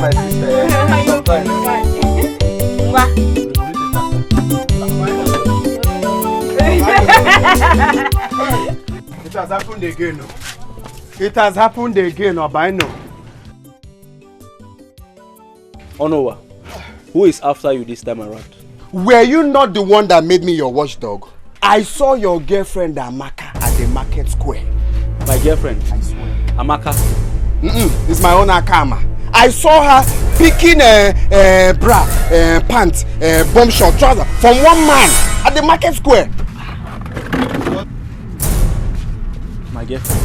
my sister. Sometimes. It has happened again. It has happened again, Obino. Onowa, who is after you this time around? Were you not the one that made me your watchdog? I saw your girlfriend Amaka at the market square. My girlfriend? I swear. Amaka? It's my own Akama. I saw her picking bra, pants, bomb short trouser from one man at the market square. My girlfriend?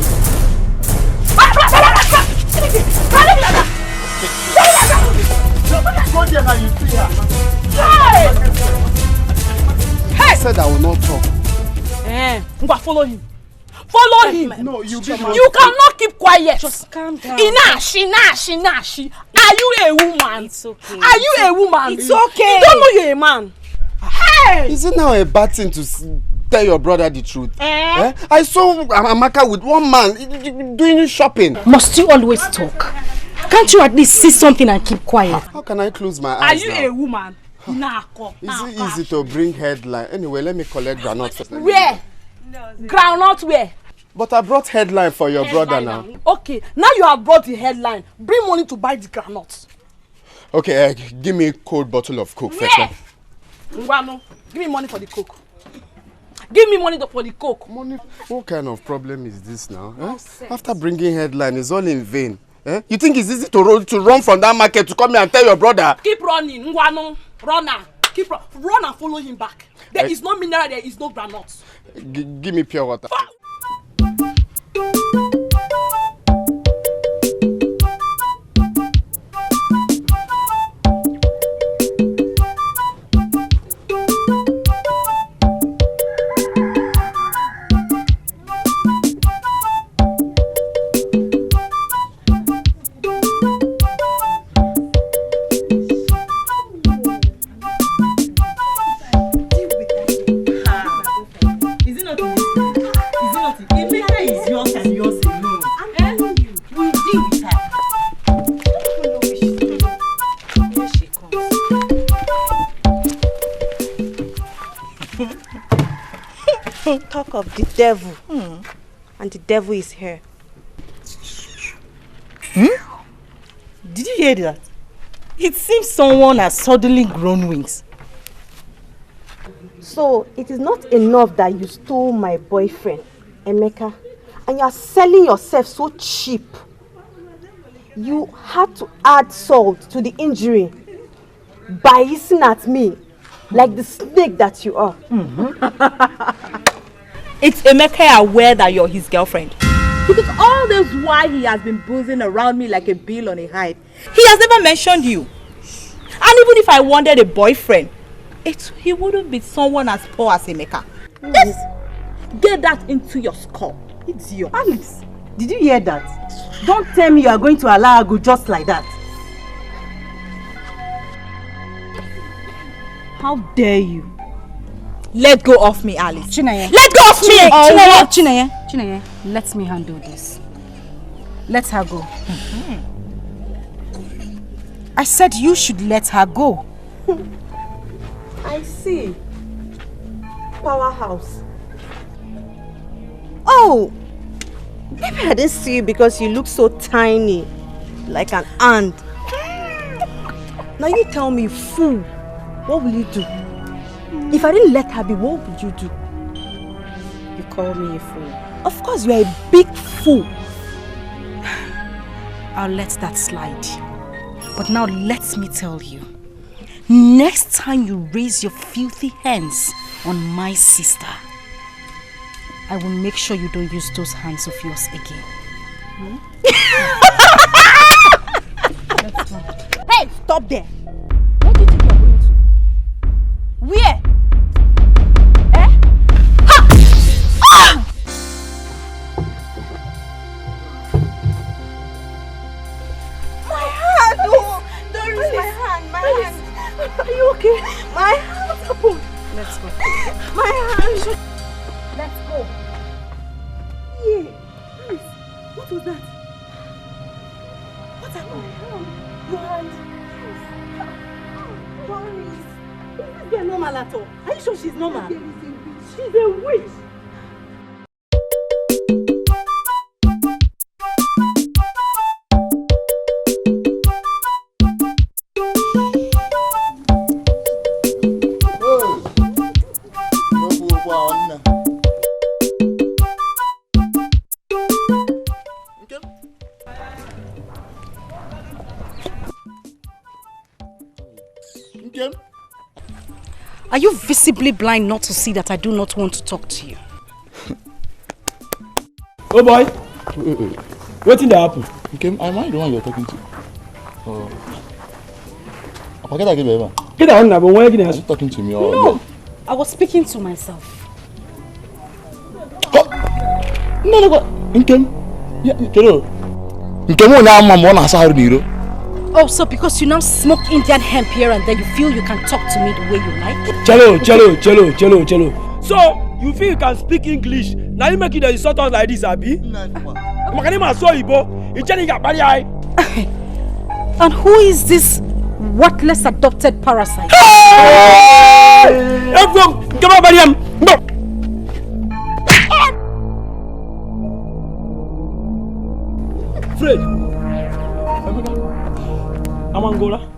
Go there now, you see her. I said I will not talk. Follow him. Follow him. No, you cannot keep quiet. Just calm down. Inashi. Are you a woman? It's okay. Are you a woman? It's okay. You don't know you're a man. Hey! Is it now a bad thing to tell your brother the truth? I saw Amaka with one man doing shopping. Must you always talk? Can't you at least see something and keep quiet? How can I close my eyes? Are you now? a woman? Is it easy to bring headline? Anyway, let me collect groundnut first. Where? Groundnut where? But I brought headline for your brother now. Okay, now you have brought the headline. Bring money to buy the groundnuts. Okay, give me a cold bottle of Coke first. Ngwano, give me money for the Coke. Give me money for the Coke. Money? What kind of problem is this now? After bringing headline, it's all in vain. You think it's easy to run from that market to come here and tell your brother? Keep running, Ngwano. Runner. Run and follow him back. There is no mineral, there is no granules. Give me pure water. Talk of the devil, and the devil is here. Did you hear that? It seems someone has suddenly grown wings. So it is not enough that you stole my boyfriend, Emeka, and you are selling yourself so cheap. You had to add salt to the injury by hissing at me like the snake that you are. It's Emeka aware that you're his girlfriend? Because all this while he has been boozing around me like a bill on a hide. He has never mentioned you. And even if I wanted a boyfriend, he wouldn't be someone as poor as Emeka. Yes. Get that into your skull. It's yours. Alice, did you hear that? Don't tell me you are going to allow her go just like that. How dare you? Let go of me, Alice. Chineye. Let go of me! Chineye, let me handle this. Let her go. I said you should let her go. I see. Powerhouse. Oh! Maybe I didn't see you because you look so tiny. Like an ant. Now you tell me, fool, what will you do? If I didn't let her be, what would you do? You call me a fool. Of course, you are a big fool. I'll let that slide. But now let me tell you. Next time you raise your filthy hands on my sister, I will make sure you don't use those hands of yours again. Let's go. Hey, stop there. Where do you think you're going to? Where? Are you okay? My hand, what's happened? Let's go. My hand. Let's go. Yeah. Alice, what was that? What happened? Your hand. Boris. Is this girl normal at all? Are you sure she's normal? She's a witch. Are you visibly blind not to see that I do not want to talk to you? Oh boy! What did happen? Am I the one you're talking to? Get that one now, but why are you talking to me? No, I was speaking to myself. No. Oh, so because you now smoke Indian hemp here and then you feel you can talk to me the way you like? Chelo. So, you feel you can speak English? Now you make it a sort of like this, Abi? And who is this worthless adopted parasite? Fred! I'm Angola.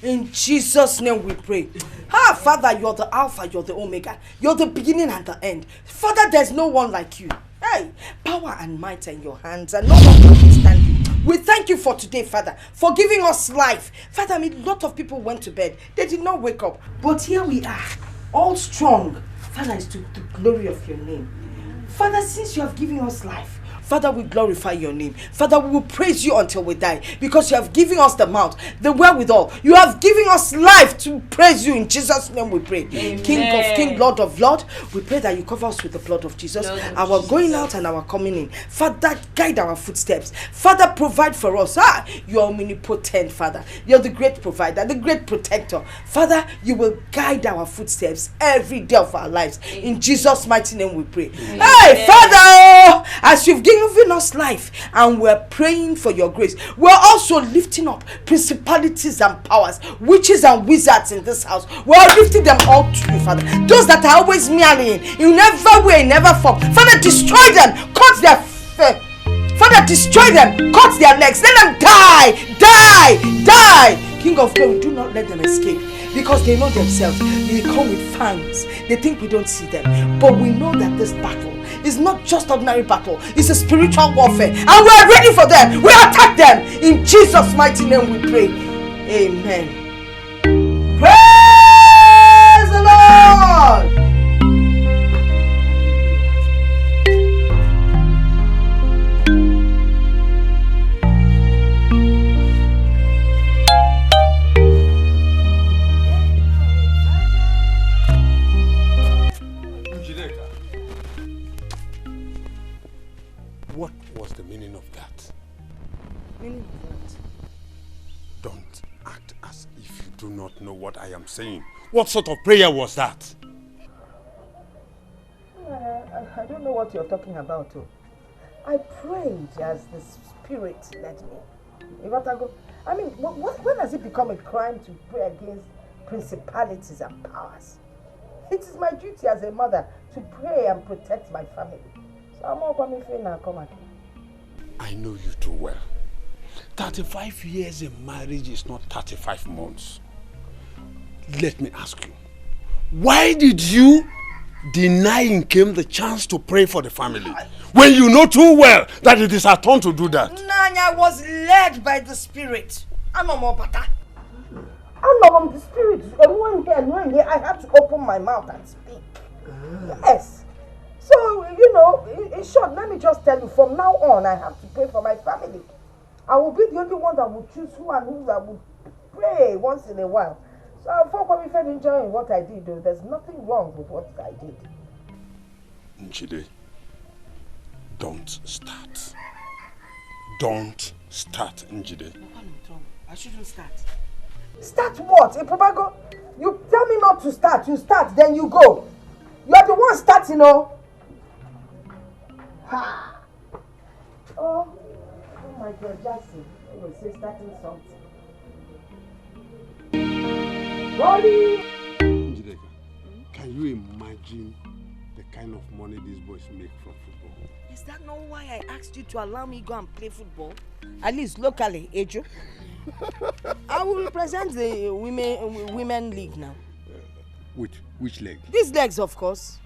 In Jesus' name we pray. Ah, Father, you're the Alpha, you're the Omega. You're the beginning and the end. Father, there's no one like you. Hey, power and might in your hands, and no one can withstand you. We thank you for today, Father, for giving us life. Father, a lot of people went to bed. They did not wake up. But here we are, all strong. Father, is to the glory of your name. Father, since you have given us life, Father, we glorify your name. Father, we will praise you until we die because you have given us the mouth, the wherewithal. You have given us life to praise you. In Jesus' name we pray. Amen. King of King, Lord of Lord, we pray that you cover us with the blood of Jesus, our going out and our coming in. Father, guide our footsteps. Father, provide for us. You are omnipotent, Father. You're the great provider, the great protector. Father, you will guide our footsteps every day of our lives. In Jesus' mighty name we pray. Amen. Hey, Father, as you've given us life and we're praying for your grace, we're also lifting up principalities and powers, witches and wizards in this house. We're lifting them all to you, Father. Those that are always meddling in never way, never form, Father, destroy them, cut their Father, destroy them, cut their legs, let them die. King of glory, do not let them escape, because they know themselves. They come with fangs. They think we don't see them, but we know that this battle is not just ordinary battle. It's a spiritual warfare, and we are ready for them. We attack them. In Jesus' mighty name we pray. Amen. Praise the Lord. What was the meaning of that? Meaning of what? Don't act as if you do not know what I am saying. What sort of prayer was that? I don't know what you're talking about. I prayed as the Spirit led me. I mean, when has it become a crime to pray against principalities and powers? It is my duty as a mother to pray and protect my family. I know you too well. 35 years in marriage is not 35 months. Let me ask you, why did you deny Nkem the chance to pray for the family when you know too well that it is our turn to do that? Nanya was led by the Spirit. I'm not the Spirit. I had to open my mouth and speak. Yes. So, in short, let me just tell you, from now on, I have to pray for my family. I will be the only one that will choose who and who I will pray once in a while. So, I'm probably enjoying what I did, though. There's nothing wrong with what I did. Njide, don't start. Don't start, Njide. I shouldn't start. Start what? Ipobago, you tell me not to start. You start, then you go. You are the one starting, Ha! Oh my God, Jackson. You will say starting something. Njideka, can you imagine the kind of money these boys make from football? Is that not why I asked you to allow me go and play football? At least locally, Ejo. I will represent the women league now. Which leg? These legs, of course.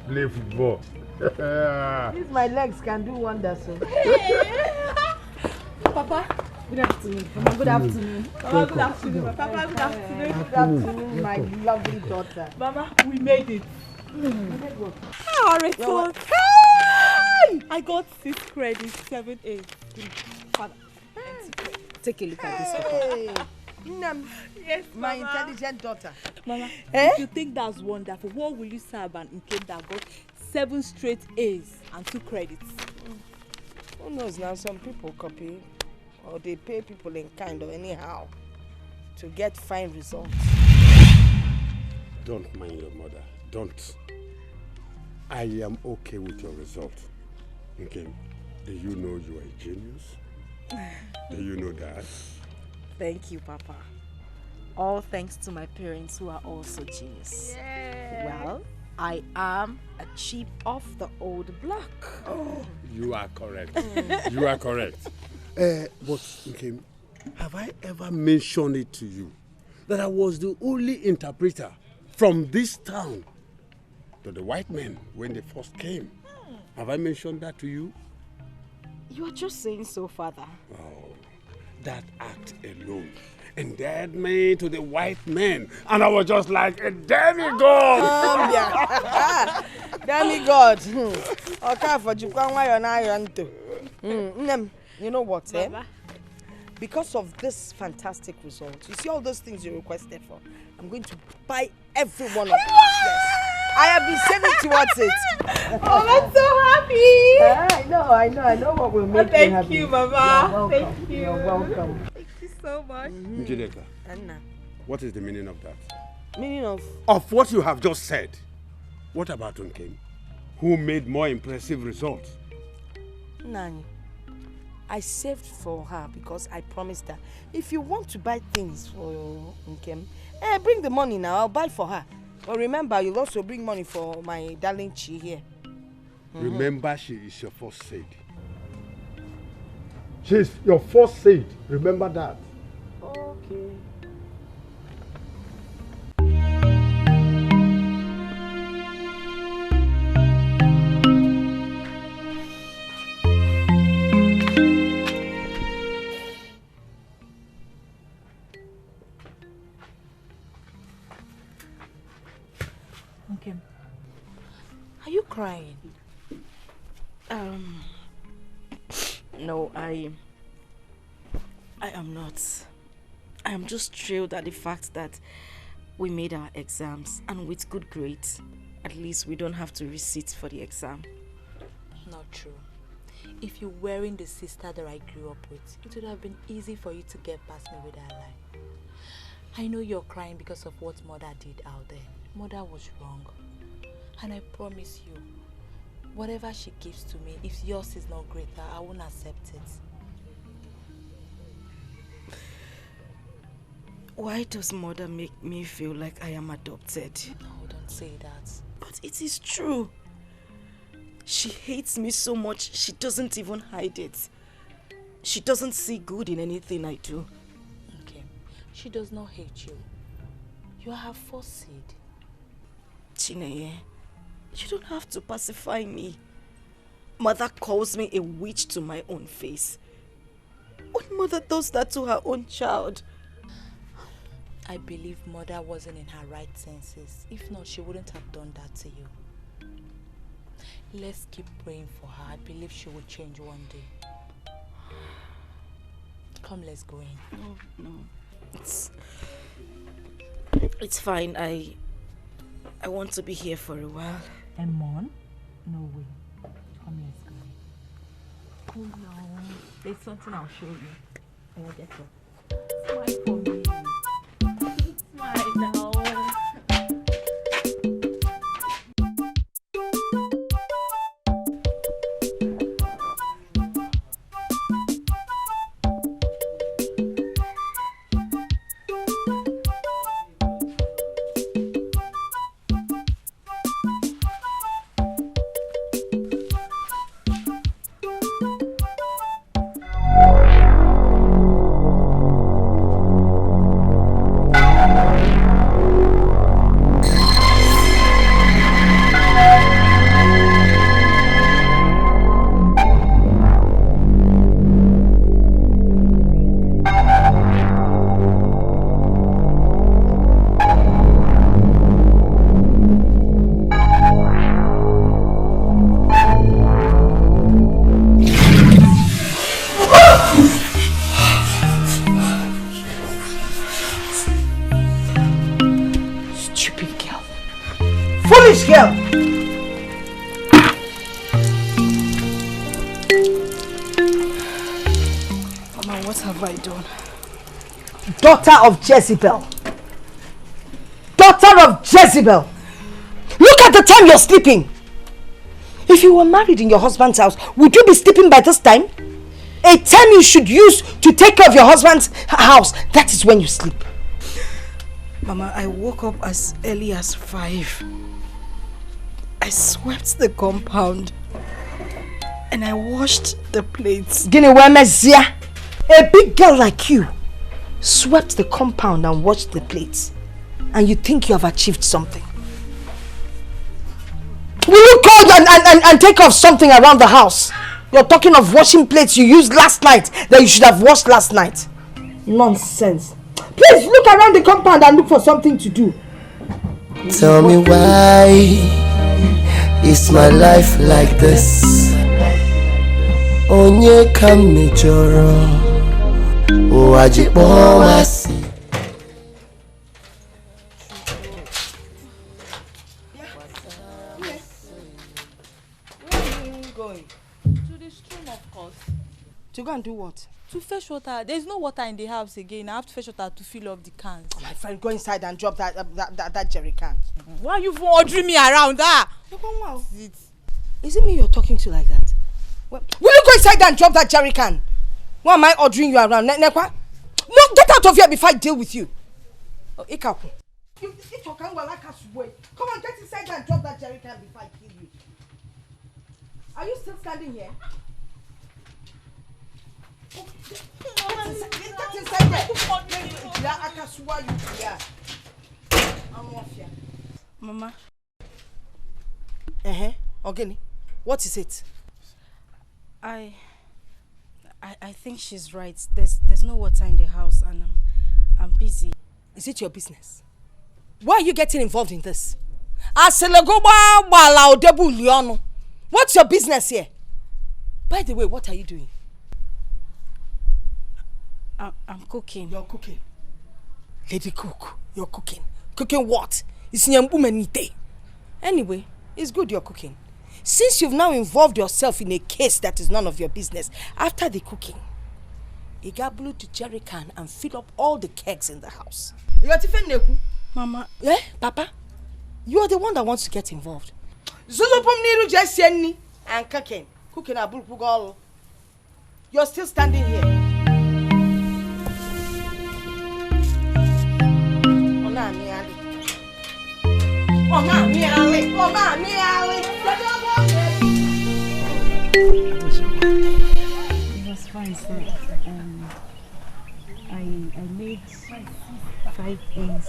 Play football. These my legs can do wonders. So. Papa, good afternoon. Mama, good afternoon. Mama, good afternoon. Papa, good afternoon. Good afternoon, my lovely daughter. Mama, we made it. Our result. I got 6 credits, 7 A's. Father, take a look at this, Papa. Yes, my Mama. intelligent daughter. Mama, if you think that's wonderful, what will you say about Nkem that got 7 straight A's and 2 credits? Who knows now? Some people copy or they pay people in kind or anyhow to get fine results. Don't mind your mother. Don't. I am okay with your result. Okay. Do you know you are a genius? Do you know that? Thank you, Papa. All thanks to my parents who are also genius. Yeah. Well, I am a chip of the old block. Oh, you are correct. You are correct. But, okay, have I ever mentioned it to you that I was the only interpreter from this town to the white men when they first came? Have I mentioned that to you? You are just saying so, Father. Oh, that act alone endeared me to the white men, and I was just like a demigod. Demigod. Okay, for you know what, eh? Because of this fantastic result, you see all those things you requested for, I'm going to buy every one of them. Yes. I have been saving towards it. Oh, I'm so happy. I know what will make you happy. Thank you, Mama. Thank you. You're welcome. Thank you so much. Njideka, Anna, what is the meaning of that? meaning of What you have just said. What about Nkem, who made more impressive results? Nani? I saved for her because I promised her, if you want to buy things for Nkem, bring the money now, I'll buy for her. But remember, you'll also bring money for my darling Chi here. Remember, she is your first seed. She's your first seed. Remember that. Okay. Okay. Are you crying? No, I am not. I am just thrilled at the fact that we made our exams, and with good grades, at least we don't have to resit for the exam. Not true. If you weren't the sister that I grew up with, it would have been easy for you to get past me with that lie. I know you're crying because of what Mother did out there. Mother was wrong. And I promise you, whatever she gives to me, if yours is not greater, I won't accept it. Why does Mother make me feel like I am adopted? No, don't say that. But it is true. She hates me so much, she doesn't even hide it. She doesn't see good in anything I do. Okay. She does not hate you. You are her first seed. Chineye, you don't have to pacify me. Mother calls me a witch to my own face. What mother does that to her own child? I believe Mother wasn't in her right senses. If not, she wouldn't have done that to you. Let's keep praying for her. I believe she will change one day. Come, let's go in. No. It's fine. I want to be here for a while. Emon? No way. Come, let's go in. Oh no. There's something I'll show you. I'll get up. Smile for me. Smile now. girl. Mama, what have I done? Daughter of Jezebel. Daughter of Jezebel. Look at the time you're sleeping. If you were married in your husband's house, would you be sleeping by this time? A time you should use to take care of your husband's house, that is when you sleep. Mama, I woke up as early as 5. I swept the compound and I washed the plates. A big girl like you swept the compound and washed the plates, and you think you have achieved something. Will you go and take off something around the house? You're talking of washing plates you used last night that you should have washed last night. Nonsense. Please look around the compound and look for something to do. Tell me why is my life like this? Onye kamejoro o ajipo wasi. To go and do what? To fetch water. There's no water in the house again. I have to fetch water to fill up the cans. My friend, go inside and drop that jerry can. Why are you ordering me around? Is it me you're talking to like that? Well, will you go inside and drop that jerry can? Why am I ordering you around? No, get out of here before I deal with you. Ikaku. Come on, get inside and drop that jerry can before I kill you. Are you still standing here? Get inside there. Mama. Ogini, what is it? I think she's right. There's no water in the house and I'm busy. Is it your business? Why are you getting involved in this? What's your business here? By the way, what are you doing? I'm cooking. You're cooking. Lady cook, you're cooking. Cooking what? It's nyambumenite. Anyway, it's good you're cooking. Since you've now involved yourself in a case that is none of your business, after the cooking, you got blue to jerry can and fill up all the kegs in the house. Mama. Papa? You are the one that wants to get involved. And cooking. Cooking a bull. You're still standing here. It was fine, sir. I made 5 eggs.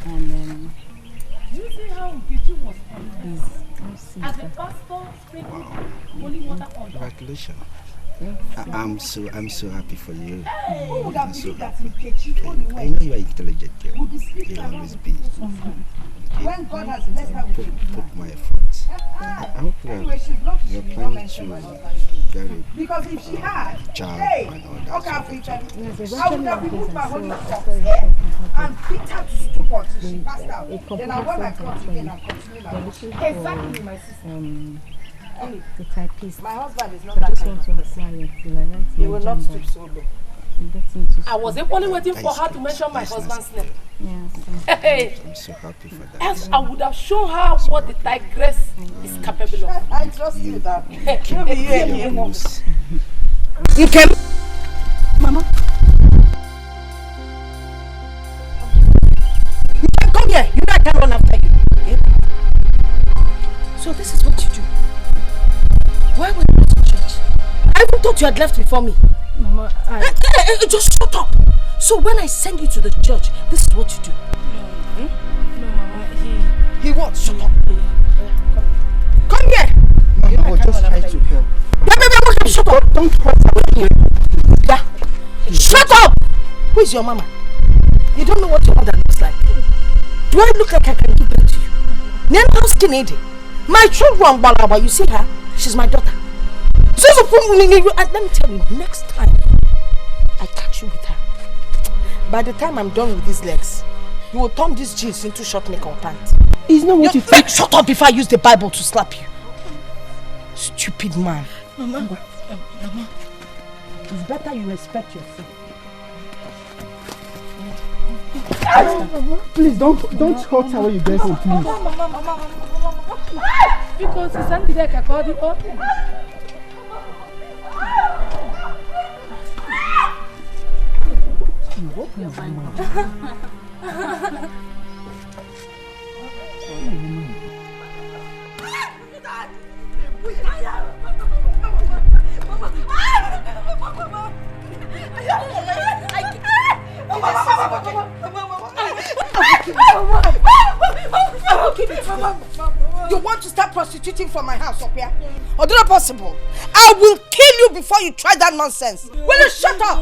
And you see how Nkechi was on as the pastor sprinkled holy water on. Congratulations. I'm so happy for you. Who would have so believed that Nkechi only I know you are intelligent girl. would be speaking You'll always around be. when God has blessed her with Put my efforts. I hope you're planning to because if she had, job hey, and all that. I would have removed my holy socks and beat her to stupor till she passed out. Then I went my cloth again and continued my work. Exactly, my sister. the typist. My husband is not that kind of person. He will not stoop so low. I was equally waiting for her to mention my husband's name. Yes, I'm so happy for that. Else I would have shown her what the tigress is capable of. I trust you that. You can. Mama. You can come here. You know I can't run after you. Okay? So this is what you do. Why were you not to church? I even thought you had left before me. Mama, just shut up. So when I send you to the church, this is what you do. No, Mama, he what? Shut up. Come here. Mama, I was just trying to help. Shut up. Don't point at me. Shut up. Who is your mama? You don't know what your mother looks like. Do I look like I can give birth to you? Then how skinny? My children, Balaba, you see her? She's my daughter. And let me tell you, next time I catch you with her, by the time I'm done with these legs, You will turn these jeans into short neck or pants. It's not what you think. Shut up before I use the Bible to slap you. Stupid man. Mama, Mama, it's better you respect yourself. Please don't hurt her when you get home, please. Because it's Sunday that I called it up. You want to start prostituting from my house up here? Or not possible? I will kill you before you try that nonsense. Will you shut up?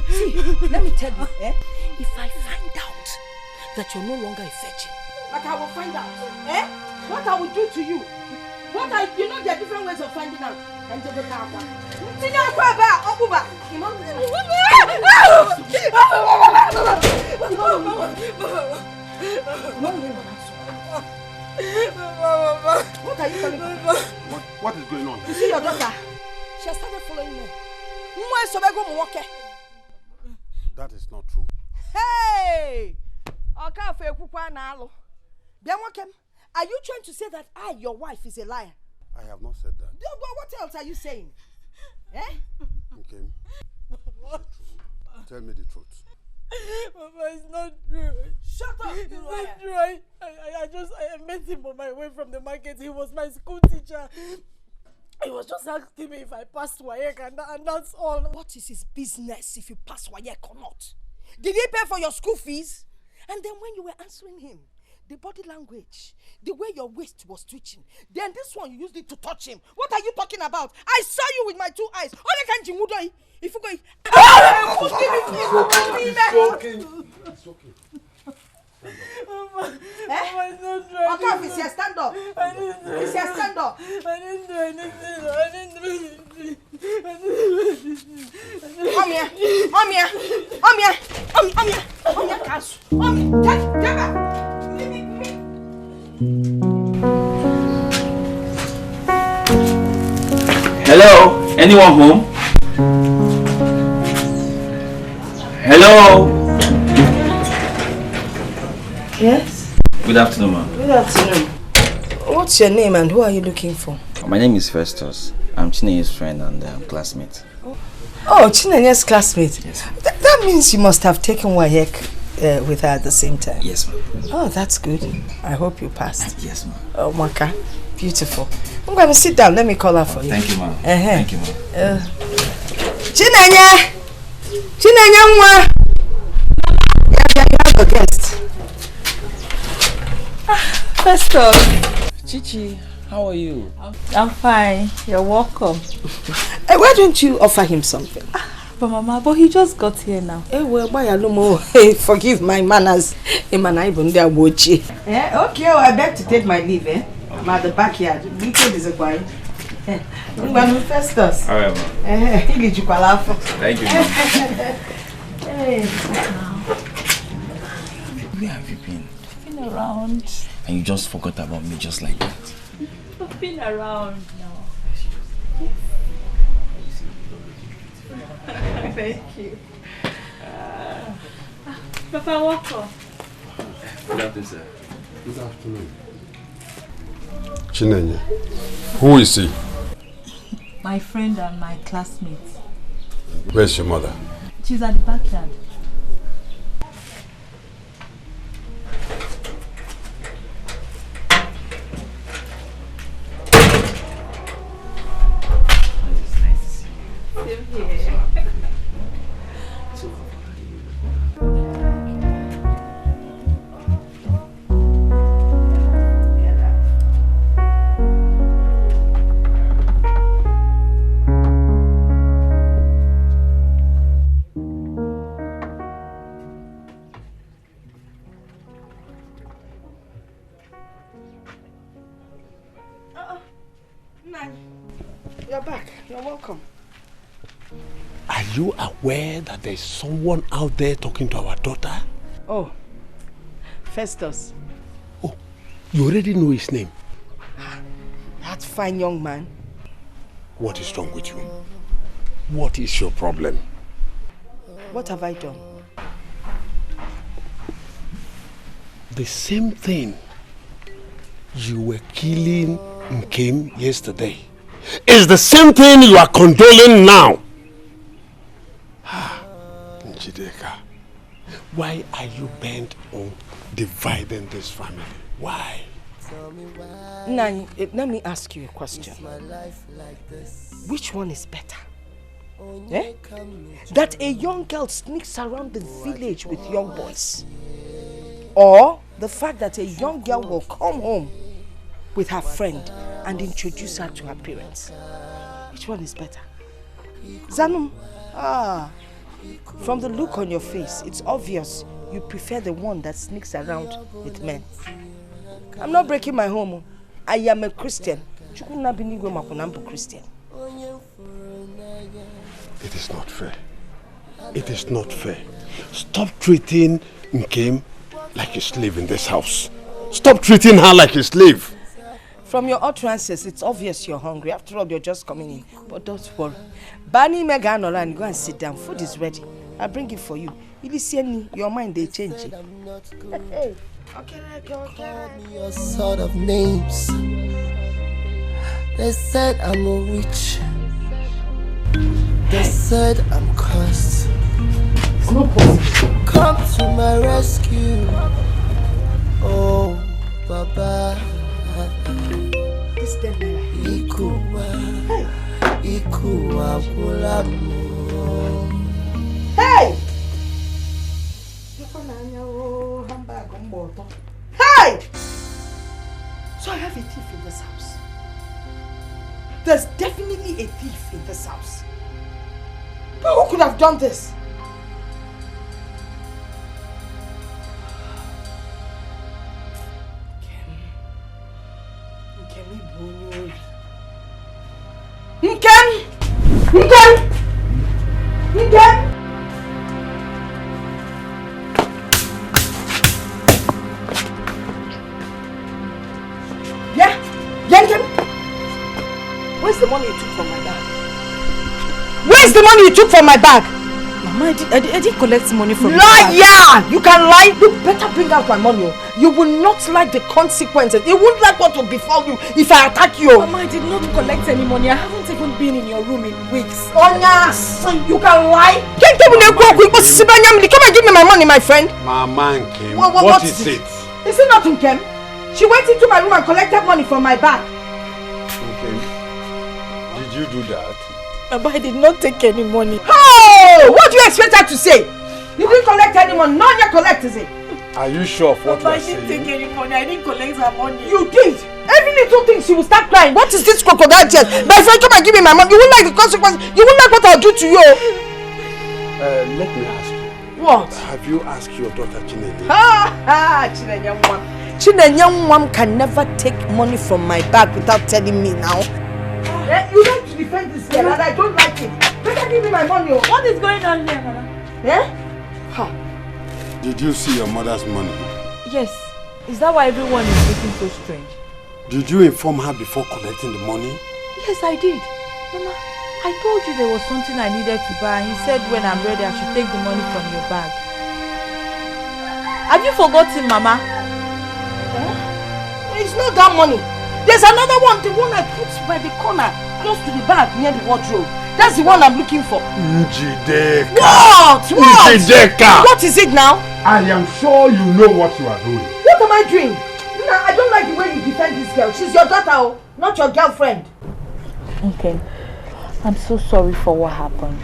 See, let me tell you, if I find out that you're no longer a virgin, like I will find out, what I will do to you. You know there are different ways of finding out. What are you telling me? What is going on? You see your daughter? She has started following me. That is not true. Hey! Are you trying to say that I, your wife, is a liar? I have not said that. What else are you saying? Okay. Tell me the truth. Mama, it's not true. Shut up, It's you not liar. true. I met him on my way from the market. He was my school teacher. He was just asking me if I passed WAEC and that's all. What is his business if you pass WAEC or not? Did he pay for your school fees? And then when you were answering him, the body language, the way your waist was twitching, then this one you used it to touch him. What are you talking about? I saw you with my 2 eyes. If you go, It's okay. Mama, it's not true. Okay, it's here, stand up. It's here, stand up. I didn't do anything. Come here. Hello? Anyone home? Hello? Yes? Good afternoon, ma'am. Good afternoon. What's your name and who are you looking for? My name is Festus. I'm Chinenye's friend and classmate. Oh, Chinenye's classmate? Yes. That means you must have taken WAEC with her at the same time. Yes, ma'am. Oh, that's good. I hope you passed. Yes, ma'am. Oh, Maka. Beautiful. I'm going to sit down. Let me call her for you. Thank you, ma'am. Thank you, ma'am. Chinenye! Chinenye nwa! You have a guest. Festus! Chichi, how are you? I'm fine. You're welcome. Hey, why don't you offer him something? But Mama, but he just got here now. Forgive my manners. Okay, I beg to take my leave. I'm at the backyard. Festus. All right, ma'am. Thank you, ma'am. Hey. Where have you been? I've been around. And you just forgot about me just like that? I've been around now. Thank you. Papa, welcome. Good afternoon, sir. Good afternoon. Chinenye, who is he? My friend and my classmate. Where's your mother? She's at the backyard. It's nice to see you. Same here. You're back. You're welcome. Are you aware that there's someone out there talking to our daughter? Oh, Festus. Oh, you already know his name? That fine young man. What is wrong with you? What is your problem? What have I done? The same thing you were killing Nkem yesterday is the same thing you are condoling now. Njideka, why are you bent on dividing this family? Why? Nani, let me ask you a question. Which one is better? Eh? That a young girl sneaks around the village with young boys? Or the fact that a young girl will come home with her friend and introduce her to her parents? Which one is better? Zanum, from the look on your face, it's obvious you prefer the one that sneaks around with men. I'm not breaking my home. I am a Christian. Christian. It is not fair. It is not fair. Stop treating Nkem like a slave in this house. Stop treating her like a slave. From your utterances, it's obvious you're hungry. After all, you're just coming in. But don't worry. Bani Meganola and go and sit down. Food is ready. I'll bring it for you. If you see me, your mind, they change it. Hey. Okay. Call me all sort of names. They said I'm a witch. They said I'm cursed. It's not possible. Come to my rescue. Oh, Baba. This damn Hey! Hey! So I have a thief in this house. There's definitely a thief in this house. But who could have done this? Where's the money you took from my bag? Where's the money you took from my bag? Mama, I didn't collect money from you. Liar! You can lie. You better bring out my money. You will not like the consequences. You won't like what will befall you if I attack you. Mama, I did not collect any money. I haven't even been in your room in weeks. Onya, you can lie. Come and give me my money, my friend. Mama Nkem, what is it? Is it not Nkem? She went into my room and collected money from my bag. Did you do that? Mama, I did not take any money. Oh! What do you expect her to say? You didn't collect any money. None you collect, is it? Are you sure of what you are saying? I didn't take any money. I didn't collect her money. You did. Every little thing she will start crying. What is this crocodile tears? My friend, come and give me my money. You won't like the consequences. You won't like what I'll do to you. Let me ask you. What? Have you asked your daughter Chinenye? Chinenye can never take money from my bag without telling me now. You like to defend this girl and I don't like it. Better give me my money. What is going on here, Mama? Did you see your mother's money? Yes. Is that why everyone is looking so strange? Did you inform her before collecting the money? Yes, I did. Mama, I told you there was something I needed to buy and he said when I'm ready I should take the money from your bag. Have you forgotten, Mama? It's not that money. There's another one, the one I put by the corner, close to the bag near the wardrobe. That's the one I'm looking for. Njideka. What? Njideka. What is it now? I am sure you know what you are doing. What am I doing? I don't like the way you defend this girl. She's your daughter, not your girlfriend. Okay. I'm so sorry for what happened.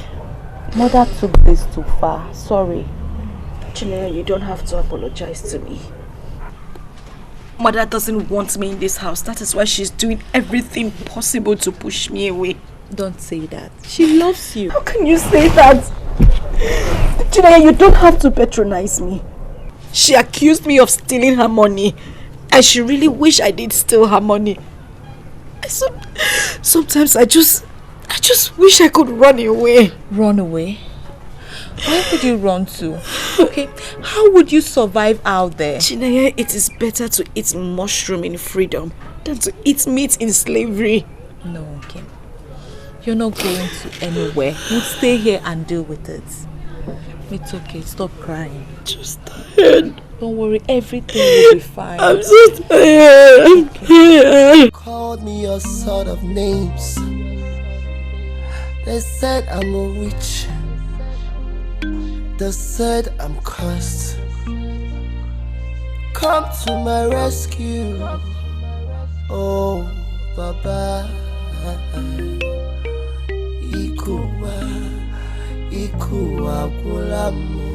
Mother took this too far. Sorry. Chinenye, you don't have to apologize to me. Mother doesn't want me in this house. That is why she's doing everything possible to push me away. Don't say that. She loves you. How can you say that? Chinenye, you don't have to patronize me. She accused me of stealing her money. And she really wished I did steal her money. Sometimes I just wish I could run away. Run away? Where would you run to? Okay, how would you survive out there? Chineye, it is better to eat mushroom in freedom than to eat meat in slavery. No, okay. You're not going to anywhere. We'll stay here and deal with it. It's okay, stop crying. Just tired. Don't worry, everything will be fine. I'm so tired. You called me all sort of names. They said I'm a witch. They said I'm cursed. Come to my rescue, oh Baba. Ikuwa kulamo.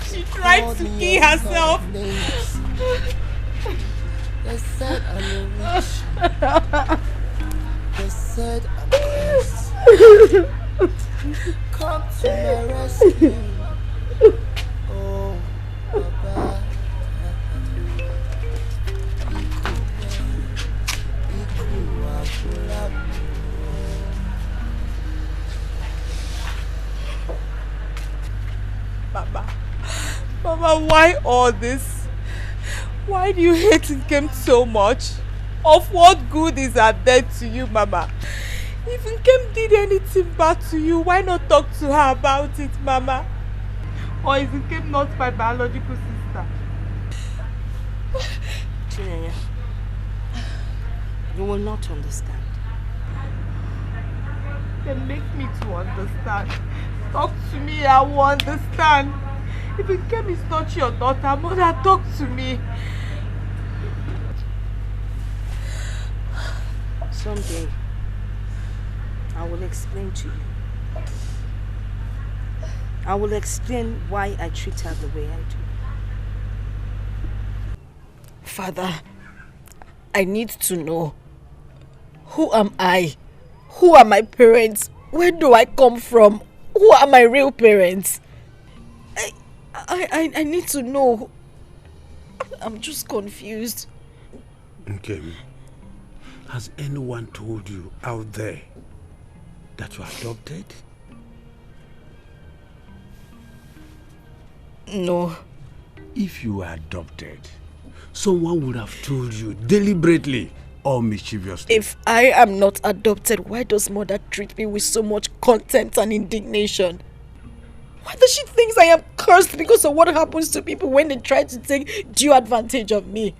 She tried to kill herself. They said I'm a witch. Come to my rescue. Oh, Baba. Mama, why all this? Why do you hate Nkem so much? Of what good is her death to you, Mama? If Nkem did anything bad to you, why not talk to her about it, Mama? Or is Nkem not my biological sister? Chinenya, you will not understand. Then make me to understand. Talk to me, I will understand. If Nkem is not your daughter, Mother, talk to me. Someday, I will explain to you. I will explain why I treat her the way I do. Father, I need to know. Who am I? Who are my parents? Where do I come from? Who are my real parents? I need to know. I'm just confused. Okay. Has anyone told you out there that you are adopted? No. If you were adopted, someone would have told you deliberately or mischievously. If I am not adopted, why does Mother treat me with so much contempt and indignation? Why does she think I am cursed because of what happens to people when they try to take due advantage of me?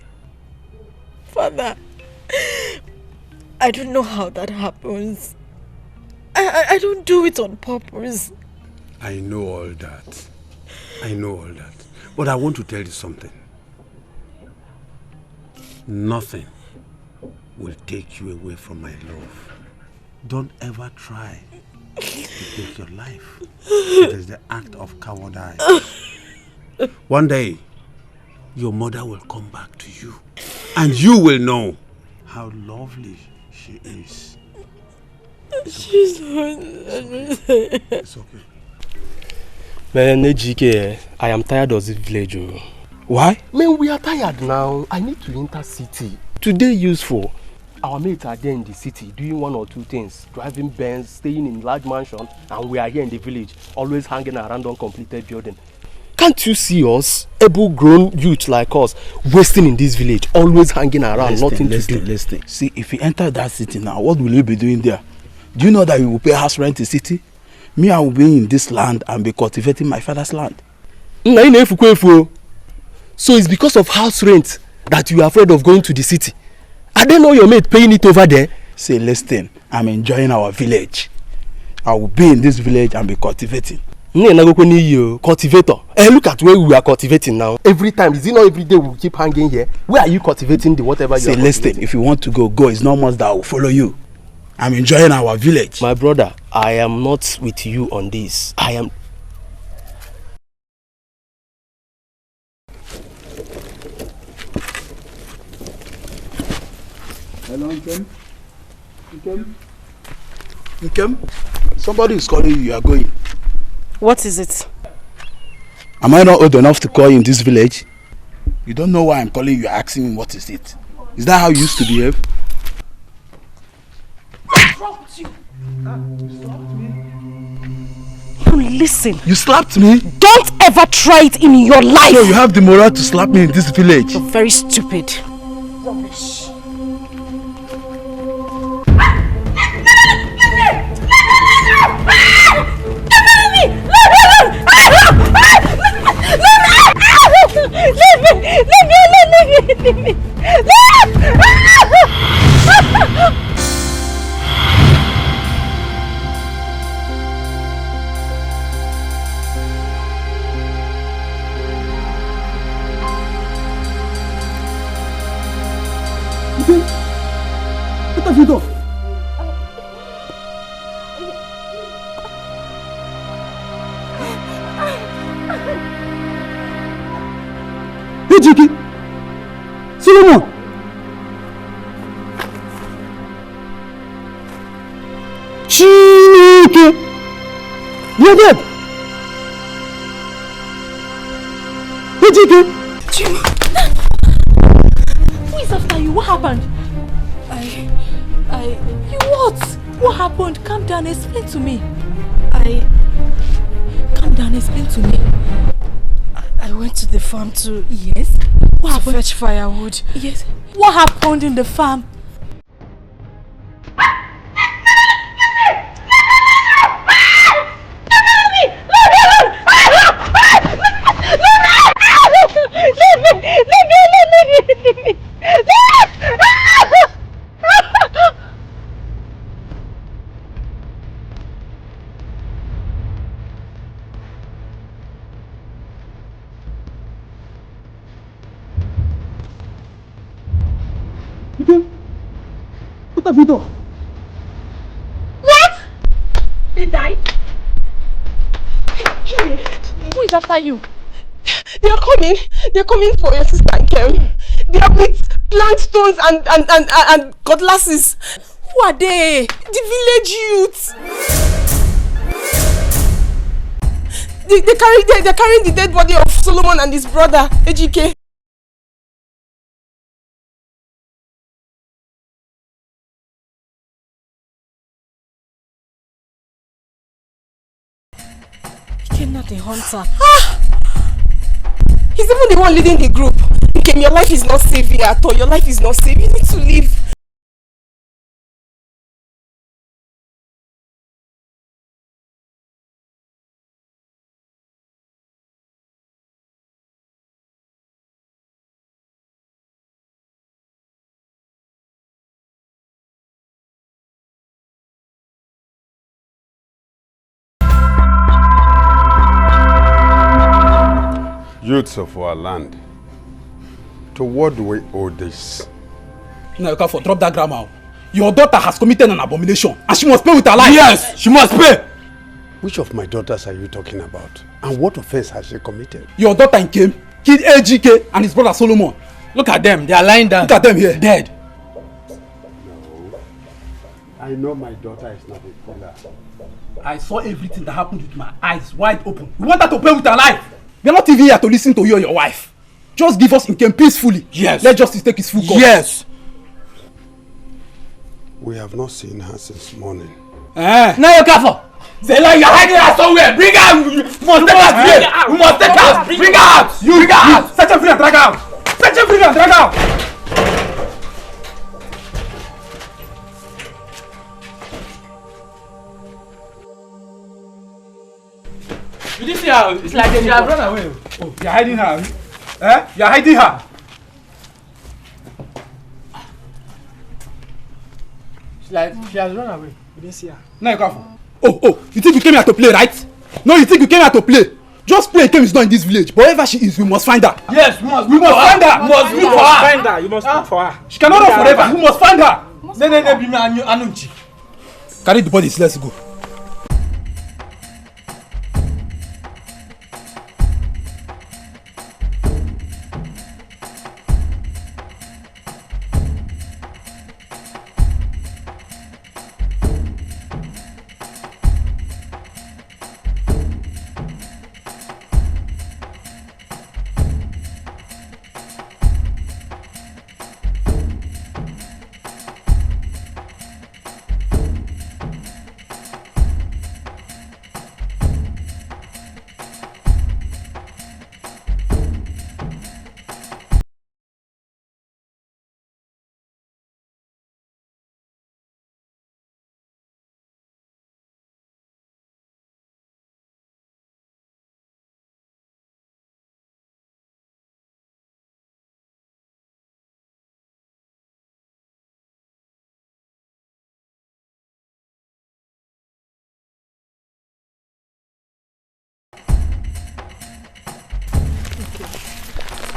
Father, I don't know how that happens. I don't do it on purpose. I know all that. I know all that. But I want to tell you something. Nothing will take you away from my love. Don't ever try to take your life. It is the act of cowardice. One day, your mother will come back to you, and you will know how lovely she is. She's not. It's okay. Man, Dikeh, I am tired of this village. Why? Man, we are tired now. I need to enter city. Today useful. Our mates are there in the city doing one or two things. Driving Benz, staying in large mansion, and we are here in the village, always hanging around uncompleted building. Can't you see us, able-grown youths like us, wasting in this village, always hanging around, nothing to do? Listen. See, if you enter that city now, what will you be doing there? Do you know that you will pay house rent in the city? Me, I will be in this land and be cultivating my father's land. So it's because of house rent that you are afraid of going to the city? I don't know your mate paying it over there. Say, listen, I'm enjoying our village. I will be in this village and be cultivating. Cultivator. Look at where we are cultivating now. Every time, is it not every day we keep hanging here? Where are you cultivating the whatever you are cultivating? Say, listen, if you want to go. It's not much that I will follow you. I'm enjoying our village. My brother, I am not with you on this. I am... Hello, Nkem? Somebody is calling you. You are going. What is it? Am I not old enough to call you in this village? You don't know why I'm calling you, asking me what is it. Is that how you used to behave? What's wrong with you? Listen. You slapped me? Don't ever try it in your life. So you have the moral to slap me in this village? You're very stupid. Rubbish. Leave me! Get off your door. Hey, Jiki! Solomon! Chii! Dikeh! You're dead! Dikeh! Who is after you? What happened? You what? What happened? Calm down, explain to me. Calm down, explain to me. I went to the farm to... Yes? What happened? Fetch firewood. Yes. What happened in the farm? What have you done? What? They died? Who is after you? They are coming. They are coming for your sister and Kerry. They are with plant stones and cutlasses. Who are they? The village youths. They're carrying the dead body of Solomon and his brother, Dikeh. Not a hunter. He's even the one leading the group. Okay, your life is not safe here at all. Your life is not safe. You need to leave. Youths of our land, to what do we owe this? No, for drop that grammar. Your daughter has committed an abomination and she must pay with her life. Yes, she must pay. Which of my daughters are you talking about? And what offense has she committed? Your daughter came, killed Dikeh and his brother Solomon. Look at them, they are lying down. Look at them here, dead. No, I know my daughter is not a killer. I saw everything that happened with my eyes wide open. You want her to pay with her life? We are not even here to listen to you or your wife. Just give us Nkem peacefully. Yes. Let justice take its full course. Yes. We have not seen her since morning. Now you're careful. Zela, you're hiding her somewhere. Bring her. You must take her here. You must take her. Bring her out. You bring her out. Set her free and drag her out. Set her free and drag her out. You didn't see her. It's like she has run away. Oh, you're hiding her. You're hiding her. It's like she has run away. You didn't see her. Now you're careful. Oh, you think you came here to play, right? No, you think you came here to play? Just play game is not in this village. But wherever she is, we must find her. Yes, we must find her. We must look for her. Find her. You must look for her. She cannot run forever. We must find her. Carry the bodies. Let's go.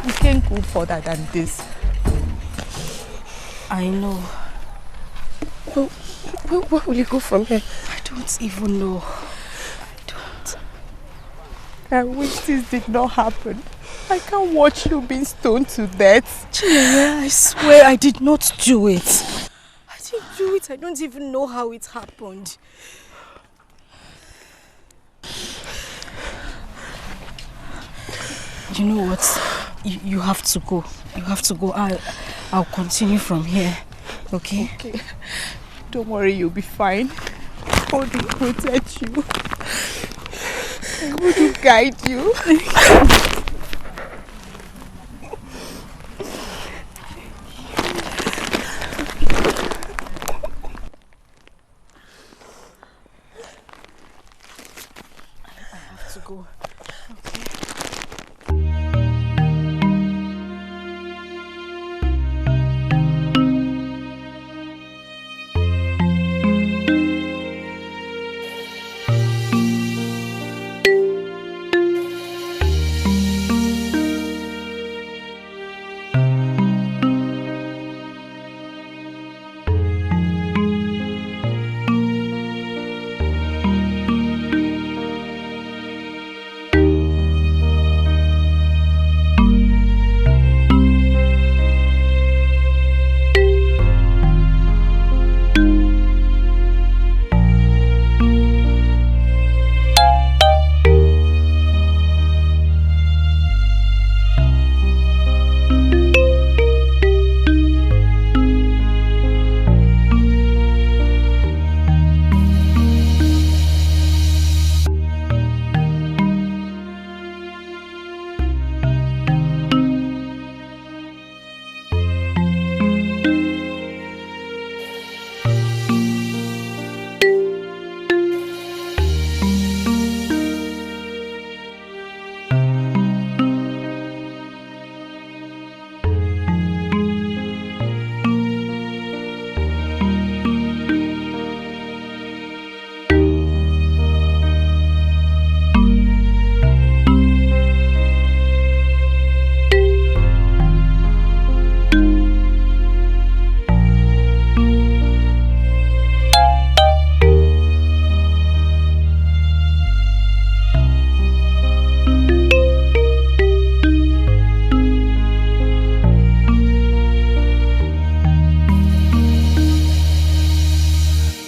We can't go further than this. I know. Where will you go from here? I don't even know. I wish this did not happen. I can't watch you being stoned to death. Chineye, I swear I did not do it. I didn't do it. I don't even know how it happened. You know what? You have to go. You have to go. I'll continue from here. Okay? Okay. Don't worry, you'll be fine. God will protect you. God will guide you. I have to go.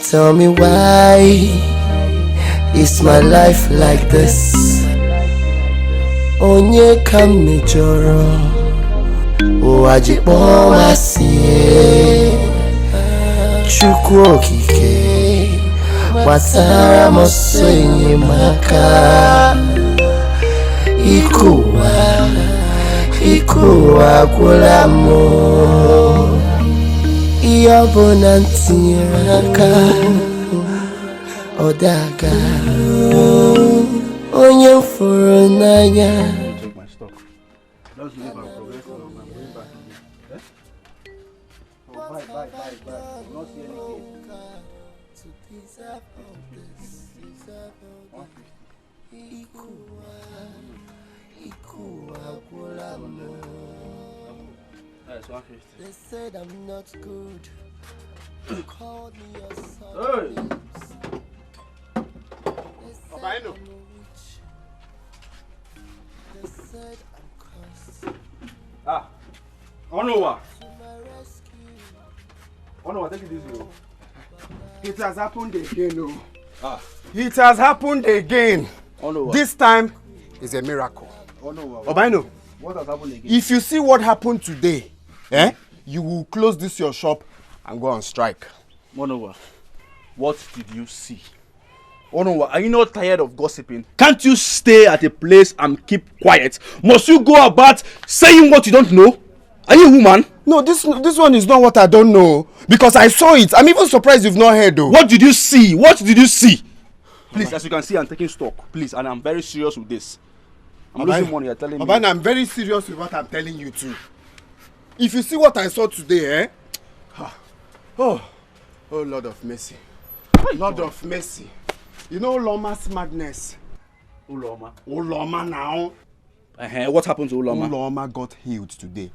Tell me why is my life like this? Onye kamejoro Owajipo masie Chukwu okike Watara moso enyemaka Ikuwa kulamo Iyobo nantiraka Odaga Onye furu n'anya. Take my stock. Let's leave and progress on my way back again. Oh, bye. You'll not see any game. That's 150. They said I'm not good. You called me your son. Hey! Papa, I know. They said I'm cursed. Onowa, take it easy. It has happened again, It has happened again. Onowa. This time is a miracle. Obaino, what has happened again? If you see what happened today, you will close this your shop and go on strike. Onowa, what did you see? Onowa, are you not tired of gossiping? Can't you stay at a place and keep quiet? Must you go about saying what you don't know? Are you a woman? No, this one is not what I don't know. Because I saw it. I'm even surprised you've not heard though. What did you see? What did you see? Please, as you can see, I'm taking stock. Please, and I'm very serious with this. I'm losing money, you're telling me. I'm very serious with what I'm telling you too. If you see what I saw today, Oh Lord of mercy. Lord of mercy. You know Loma's madness. Uloma now. What happened to Uloma? Uloma got healed today.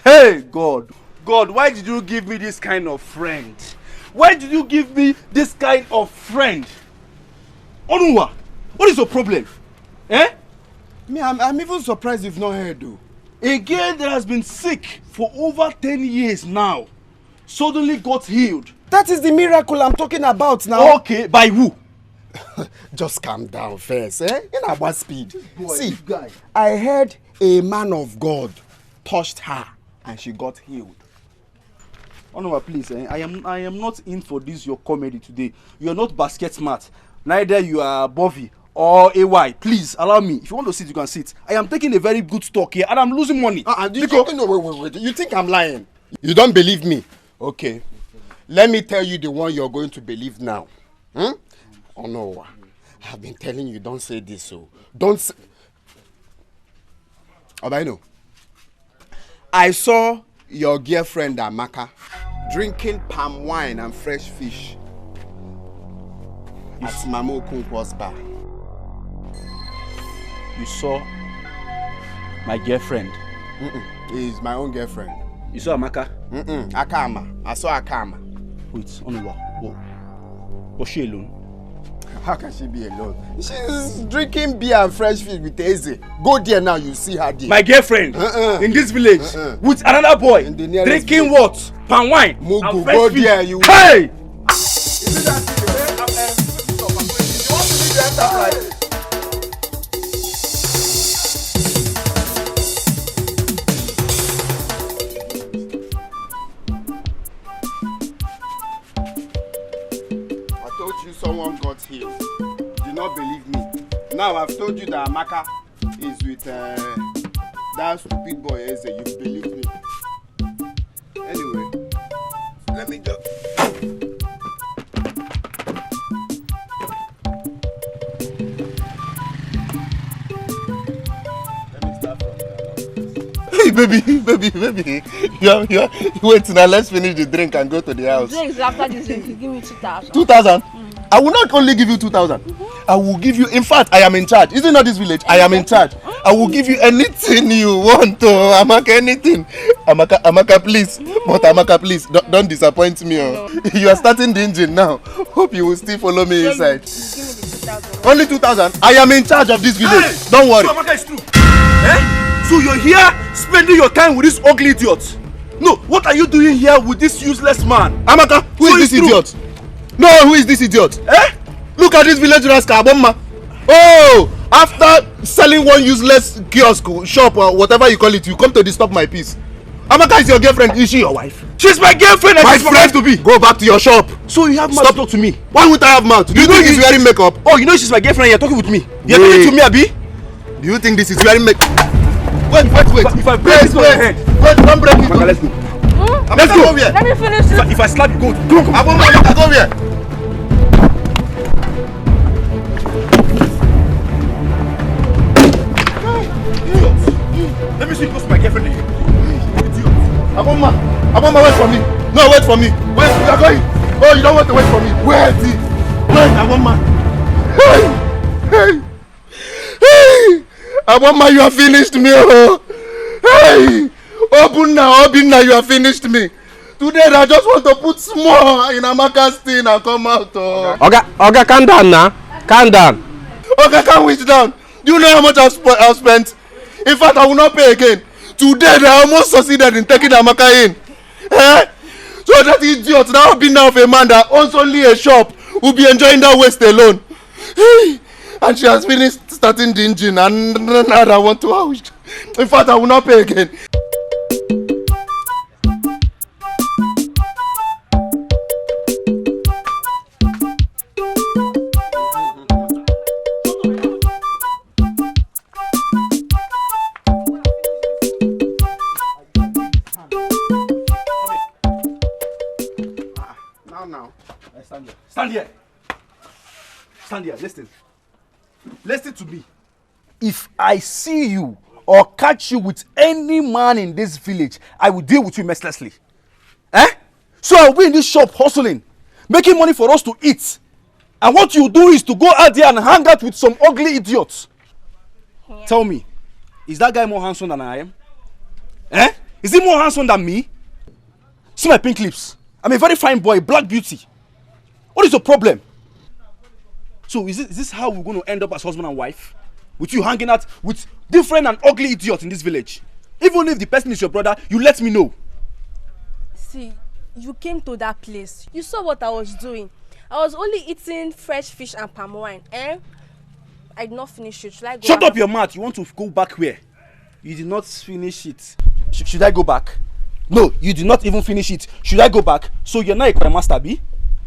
Hey, God, why did you give me this kind of friend? Why did you give me this kind of friend? Onuwa, what is your problem? Me, I'm even surprised you've not heard though. A girl that has been sick for over 10 years now suddenly got healed. That is the miracle I'm talking about now. Okay, by who? Just calm down first, eh? In our speed. See, I heard a man of God touched her and she got healed. Honorable, please, I am not in for this your comedy today. You are not basket smart. Neither you are Bovy or AY. Please allow me. If you want to sit, you can sit. I am taking a very good stock here and I'm losing money. Wait. You think I'm lying? You don't believe me? Okay. Let me tell you the one you're going to believe now. Oh no. I've been telling you, don't say this, so don't say. Obaino, I saw your girlfriend Amaka drinking palm wine and fresh fish at Mamo Kunkwa's bar. You saw my girlfriend? It's my own girlfriend. You saw Amaka? Akama. I saw Akama. Wait, Onwa. Was she alone? How can she be alone? She's drinking beer and fresh fish with Eze. Go there now, you see her there. My girlfriend in this village with another boy drinking what? Palm wine and fresh go fish. There, you Hey! Someone got healed. Do not believe me. Now I've told you that Amaka is with that stupid boy Eze. You believe me. Anyway, let me just. Hey, baby. Wait now, let's finish the drink and go to the house. Drinks after this drink, you give me 2,000. 2,000? I will not only give you 2,000. I will give you, in fact, I am in charge. Is it not this village? I am in charge. I will give you anything you want to, Amaka, anything. Amaka, please. But Amaka, please, don't disappoint me. Oh. You are starting the engine now. Hope you will still follow me inside. Give me the 2,000. Only 2,000? I am in charge of this village. Hey, don't worry. So Amaka is true. Eh? So you're here spending your time with this ugly idiot? No, what are you doing here with this useless man? Amaka, who is this idiot? No, who is this idiot? Eh? Look at this village rascal, Abomma. Oh, after selling one useless kiosk, shop, or whatever you call it, you come to disturb my peace. Amaka is your girlfriend. Is she your wife? She's my girlfriend. My friend to be. Go back to your shop. So you have mouth to talk to me? Why would I have mouth? Do you think he's wearing makeup? Oh, you know she's my girlfriend. You're talking with me. You're talking to me, Abi? Do you think this is wearing makeup? Wait. If I break this on your head. Wait, don't break it. Let's go. Let's go. Let me finish this. If I slap you, go. Come. Abomma, go here. Let me see you close to my girlfriend again. Abomma, wait for me. No, wait for me. Wait, you are going. Oh, you don't want to wait for me. Wait, Abomma. Hey. Abomma, you have finished me. Oh. Hey. Open now, you have finished me. Today, I just want to put small in Amaka's thing and come out. Oh. Oga, calm down now. Calm down. Okay, calm it down. Do you know how much I've spent? In fact, I will not pay again. Today, they almost succeeded in taking Amaka in. Eh? So that idiot now being now of a man that owns only a shop will be enjoying that waste alone. Hey. And she has finished starting the engine and now I want to out. In fact, I will not pay again. Stand here, listen to me. If I see you or catch you with any man in this village, I will deal with you mercilessly. So I'll be in this shop hustling, making money for us to eat. And what you do is to go out there and hang out with some ugly idiots. Yeah. Tell me, is that guy more handsome than I am? Is he more handsome than me? See my pink lips. I'm a very fine boy, black beauty. What is your problem? So is this how we're going to end up as husband and wife? With you hanging out with different and ugly idiots in this village? Even if the person is your brother, you let me know. See, you came to that place. You saw what I was doing. I was only eating fresh fish and palm wine. I did not finish it. Should I go? Shut up your mouth. You want to go back where? You did not finish it. Should I go back? No, you did not even finish it. Should I go back? So you're not a choir master, B?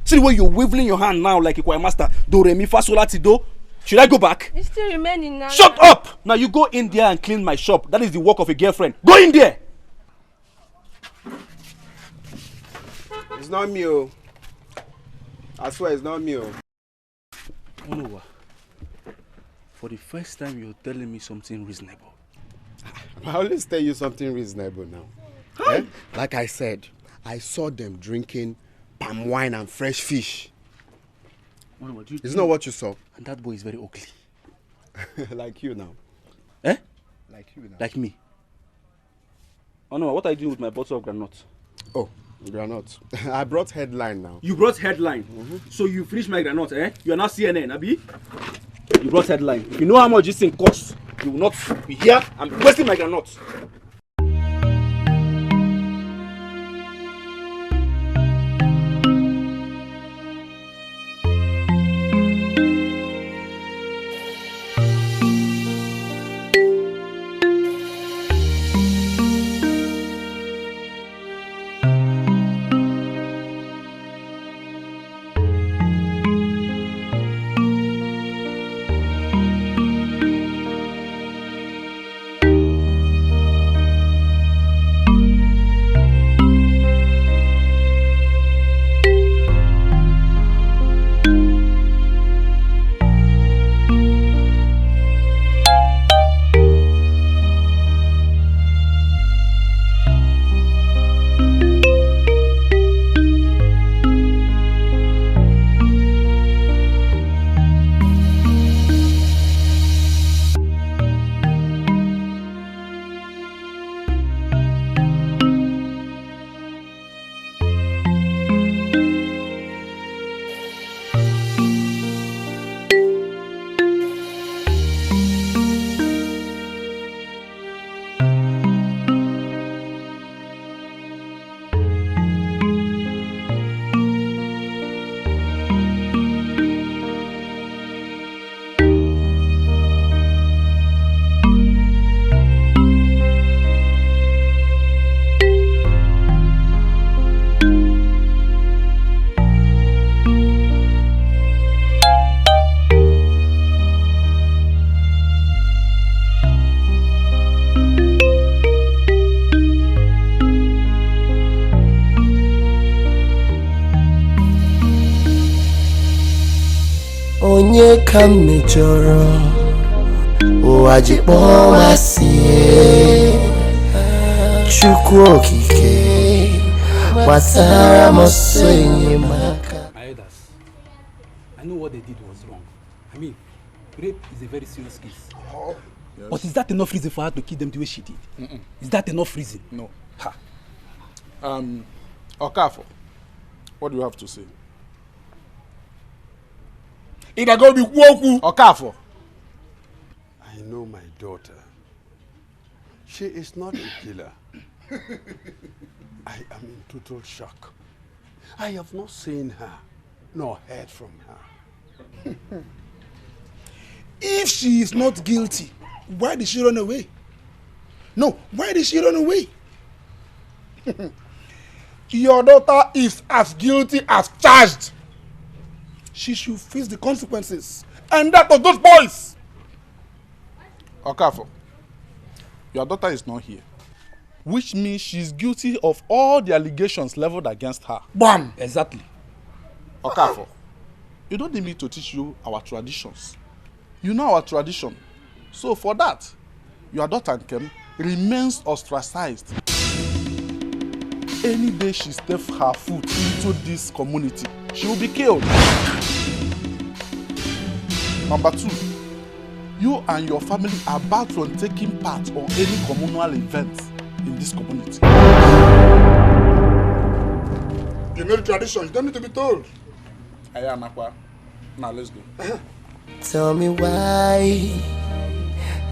See the way you're waving your hand now like a choir master. Do, re, mi, fa, sol, la, ti, do. Should I go back? You still remaining now. Shut up! Now you go in there and clean my shop. That is the work of a girlfriend. Go in there! It's not me, oh. I swear it's not me, oh. Olowa, for the first time you're telling me something reasonable. I always tell you something reasonable now. Eh? Like I said, I saw them drinking palm wine and fresh fish. Olowa, It's not what you saw. And that boy is very ugly. Like you now. Eh? Like you now. Like me. Oh no, what are you doing with my bottle of granite? Oh, granite. I brought headline now. You brought headline. So you finished my granite, eh? You are not CNN, Abi? You brought headline. You know how much this thing costs. You will not be here. I'm wasting my granite. onye ka m mejọrọ ụwa ji kpọọ masị Chukwu okike gbasara m ọsọ enyemaka. My elders, I know what they did was wrong. I mean, rape is a very serious case. Oh, yes. But is that enough reason for her to kill them the way she did? Is that enough reason? No. Ha. Okafo, what do you have to say? Okafo. I know my daughter. She is not a killer. I am in total shock. I have not seen her, nor heard from her. If she is not guilty, why did she run away? No, why did she run away? Your daughter is as guilty as charged. She should face the consequences. And that of those boys. Okafo, your daughter is not here, which means she's guilty of all the allegations leveled against her. Bam! Exactly. Okafo, you don't need me to teach you our traditions. You know our tradition. So for that, your daughter Nkem remains ostracized. Any day she steps her foot into this community, she will be killed. Number 2, you and your family are barred from taking part on any communal events in this community. You know the tradition, you don't need to be told. Ayanakwa. Now let's go. Tell me why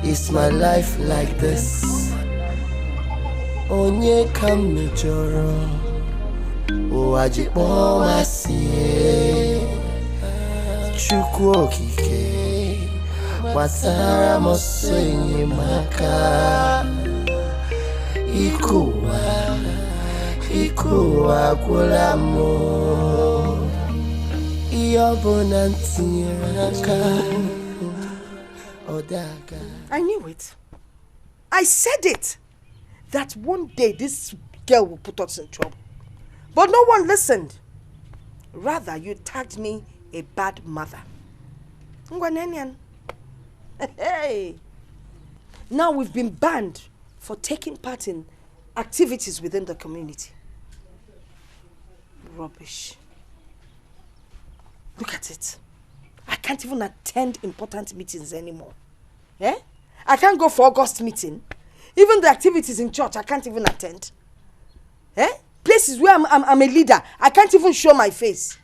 is my life like this? Onye ka m mejọrọ ụwa ji kpọọ masị Chukwu okike Watara moso enyemaka Ikuwa gwụlamu Iyobuna ntinyeraka Odaga. I knew it. I said it. That one day this girl will put us in trouble. But no one listened. Rather, you tagged me a bad mother. Hey. Now we've been banned for taking part in activities within the community. Rubbish. Look at it. I can't even attend important meetings anymore. Eh? I can't go for August meeting. Even the activities in church, I can't even attend. Eh? Places where I'm a leader, I can't even show my face.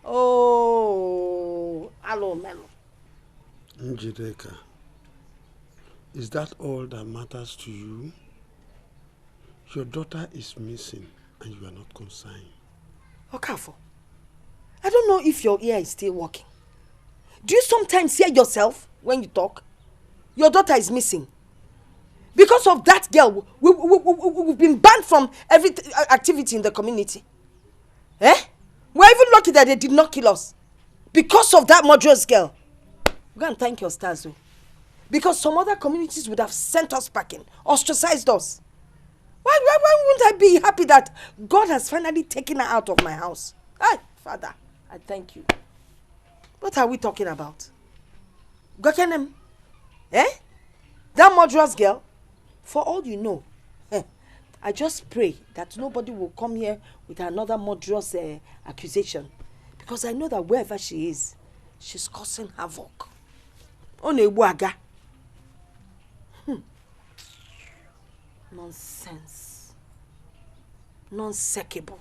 Oh, hello, Melo. Njideka, is that all that matters to you? Your daughter is missing and you are not concerned. Okafo, I don't know if your ear is still working. Do you sometimes hear yourself when you talk? Your daughter is missing. Because of that girl, we've been banned from every activity in the community. Eh? We're even lucky that they did not kill us. Because of that murderous girl. Go and thank your stars, though. Because some other communities would have sent us packing, ostracized us. Why wouldn't I be happy that God has finally taken her out of my house? Hey, Father, I thank you. What are we talking about? Gokenem? Eh? That murderous girl? For all you know, I just pray that nobody will come here with another murderous accusation. Because I know that wherever she is, she's causing havoc. Onebuaga. Nonsense. Non-seckable.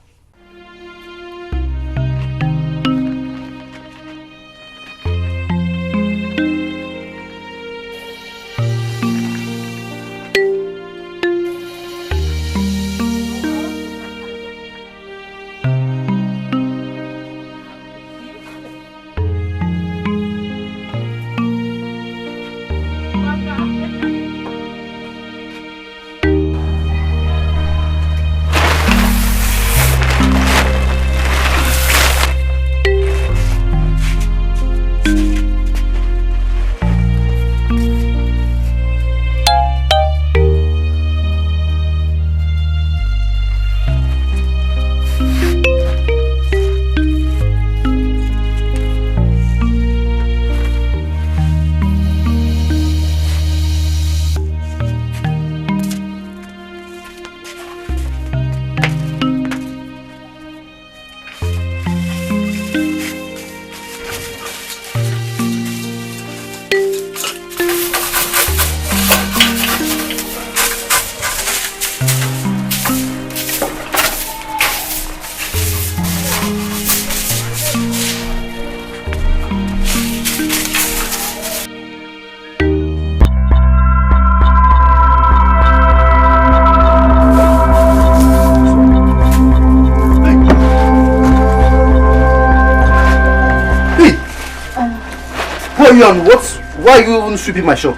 Why are you even sweeping my shop?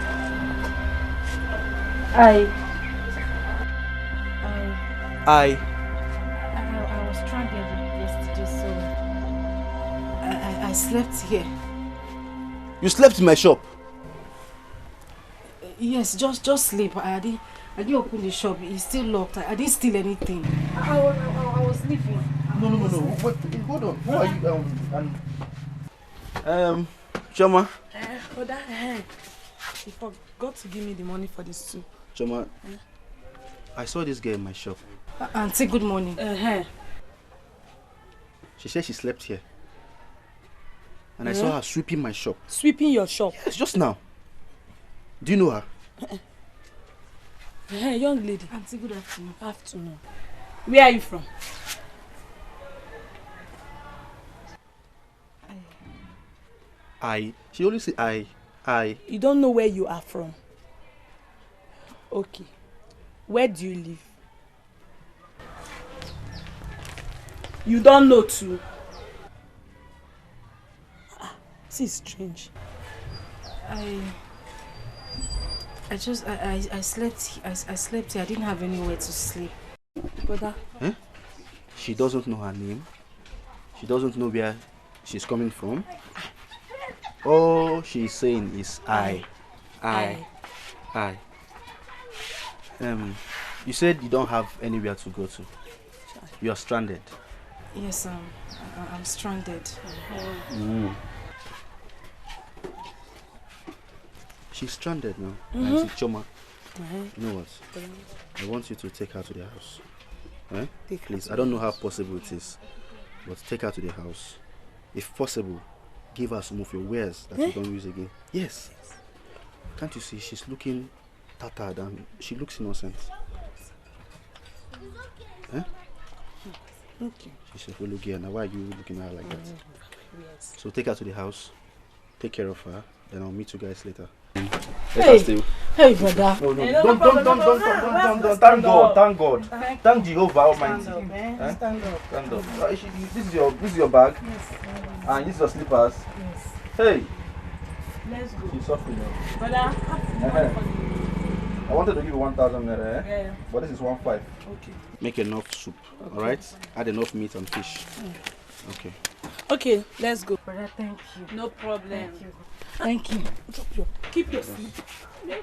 I was stranded yesterday, so I slept here. You slept in my shop? Yes, just sleep. I didn't open the shop. It's still locked. I didn't steal anything. I was sleeping. No. Wait, hold on. Who are you? Choma. He forgot to give me the money for this too. Choma, I saw this girl in my shop. Auntie, good morning. She said she slept here. And I saw her sweeping my shop. Sweeping your shop? Yes, just now. Do you know her? Young lady. Auntie, good afternoon. Afternoon. Where are you from? She always say I. You don't know where you are from? Okay. Where do you live? You don't know too. This is strange. I slept. I slept here. I didn't have anywhere to sleep. Brother. Huh? She doesn't know her name. She doesn't know where she's coming from. All she's saying is I. You said you don't have anywhere to go to. You're stranded. Yes, I'm stranded. She's stranded now. Choma. You know what? I want you to take her to the house. Eh? Please, I don't know how possible it is, but take her to the house. If possible, give her some of your wares that you don't use again. Yes. Can't you see she's looking tattered and she looks innocent? Eh? Okay. She's a fellow girl. Now why are you looking at her like that? Yes. So take her to the house, take care of her, then I'll meet you guys later. Hey, brother. No, don't. Thank God. Thank Jehovah Almighty. Stand up. Stand up. This is your bag. Yes. And this is your slippers. Yes. Hey. Let's go. She's suffering now. Brother, I wanted to give you 1,000 naira, Yeah. but this is 1,500. Okay. Make enough soup, alright? Add enough meat and fish. Okay. Okay, let's go. Brother, thank you. No problem. Thank you. Keep your seat. No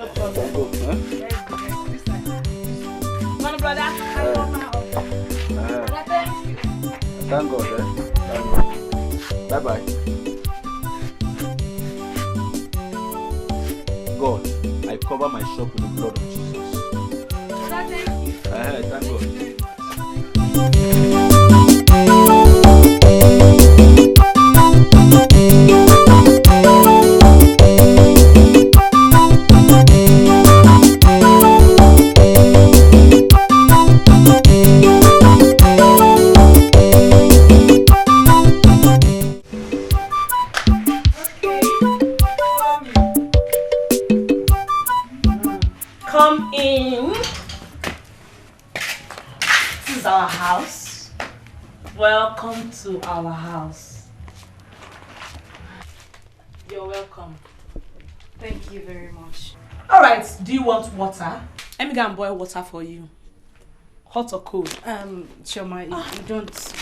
problem. Let's go. Come on, brother. Thank God, Bye-bye. God, I cover my shop with the blood of Jesus. Thank you. Thank God. Come in. This is our house. Welcome to our house. You're welcome. Thank you very much. Alright, do you want water? Let me go and boil water for you. Hot or cold? Choma, you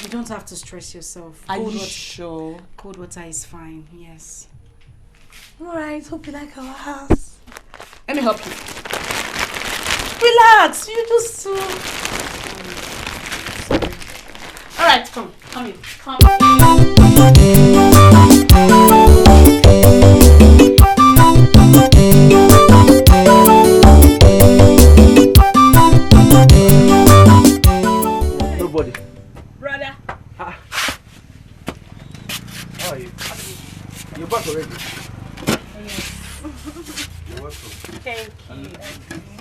don't have to stress yourself. Are you sure? Cold water is fine, yes. Alright, hope you like our house. Let me help you. Relax, you just Alright, come in. Nobody. Brother. How are you? You're back already? Yes. You're welcome. Thank you.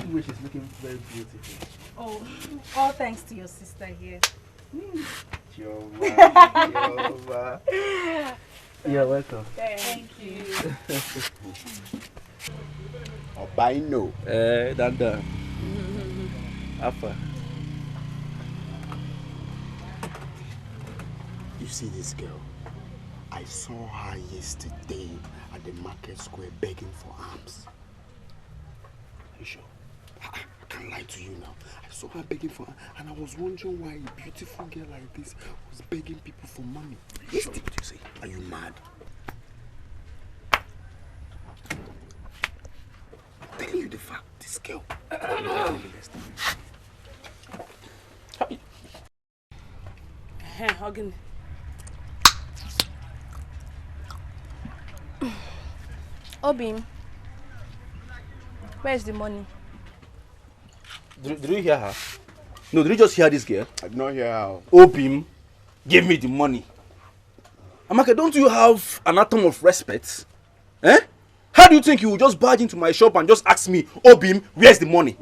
Which is looking very beautiful. Oh, all thanks to your sister here. Jehovah. You're welcome. Thank you. Albino. Danda. Alpha. You see this girl? I saw her yesterday at the market square begging for alms. Are you sure? I can't lie to you now. I saw her begging for, and I was wondering why a beautiful girl like this was begging people for money. Yes, what you say? Are you mad? I'm telling you the fact. This girl. Hugging. Obim, where's the money? Did you hear her? No, did you just hear this girl? I did not hear her. Obim, give me the money. Amaka, don't you have an atom of respect? Eh? How do you think you will just barge into my shop and just ask me, Obim, where's the money?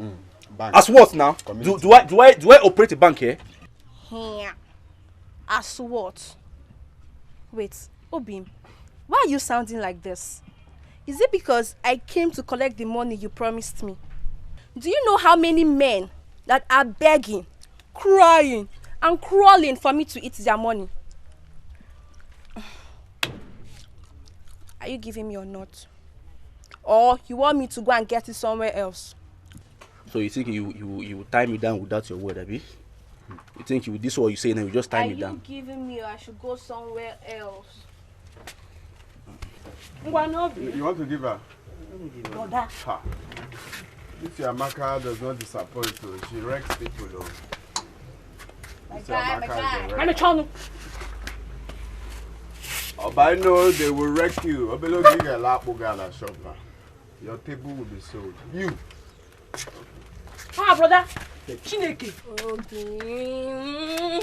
As what now? Do I operate a bank here? Yeah. As what? Wait, Obim, why are you sounding like this? Is it because I came to collect the money you promised me? Do you know how many men that are begging, crying, and crawling for me to eat their money. Are you giving me or not? Or you want me to go and get it somewhere else? So you think you tie me down without your word, Abi? You think this is what you say now, you just tie me down? Are you giving me or I should go somewhere else? You want to give her? Brother. Ha. This Amaka does not disappoint you. She wrecks people though. My guy. Oh, but I know they will wreck you. Obelo give a lap bugala shop now. Your table will be sold. You. Ah, brother. Chineke. Okay.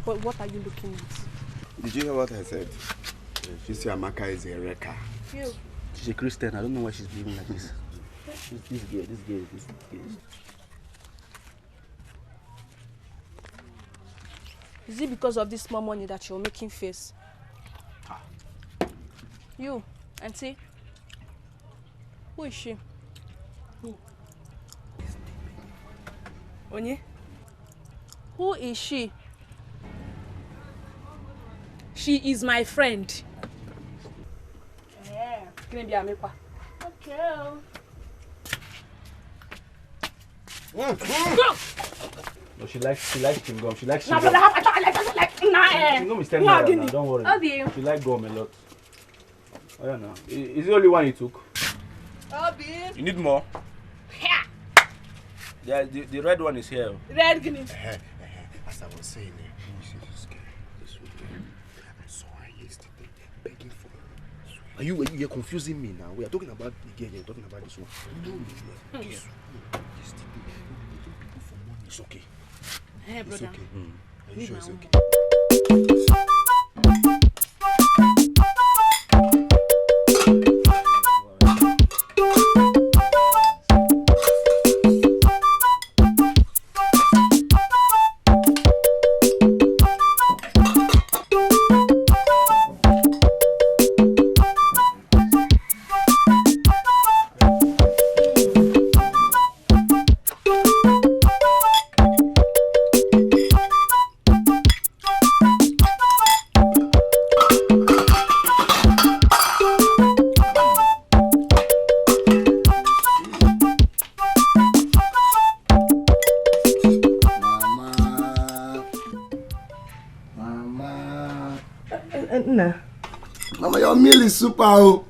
But what are you looking at? Did you hear what I said? This Amaka is a wrecker. You. She's a Christian. I don't know why she's behaving like this. This girl. Is it because of this small money that you're making face? You, auntie. Who is she? Who? Onye? Who is she? She is my friend. Yeah. Okay. No, she likes chewing gum. She likes No, chewing but gum. I like Chewing gum is 10 naira now, don't worry. Obi. She likes gum a lot. I don't know. Is the only one you took? Obi. You need more? Yeah, the red one is here. Red guinea. As I was saying, this girl, I saw her yesterday begging for her. You're confusing me now. We are talking about the girl, you're talking about this one. No, this one. Yesterday, begging for money. It's okay. Hey, brother. It's okay. Are you sure it's okay? Mama, your meal is super. Oh.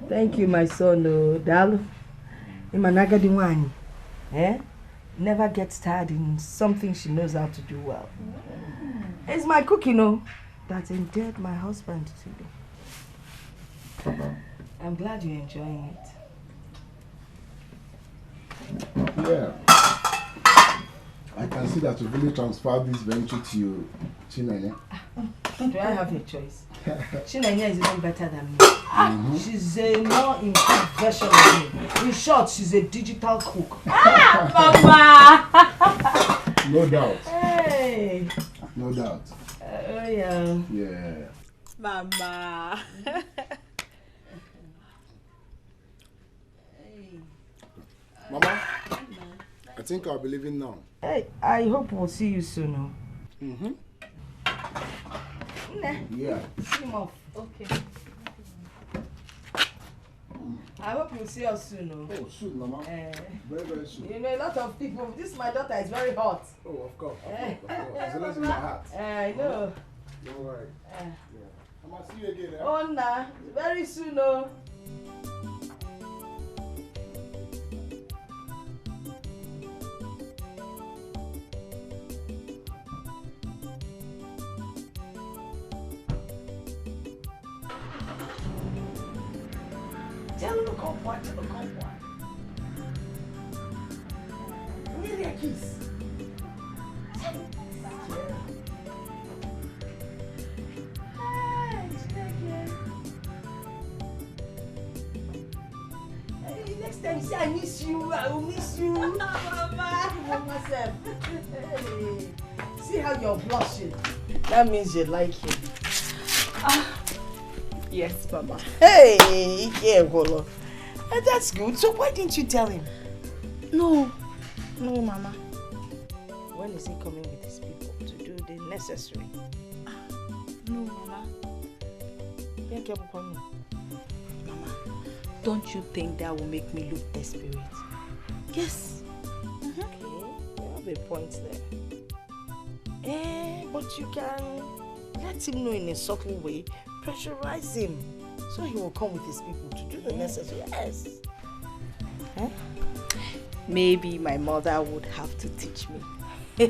Thank you, my son. Dalu. Imanaga Diwani. Never gets tired in something she knows how to do well. It's my cook, that endeared my husband to me. I'm glad you're enjoying it. Yeah. I can see that you really transferred this venture to you, Chinenye. Do I have a choice? Chinenye is even better than me. She's a more improved version of me. In short, she's a digital cook. Mama! No doubt. Hey! No doubt. Yeah. Yeah. Mama. Mama, I think I'll be leaving now. Hey, I hope we'll see you soon. Yeah. See him off. Okay. I hope you'll see us soon. Oh, soon, Mama. Very, very soon. A lot of people. My daughter is very hot. Oh, of course. It's always in my heart. I know. Don't worry. I must see you again. Oh, nah. Very soon. Tell him to come for it. Give me a kiss. Next time you say I miss you, I will miss you. Mama. Hey. See how you're blushing. That means you like him. Yes, Mama. Hey, yeah, Golo. That's good. So why didn't you tell him? No, Mama. When is he coming with his people to do the necessary? No, Mama. Mama, don't you think that will make me look desperate? Yes. Okay, you have a point there. But you can let him know in a subtle way, pressurize him, so he will come with his people to do the necessary. Yes. Huh? Maybe my mother would have to teach me.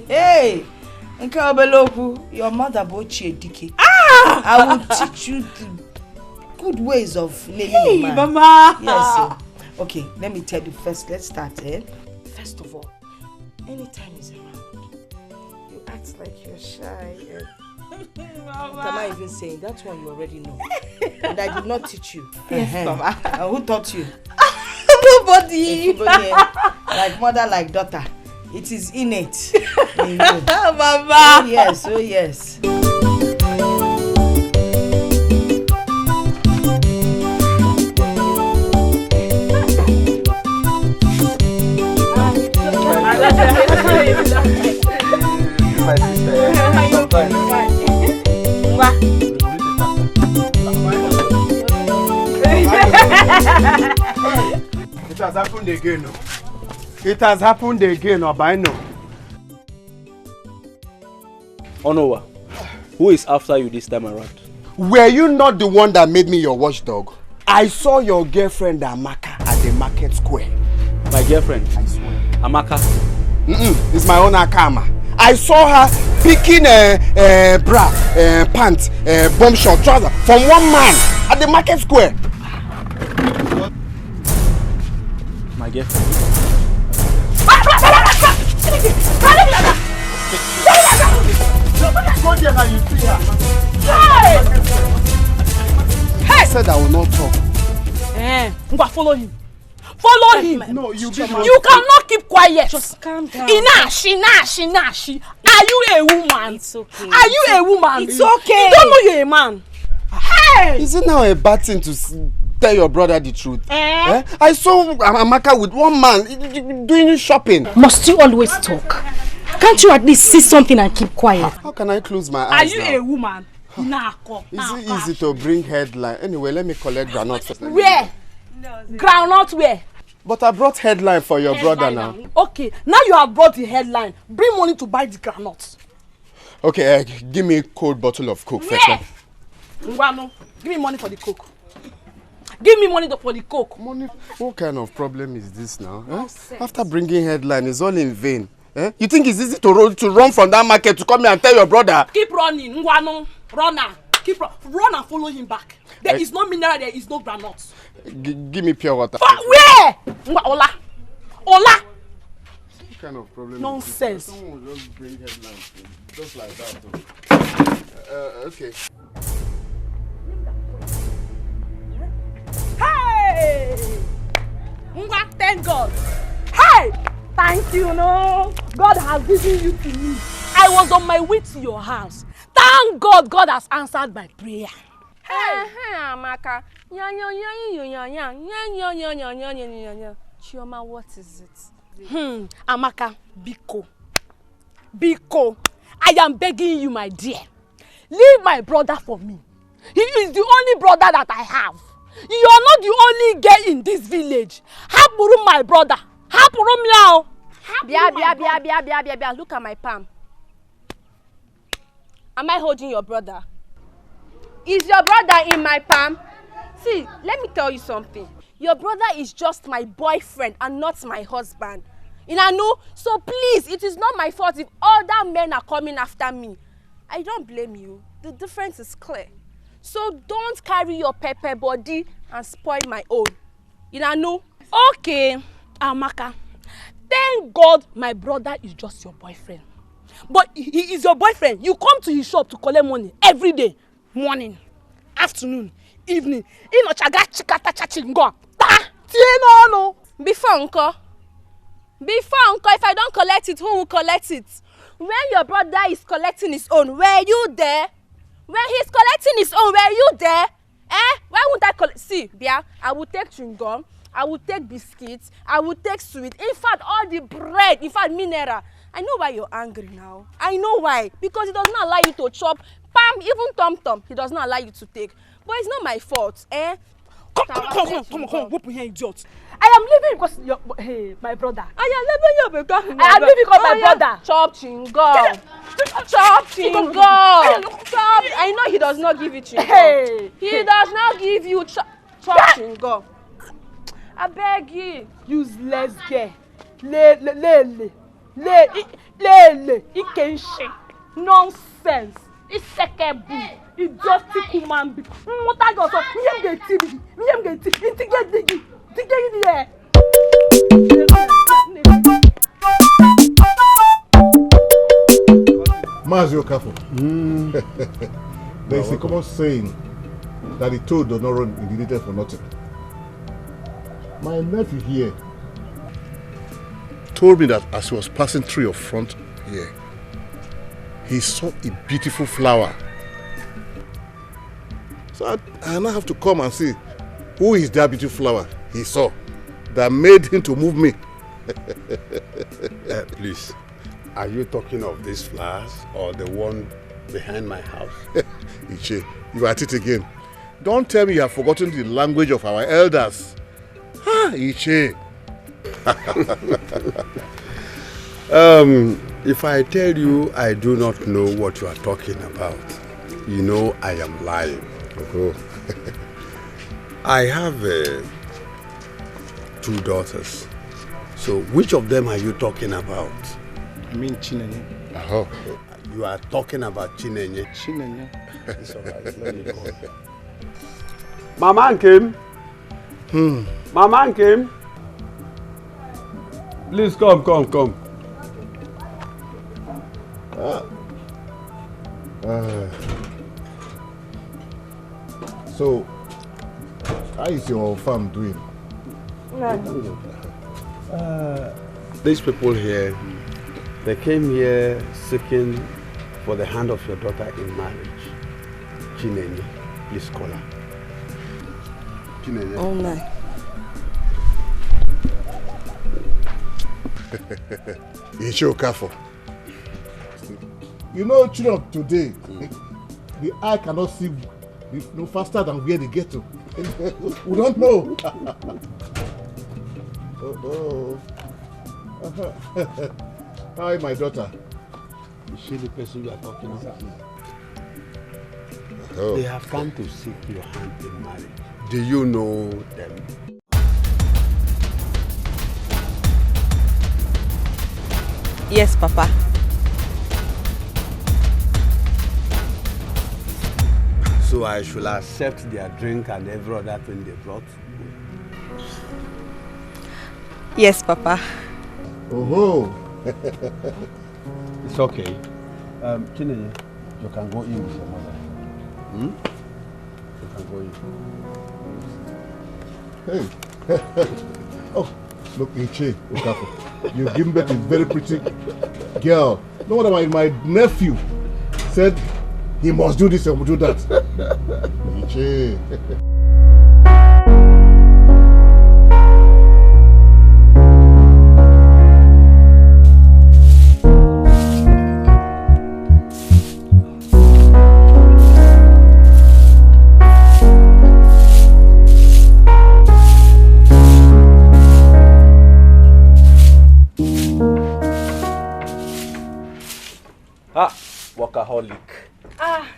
Hey! Your mother Bochi Dikeh. I will teach you the good ways of naming a man. Mama! Yes. Okay, let me tell you first. Let's start. First of all, anytime he's around, you act like you're shy. What am I even saying? That's one you already know. And I did not teach you. Yes, Mama. Who taught you? Nobody. Like mother, like daughter. It is innate. Mama. Oh yes, oh yes. My sister. It has happened again. It has happened again, Obino. Onowa, who is after you this time around? Were you not the one that made me your watchdog? I saw your girlfriend Amaka at the market square. My girlfriend? I swear. Amaka? It's my own Akama. I saw her picking bra, pants, bomb short trouser from one man at the market square. My girlfriend? Go there now, you see her. I said I will not talk. Follow him. Follow him. No, you cannot keep quiet. Just calm down. Inashi. Are you a woman? It's okay. Are you a woman? It's okay. You don't know you're a man. Hey! Is it now a bad thing to tell your brother the truth? I saw Amaka with one man doing shopping. Must you always talk? Can't you at least see something and keep quiet? How can I close my eyes Are you now? a woman? Is it easy to bring headline? Anyway, let me collect groundnut first. Where? Groundnut where? But I brought headline for your brother now. Okay, now you have brought the headline. Bring money to buy the groundnut. Okay, give me a cold bottle of Coke first. Yeah. Ngwano, give me money for the Coke. Give me money for the Coke. Money? What kind of problem is this now? After bringing headline, it's all in vain. You think it's easy to run from that market to come here and tell your brother? Keep running, Ngwano. Run and follow him back. There is no mineral, there is no groundnut. Give me pure water. Where? Ola. What kind of problem? Nonsense. Someone will just bring headlines just like that. Okay. Hey! Thank God. Hey! Thank you, no. God has given you to me. I was on my way to your house. Thank God, God has answered my prayer. Hey, Amaka. Chioma, what is it? Amaka, Biko. I am begging you, my dear. Leave my brother for me. He is the only brother that I have. You are not the only girl in this village. Hapuru my brother. Hapuru meow. Bia. Look at my palm. Am I holding your brother? Is your brother in my palm? See, let me tell you something. Your brother is just my boyfriend and not my husband. You know? So please, it is not my fault if other men are coming after me. I don't blame you. The difference is clear. So don't carry your pepper body and spoil my own. You know? Okay, Amaka. Thank God my brother is just your boyfriend. But he is your boyfriend. You come to his shop to collect money every day. Morning, afternoon, evening. Before Uncle, if I don't collect it, who will collect it? When your brother is collecting his own, were you there? When he's collecting his own, were you there? Why won't I collect? See, Bia, I will take chewing gum I will take biscuits, I will take sweet, in fact all the bread, in fact mineral. I know why you're angry now. I know why. Because he does not allow you to chop, pam, even tom-tom, he does not allow you to take. But it's not my fault, eh? Come on, open here, idiot. I am leaving because hey, my brother. I am leaving you because I am leaving because my brother. Chop chingom. Chop chingom. Chop. I know he does not give you chingom. Hey. He does not give you chop chingom. I beg you. Useless girl. Lele. Ikenshi. Nonsense. Isekebu. Idiotic human being. What I got? Me get TV. Mazio Kafo. There is a common saying that the toad does not run in the little for nothing. My nephew here told me that as he was passing through your front here, he saw a beautiful flower. So I now have to come and see who is that beautiful flower he saw that made him to move me. Please, are you talking of these flowers or the one behind my house? Iche, you are at it again. Don't tell me you have forgotten the language of our elders. Iche. If I tell you I do not know what you are talking about, you know I am lying. Oh. I have 2 daughters. So which of them are you talking about? I mean Chinenye. Oh. You are talking about Chinenye. Chinenye. It's all right. Let me go. Mama came. Mama came. Please come. So, how is your farm doing? These people here, they came here seeking for the hand of your daughter in marriage. Chinenye, please call her. Chinenye. Oh my. Kafo. You know, children of today, the eye cannot see no faster than where they get to. We don't know. Hi, my daughter. Is she the person you are talking about? Oh. They have come to seek your hand in marriage. Do you know them? Yes, Papa. So I should accept their drink and every other thing they brought? Yes, Papa. Oh. It's okay. Chinenye, you can go in with your mother. You can go in. Hey. Oh, look, Iche, Okafor. You give birth to a very pretty girl. No wonder my nephew said he must do this and do that. Iche. Workaholic.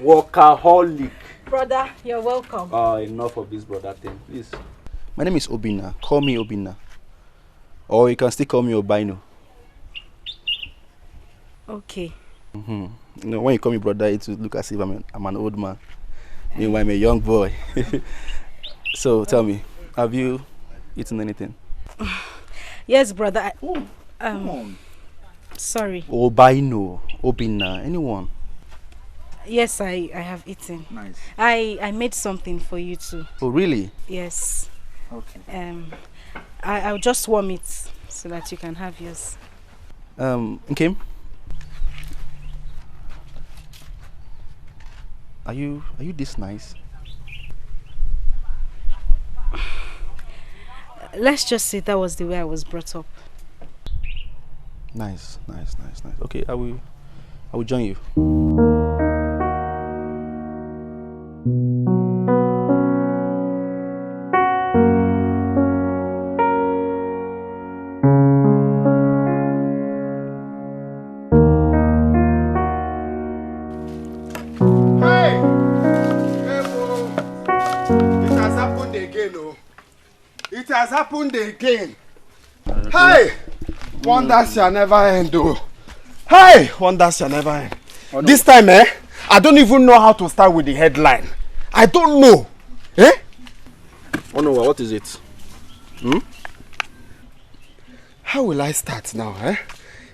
Workaholic. Brother, you're welcome. Enough of this brother thing, please. My name is Obinna. Call me Obinna. Or you can still call me Obino. Okay. You know, when you call me brother, it will look as if I'm an old man. Meanwhile, I'm a young boy. So tell me, have you eaten anything? Yes, brother. Sorry. Obino, Obinna, anyone? Yes, I have eaten. Nice. I made something for you too. Oh, really? Yes. Okay. I'll just warm it so that you can have yours. Okay. Are you this nice? let's just say that was the way I was brought up. Nice. Okay, I will join you. It has happened again. Hey! Wonders shall never end, though. Hey! Wonders shall never end. Oh, no. This time, I don't even know how to start with the headline. I don't know. Eh? Oh no, what is it? How will I start now,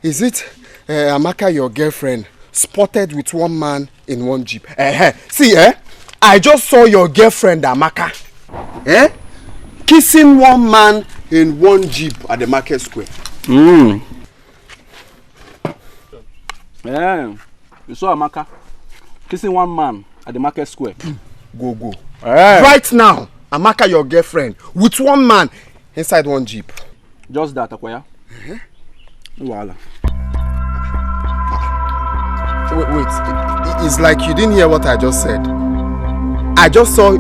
Is it Amaka, your girlfriend, spotted with one man in one jeep? See, I just saw your girlfriend, Amaka, kissing one man in one jeep at the market square. Yeah, you saw Amaka kissing one man at the market square. Go. Right now, Amaka, your girlfriend, with one man inside one jeep. Just that, Akwaya. Voila. Wait, it's like you didn't hear what I just said. I just saw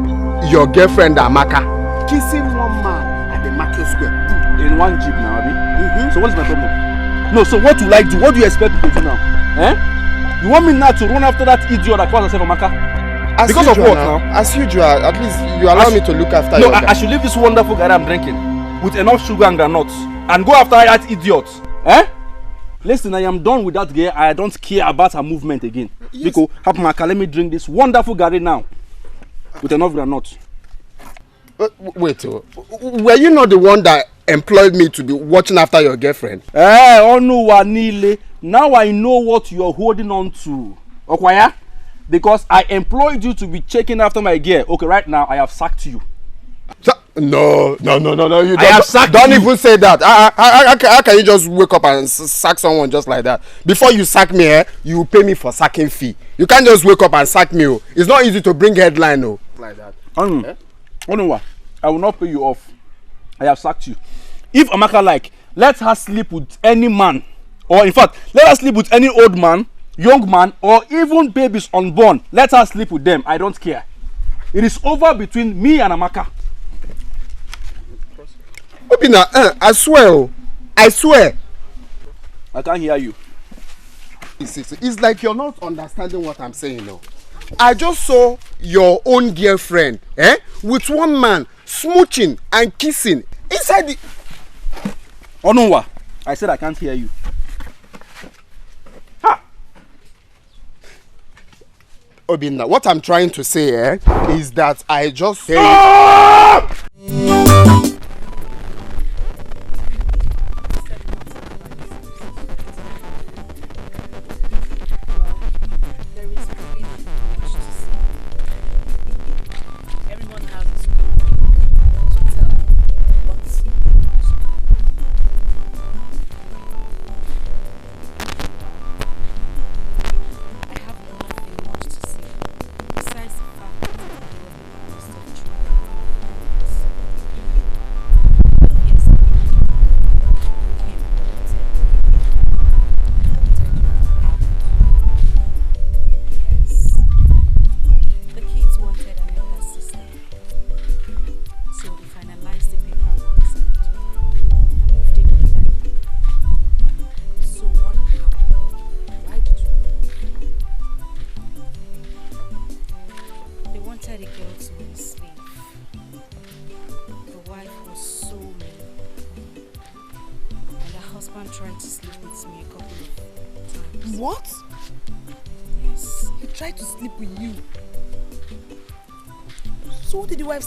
your girlfriend, Amaka, kissing one man at the market square. In one jeep now, Abi? So what's my problem? No, so what will I do? What do you expect me to do now? You want me now to run after that idiot that calls herself Amaka? Because of what now? As usual, at least you allow me to look after you. No, I should leave this wonderful guy I'm drinking with enough sugar and granuts and go after that idiot. Listen, I am done with that girl. I don't care about her movement again. Yes. Because Amaka, let me drink this wonderful Gary now with enough granuts. Wait, were you not the one that employed me to be watching after your girlfriend? Oh no, Wanile. Now I know what you're holding on to. Okwaya? Because I employed you to be checking after my girl. Okay, right now I have sacked you. No. You don't even say that. How can you just wake up and sack someone just like that? Before you sack me, you pay me for sacking fee. You can't just wake up and sack me. It's not easy to bring headline like that. Oh no, I will not pay you off. I have sacked you. If Amaka let her sleep with any man, or in fact, let her sleep with any old man, young man, or even babies unborn. Let her sleep with them. I don't care. It is over between me and Amaka. Obina, I swear. I can't hear you. It's like you're not understanding what I'm saying now. I just saw your own girlfriend, with one man smooching and kissing inside the... Oh no, I said I can't hear you. Obina, what I'm trying to say is that I just say...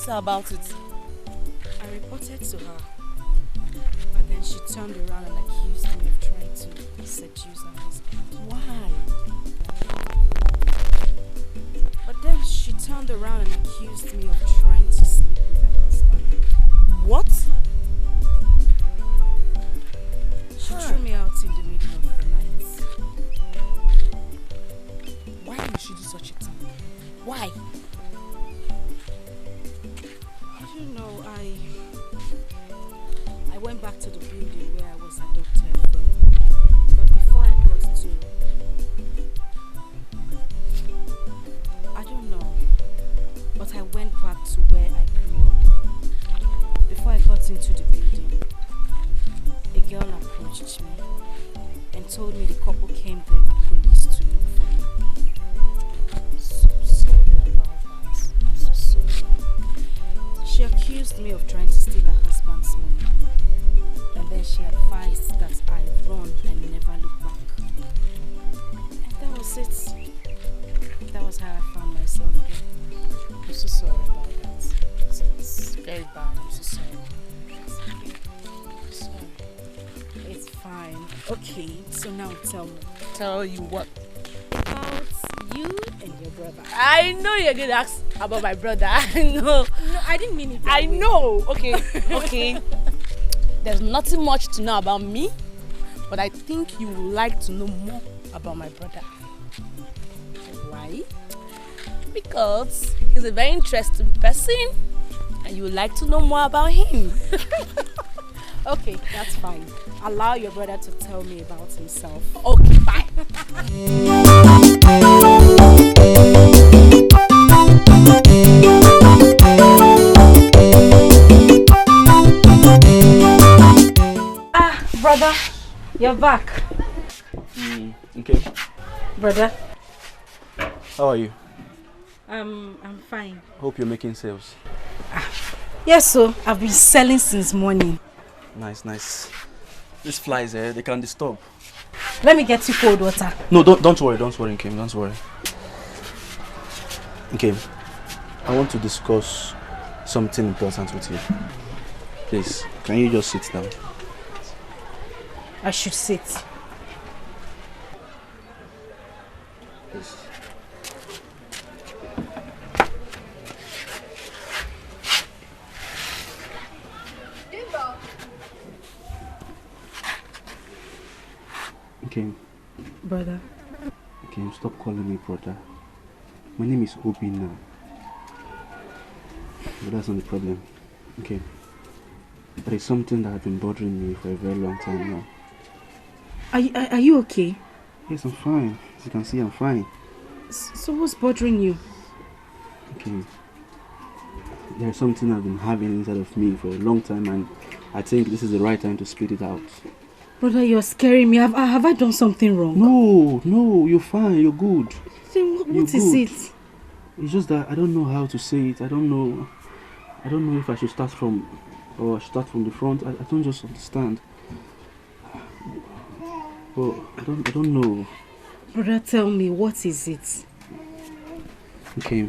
About it. I reported to her, but then she turned around and accused me of trying to seduce her husband. Why? But then she turned around and accused me of trying to sleep with her husband. What? She threw me out in the middle of the night. Why would she do such a thing? Why? the building where I was adopted from. But before I got to... I don't know. But I went back to where I grew up. Before I got into the building, a girl approached me and told me the couple came there with police to look for me. So sorry about that. I'm so sorry. She accused me of trying to steal her husband's money. And then she advised that I run and never look back. And that was it. That was how I found myself here. I'm so sorry about that. It's very bad. I'm so sorry. I'm sorry. It's fine. Okay, so now tell me. Tell you what? About you and your brother. I know you're going to ask about my brother. I know. No, I didn't mean it. I know. Okay, okay. There's nothing much to know about me, but I think you would like to know more about my brother. Why? Because he's a very interesting person and you would like to know more about him. Okay, that's fine. Allow your brother to tell me about himself. Okay, bye. Brother, you're back. Okay. Brother. How are you? I'm fine. Hope you're making sales. Yes, so I've been selling since morning. Nice, nice. These flies, they can disturb. Let me get you cold water. No, don't worry, Nkem, don't worry. Nkem, I want to discuss something important with you. Please, can you just sit down? I should sit. Please. Okay. Brother. Okay, stop calling me brother. My name is Obina. But that's not the problem. Okay. There is something that has been bothering me for a very long time now. Are you okay? Yes, I'm fine. As you can see, I'm fine. So what's bothering you? Okay. There's something I've been having inside of me for a long time, and I think this is the right time to split it out. Brother, you're scaring me. Have I done something wrong? No, you're fine. You're good. Then what is it? It's just that I don't know how to say it. I don't know if I should start from or start from the front. I don't just understand. Well, I don't know. Brother, tell me, what is it? Okay.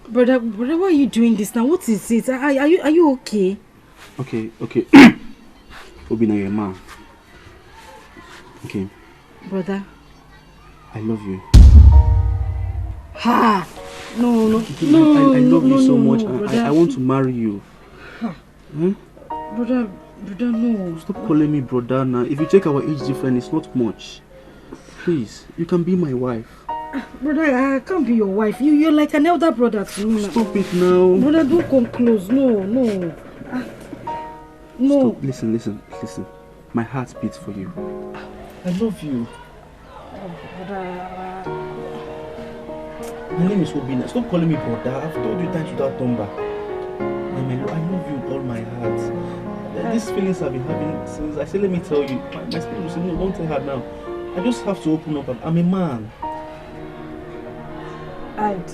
Brother, why are you doing this now? What is it? Are you okay? Okay. Obina, you're a man. Okay. Brother. I love you. Ha! No. I love you so much. I want to marry you. Ha. Huh? Brother, no. Stop calling me brother now. If you check our age difference, it's not much. Please, you can be my wife. Brother, I can't be your wife. You're like an elder brother to me. Stop it now. Brother, don't come close. No. No. Stop. Listen. My heart beats for you. I love you. Brother. My name is Obina. Stop calling me brother. I've told you times without number. I love you with all my heart. These feelings I've been having since I said, let me tell you. My spirit will say, no, don't tell her now. I just have to open up. I'm a man. And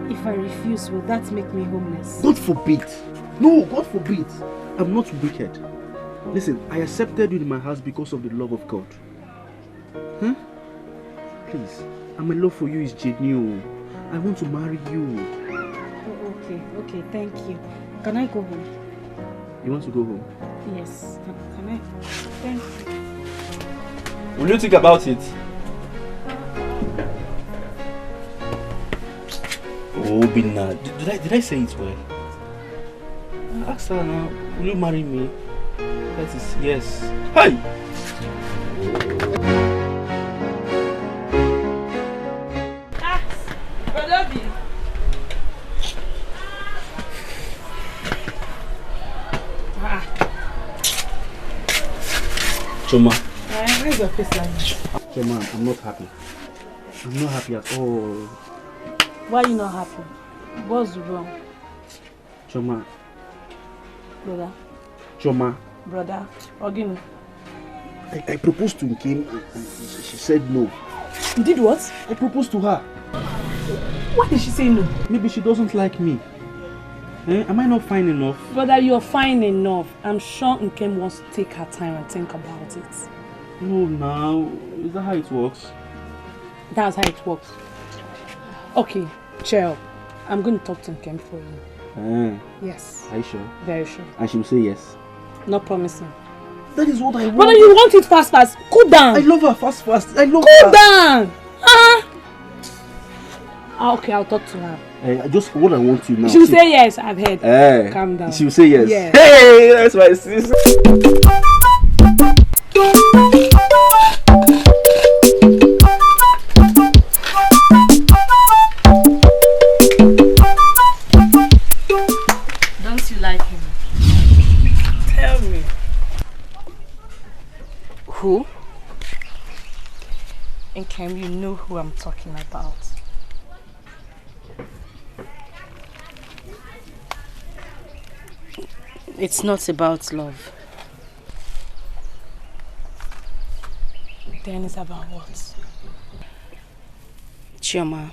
if I refuse, will that make me homeless? God forbid. No, God forbid. I'm not wicked. Listen, I accepted you in my house because of the love of God. Huh? Please, my love for you is genuine. I want to marry you. Oh, okay, thank you. Can I go home? You want to go home? Yes. Can I? Thank you. Will you think about it? Oh, Bina, did I say it well? Ask her now, will you marry me? That is yes. Hi! Choma. Why is your face like that? Choma, I'm not happy. I'm not happy at all. Why are you not happy? What's wrong? Choma. Brother. Choma. Brother. Ogini. I proposed to Nkem and she said no. You did what? I proposed to her. Why did she say no? Maybe she doesn't like me. Am I not fine enough? Brother, you're fine enough. I'm sure Nkem wants to take her time and think about it. No, now. Is that how it works? That's how it works. Okay, cheer up. I'm going to talk to Nkem for you. Yes. Are you sure? Very sure. And she will say yes? Not promising. That is what I want. Brother, you want it fast. Cool down. I love her fast. I love her. Cool down. Okay, I'll talk to her. Just what I want you now. She will say yes, I've heard. Calm down. She will say yes. Yes. Hey, that's my sister. Don't you like him? Tell me. Who? Nkem, you know who I'm talking about. It's not about love. Then it's about what? Chioma,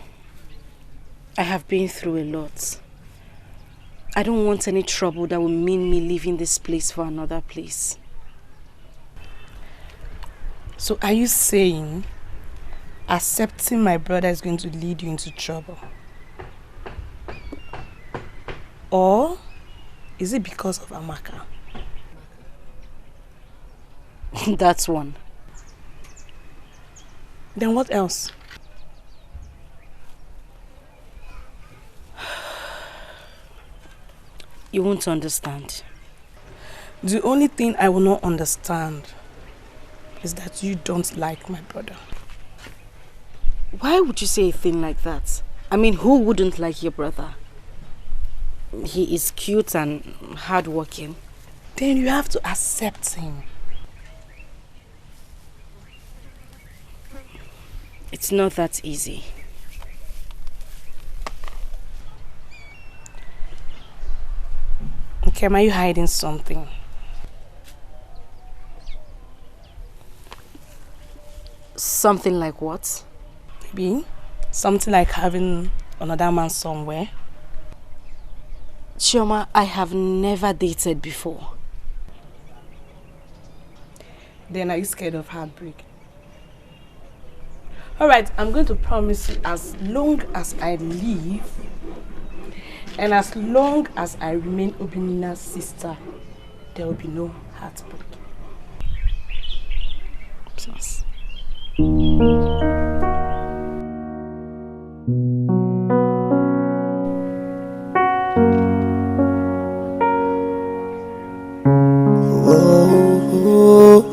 I have been through a lot. I don't want any trouble that will mean me leaving this place for another place. So are you saying accepting my brother is going to lead you into trouble? Or is it because of Amaka? That's one. Then what else? You won't understand. The only thing I will not understand is that you don't like my brother. Why would you say a thing like that? I mean, who wouldn't like your brother? He is cute and hardworking. Then you have to accept him. It's not that easy. Okay, are you hiding something? Something like what? Maybe something like having another man somewhere. Chioma, I have never dated before. Then are you scared of heartbreak? Alright, I'm going to promise you as long as I live and as long as I remain Obinina's sister, there will be no heartbreak. Please.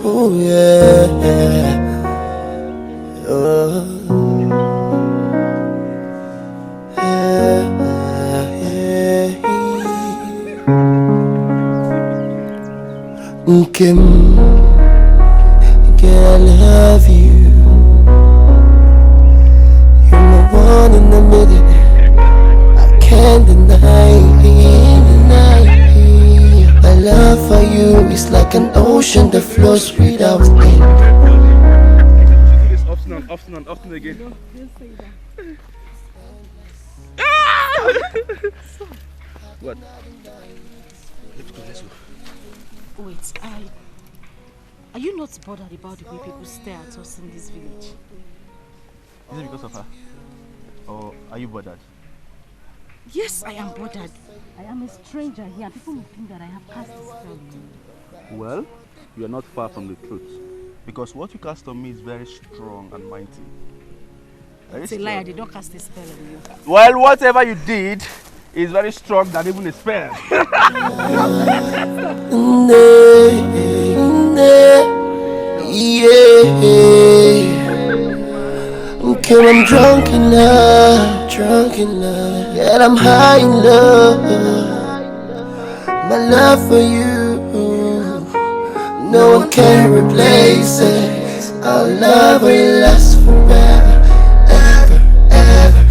Oh, yeah. Kim, girl, I love you. You're my one in a million. I can't deny. My love for you is like an ocean that flows without end. It's often again. Don't say that. What? Let's go. Wait, are you not bothered about the way people stare at us in this village? Is it because of her? Or are you bothered? Yes, I am bothered. I am a stranger here and people will think that I have cast a spell on you. Well, you are not far from the truth. Because what you cast on me is very strong and mighty. It's a lie, I did not cast a spell on you. Well, whatever you did is very strong than even a spell. Okay, I'm drunk in love, yet I'm high in love. My love for you no one can replace it. Our love will last forever, ever, ever.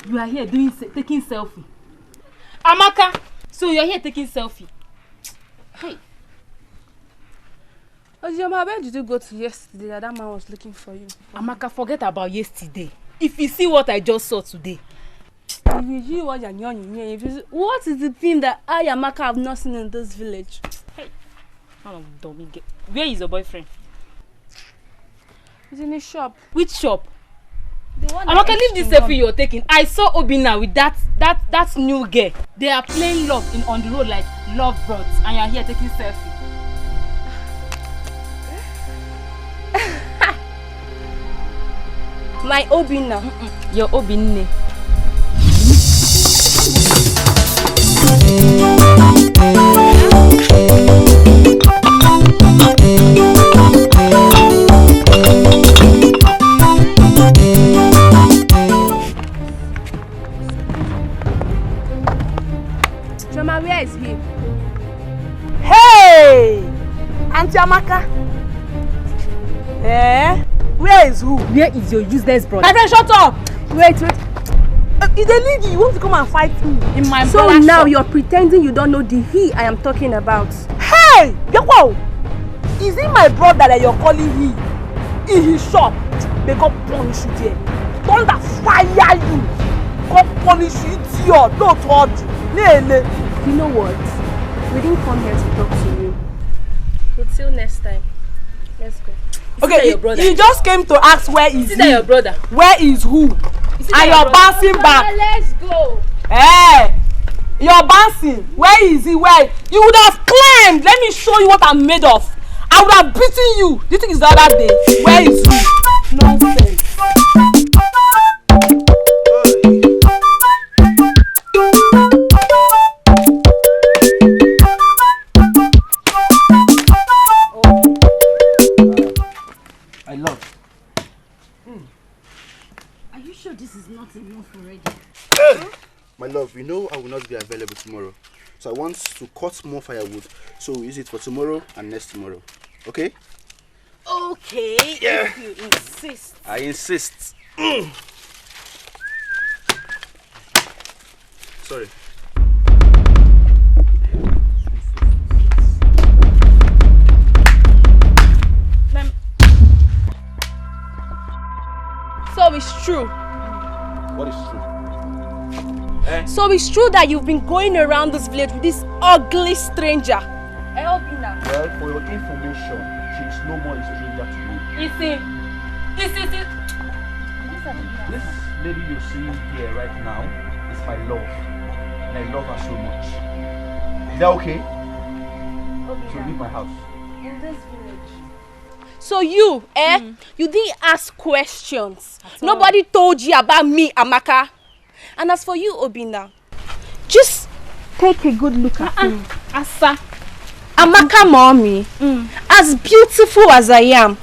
You are here taking selfie. Amaka, so you're here taking selfie. Hey. Ojoma, where did you go to yesterday that man was looking for you? Amaka, forget about yesterday. If you see what I just saw today. What is the thing that I, Amaka, have not seen in this village? Hey. Where is your boyfriend? He's in his shop. Which shop? The one Amaka, leave this selfie you're taking. I saw Obina with that new girl. They are playing love on the road like love birds, and you're here taking selfie. My Obina. Your Obinne. Choma, where is he? Hey! Auntie Amaka. Eh? Where is who? Where is your useless brother? My friend, shut up! Wait. Is the lady you want to come and fight me? In my So now you're pretending you don't know the he I am talking about. Hey! Wow! Is it my brother that you're calling he? In his shop? May God punish you there. Thunder fire you! God punish you, idiot! Don't hold you. You know what? We didn't come here to talk to you. Until next time. Let's go. Okay, you just came to ask where is he? Your brother? Where is who? And you're bouncing back. Let's go. Hey! You're bouncing. Where is he? Where? You would have climbed. Let me show you what I'm made of. I would have beaten you. Do you think it's the other day? Where is he? Nonsense. Are you sure this is not enough already? My love, you know I will not be available tomorrow. So I want to cut more firewood. So we'll use it for tomorrow and next tomorrow. Okay? Okay, Yeah. if you insist. I insist. Sorry. So it's true. What is true? So it's true that you've been going around this village with this ugly stranger. Well, for your information, she is no more a stranger to me. This This lady you're seeing here right now is my love. And I love her so much. Is that okay? So leave my house. In this village. So you, you didn't ask questions. Nobody told you about me, Amaka. And as for you, Obina, just take a good look at me. Asa. Amaka mommy, as beautiful as I am,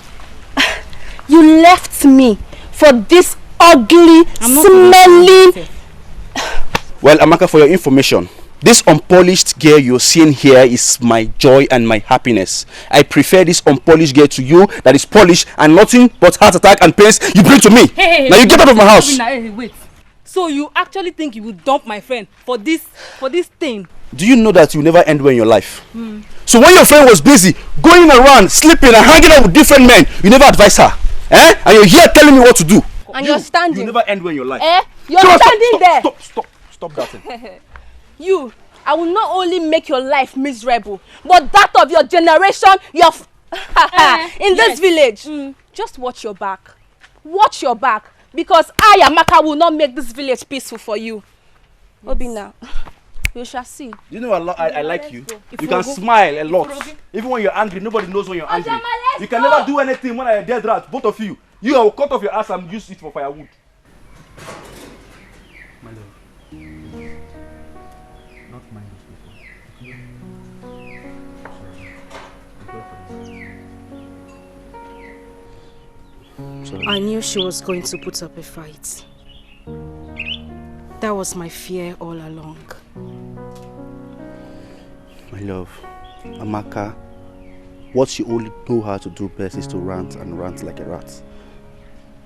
you left me for this ugly, smelling... Well, Amaka, for your information, this unpolished girl you're seeing here is my joy and my happiness. I prefer this unpolished girl to you that is polished and nothing but heart attack and pains you bring to me. Now you get out of my house. Wait. So you actually think you will dump my friend for this thing? Do you know that you never end well in your life? So when your friend was busy going around, sleeping and hanging out with different men, you never advise her. And you're here telling me what to do. And you're standing. You never end well in your life. You're standing there. Stop that thing. You, I will not only make your life miserable, but that of your generation, in this village. Just watch your back. Watch your back. Because I, Amaka, will not make this village peaceful for you. Yes. Obina, you shall see. You know I like you. You can smile a lot. Even when you're angry, nobody knows when you're angry. You can never do anything when I'm dead rat. Both of you. You will cut off your ass and use it for firewood. My love. sorry. I knew she was going to put up a fight. That was my fear all along. My love, Amaka, what she only knows how to do best is to rant and rant like a rat.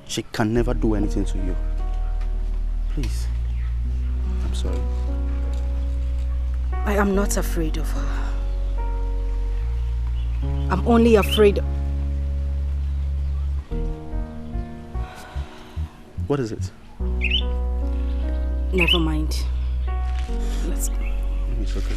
She can never do anything to you. Please, I'm sorry. I am not afraid of her. I'm only afraid. What is it? Never mind. Let's go. It's okay.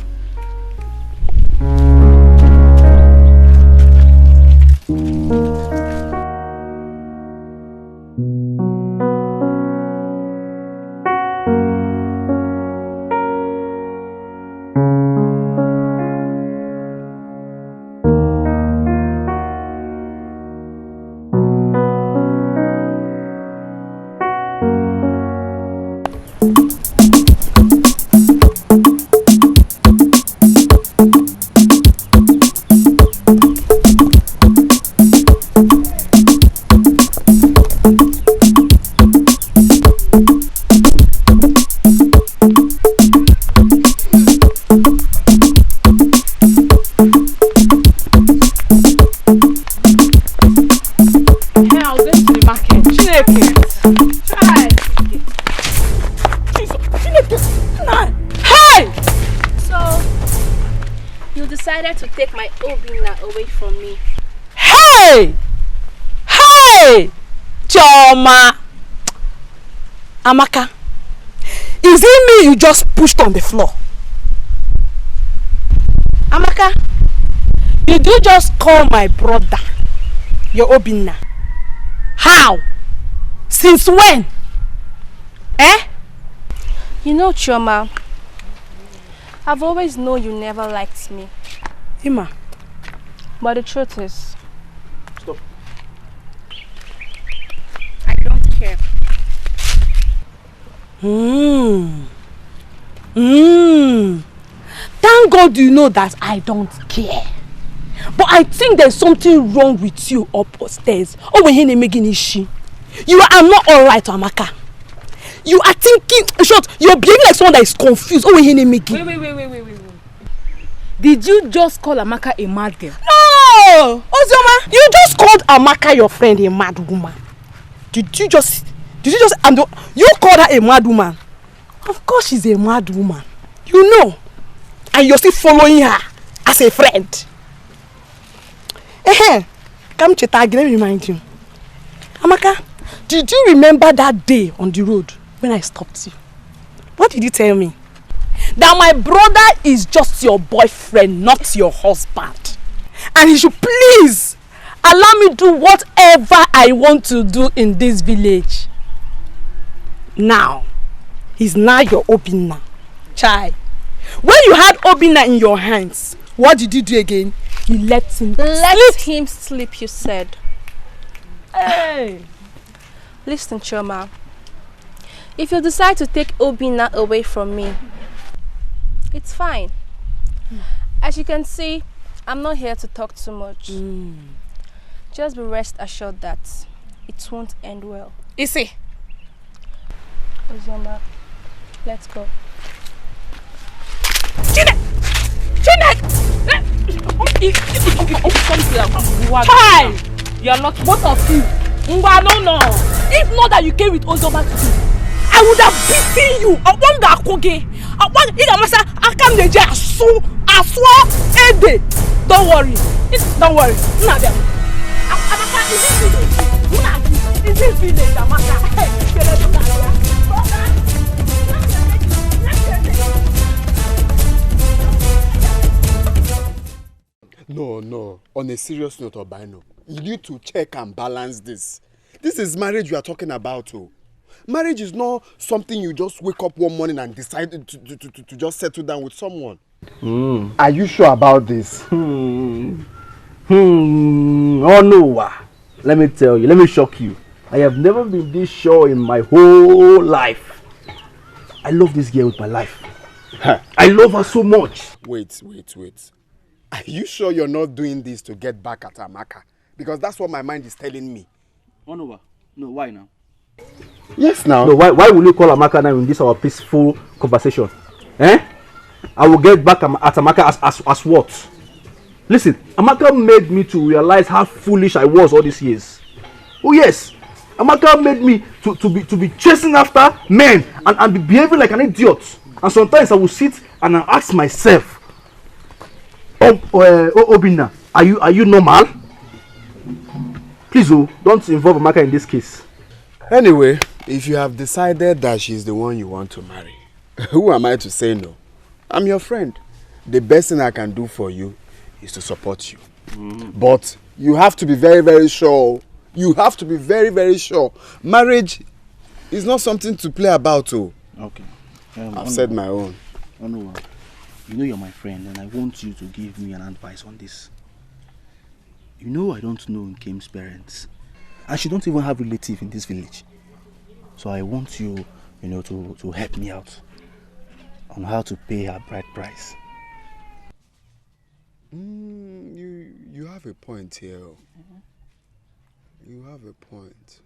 To take my Obina away from me. Hey! Hey! Choma! Amaka, is it me you just pushed on the floor? Amaka, did you just call my brother your Obina? How? Since when? Eh? You know, Choma, I've always known you never liked me. Ima. But the truth is, stop. I don't care. Thank God you know that I don't care. But I think there's something wrong with you upstairs. Oh, when you're making ishi. You are not alright, Amaka. You are thinking, short, you're behaving like someone that is confused. Oh, when you're making. Wait. Did you just call Amaka a mad girl? No! Ozoma, you just called Amaka your friend a mad woman. Did you just, you called her a mad woman? Of course she's a mad woman. You know. And you're still following her as a friend. Come Chetagi, let me remind you. Amaka, did you remember that day on the road when I stopped you? What did you tell me? That my brother is just your boyfriend, not your husband. And he should please allow me to do whatever I want to do in this village. Now, he's now your Obina. Chai. When you had Obina in your hands, what did you do again? You let him sleep, you said. Hey. Listen, Choma. If you decide to take Obina away from me, it's fine. As you can see, I'm not here to talk too much. Just be rest assured that it won't end well. Isi. Ozoma, let's go. Chinek! Hi! You're not both of you. No. If not that you came with Ozoma today, I would have beaten you. I want that koge. I want I come the jail. I swear Ede. Don't worry. Don't worry. Amaka, is this village? Amaka. No. On a serious note, Obino, you need to check and balance this. This is marriage we are talking about. Marriage is not something you just wake up one morning and decide to just settle down with someone. Are you sure about this? Oh no. Let me tell you, let me shock you. I have never been this sure in my whole life. I love this girl with my life. I love her so much. Wait. Are you sure you're not doing this to get back at Amaka? Because that's what my mind is telling me. Onuwa, No, why now? Yes, now. No, why will you call Amaka now in this our peaceful conversation? Eh? I will get back at Amaka as what? Listen, Amaka made me to realize how foolish I was all these years. Oh yes, Amaka made me to be chasing after men and be behaving like an idiot. And sometimes I will sit and I ask myself, Obina, are you normal? Please, don't involve Amaka in this case. Anyway, if you have decided that she's the one you want to marry, who am I to say no? I'm your friend. The best thing I can do for you is to support you. But you have to be very, very sure. You have to be very, very sure. Marriage is not something to play about. Okay. I've said my own. You know you're my friend and I want you to give me an advice on this. You know I don't know Kim's parents. And she don't even have relatives in this village. So I want you, to help me out on how to pay her bride price. You have a point here. You have a point.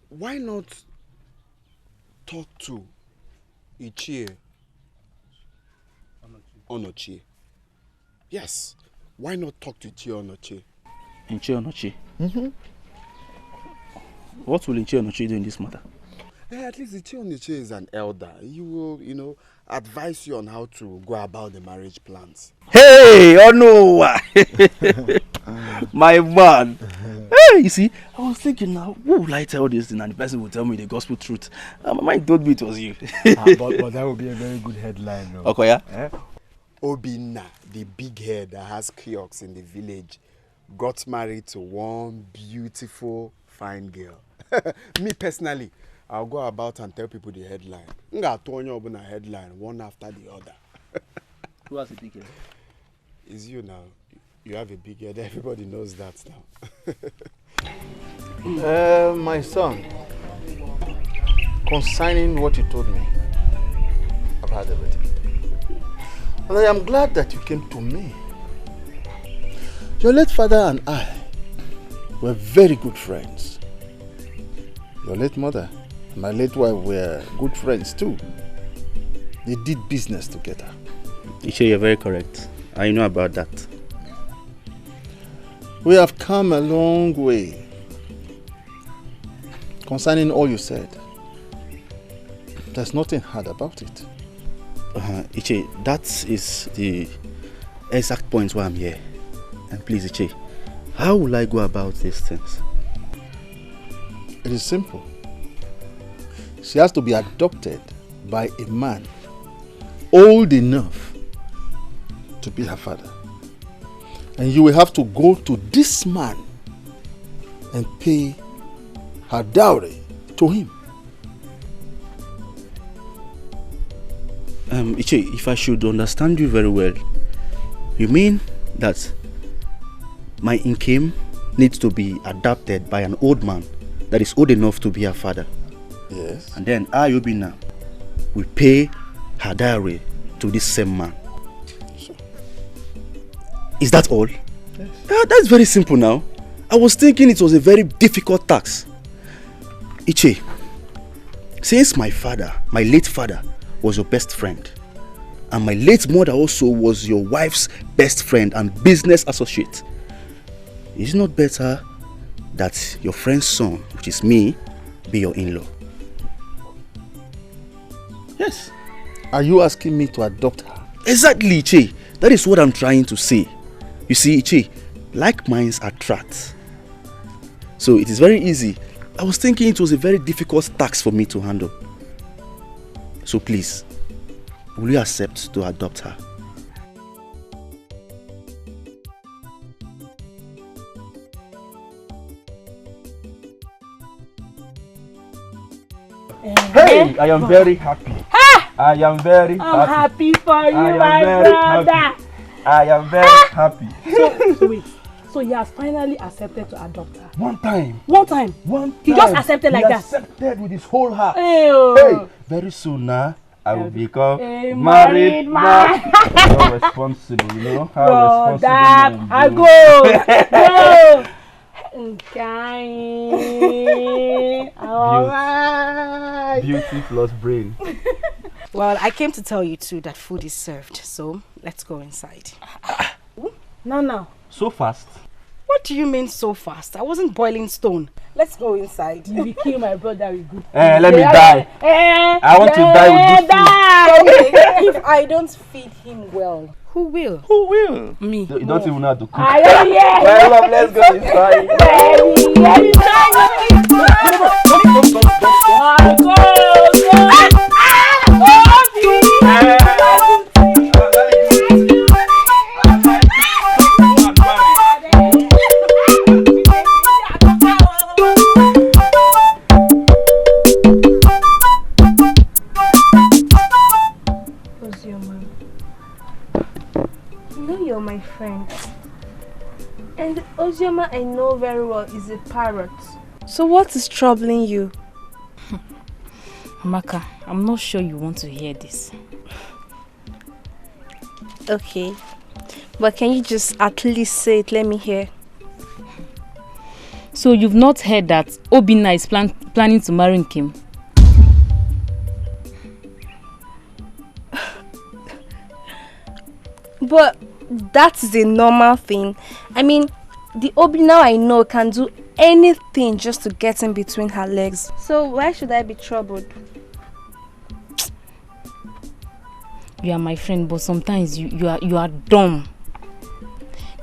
Why not talk to Ichie Onochie? Yes. Why not talk to Ichie Onochie? Ichie Onochie? What will Ichie Onochie do in this matter? At least Ichie Onochie is an elder. He will, advise you on how to go about the marriage plans. Hey, my man. Hey, you see, I was thinking now, who will I tell this thing and the person will tell me the gospel truth? My mind told me it was you. but that would be a very good headline. No? Okay, yeah? Obina, the big head that has kiosks in the village, got married to one beautiful, fine girl. Me personally, I'll go about and tell people the headline. Nga headline, one after the other. Who has a big head? It's you now. You have a big head. Everybody knows that now. My son, concerning what you told me, I've heard everything. And I am glad that you came to me. Your late father and I were very good friends. Your late mother and my late wife were good friends too. They did business together. Ichie, you're very correct. I know about that. We have come a long way. Concerning all you said, there's nothing hard about it. Ichie, that is the exact point why I'm here. And please, Ichie, how will I go about these things? It is simple. She has to be adopted by a man old enough to be her father. And you will have to go to this man and pay her dowry to him. Ichie, if I should understand you very well, you mean that my Nkem needs to be adopted by an old man that is old enough to be her father? Yes. And then I, Obina, will pay her dowry to this same man. Sure. Is that all? Yes. That's very simple now. I was thinking it was a very difficult task. Ichie, since my late father, was your best friend, and my late mother also was your wife's best friend and business associate, is it not better that your friend's son, which is me, be your in-law? Yes. Are you asking me to adopt her? Exactly, Ichie. That is what I'm trying to say. You see, Ichie, like minds attract. So it is very easy. I was thinking it was a very difficult task for me to handle. So please, will you accept to adopt her? Hey, I am very happy. I am very happy. I'm happy for you, my brother. I am very happy. So wait. So he has finally accepted to adopt her. One time. One time? One time. He just accepted like that? He accepted with his whole heart. Hey, hey, very soon now, I will become a married man. How responsible, you know? How responsible. I go. Alright. Beauty plus brain. Well, I came to tell you too that food is served, so let's go inside. No. So fast? What do you mean so fast? I wasn't boiling stone. Let's go inside. You will kill my brother with good food. Let me die. I want to die with good food. If I don't feed him well, who will? Who will? Me. You don't even know how to cook. I don't hear. Well, love, let's go inside. You're my friend, and Ozioma I know very well is a parrot. So what is troubling you? Amaka, I'm not sure you want to hear this. Okay, but can you just at least say it? Let me hear. So you've not heard that Obinna is planning to marry Kim? But that is a normal thing. I mean, the Obinna I know can do anything just to get in between her legs. So why should I be troubled? You are my friend, but sometimes you are dumb.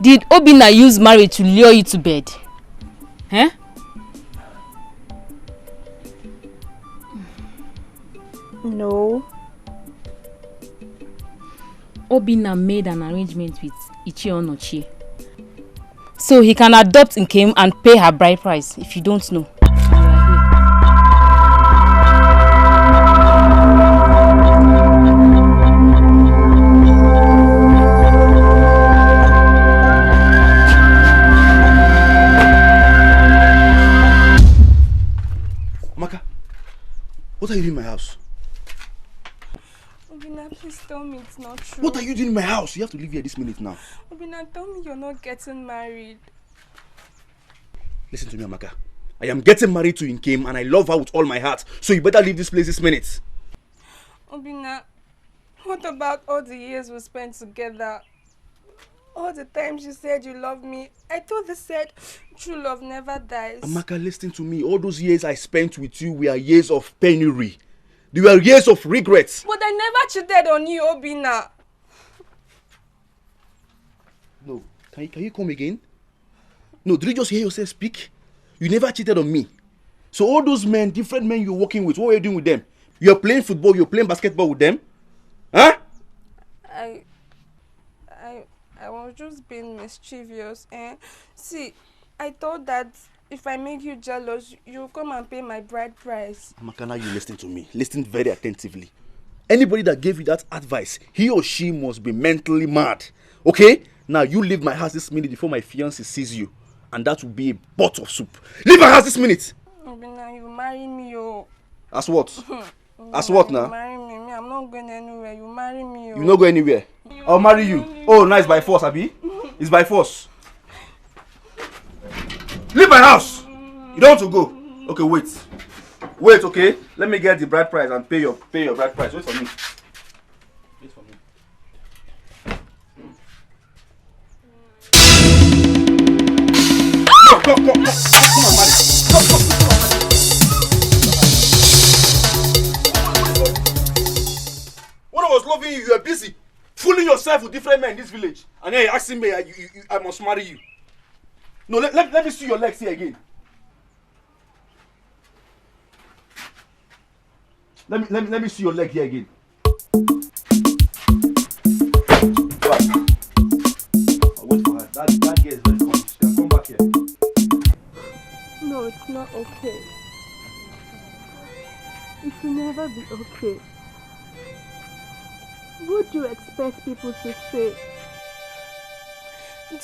Did Obinna use marriage to lure you to bed? Huh? No. Obinna made an arrangement with Ichie Onochie, so he can adopt Nkem and pay her bride price. If you don't know, Amaka, what are you doing in my house? Obinna, please tell me it's not true. What are you doing in my house? You have to leave here this minute now. Obinna, tell me you're not getting married. Listen to me, Amaka. I am getting married to Nkem and I love her with all my heart. So you better leave this place this minute. Obinna, what about all the years we spent together? All the times you said you love me. I thought they said true love never dies. Amaka, listen to me. All those years I spent with you were years of penury. They were years of regrets. But I never cheated on you, Obinna. No. Can you come again? No, did you just hear yourself speak? You never cheated on me. So all those men, different men you're working with, what were you doing with them? You're playing football, you're playing basketball with them? Huh? I was just being mischievous. See, I thought that if I make you jealous, you'll come and pay my bride price. Amaka, now you listen to me. Listen very attentively. Anybody that gave you that advice, he or she must be mentally mad. Okay? Now you leave my house this minute before my fiancé sees you. And that will be a pot of soup. Leave my house this minute! Obinna, you marry me, oh. As what? As what now? You marry me. I'm not going anywhere. You marry me, oh. You not go anywhere. I'll marry you. Oh, nice, by force, Abi. It's by force. Leave my house! You don't want to go. Okay, wait. Wait, okay? Let me get the bride price and pay your bride price. Wait for me. Wait for me. Come on, marry. Come. When I was loving you, you were busy fooling yourself with different men in this village. And then you're asking me, I must marry you. No, let me see your legs here again. Let me see your leg here again. Right. I'll wait for her. That girl is very confused. She can come back here. No, it's not okay. It will never be okay. What do you expect people to say?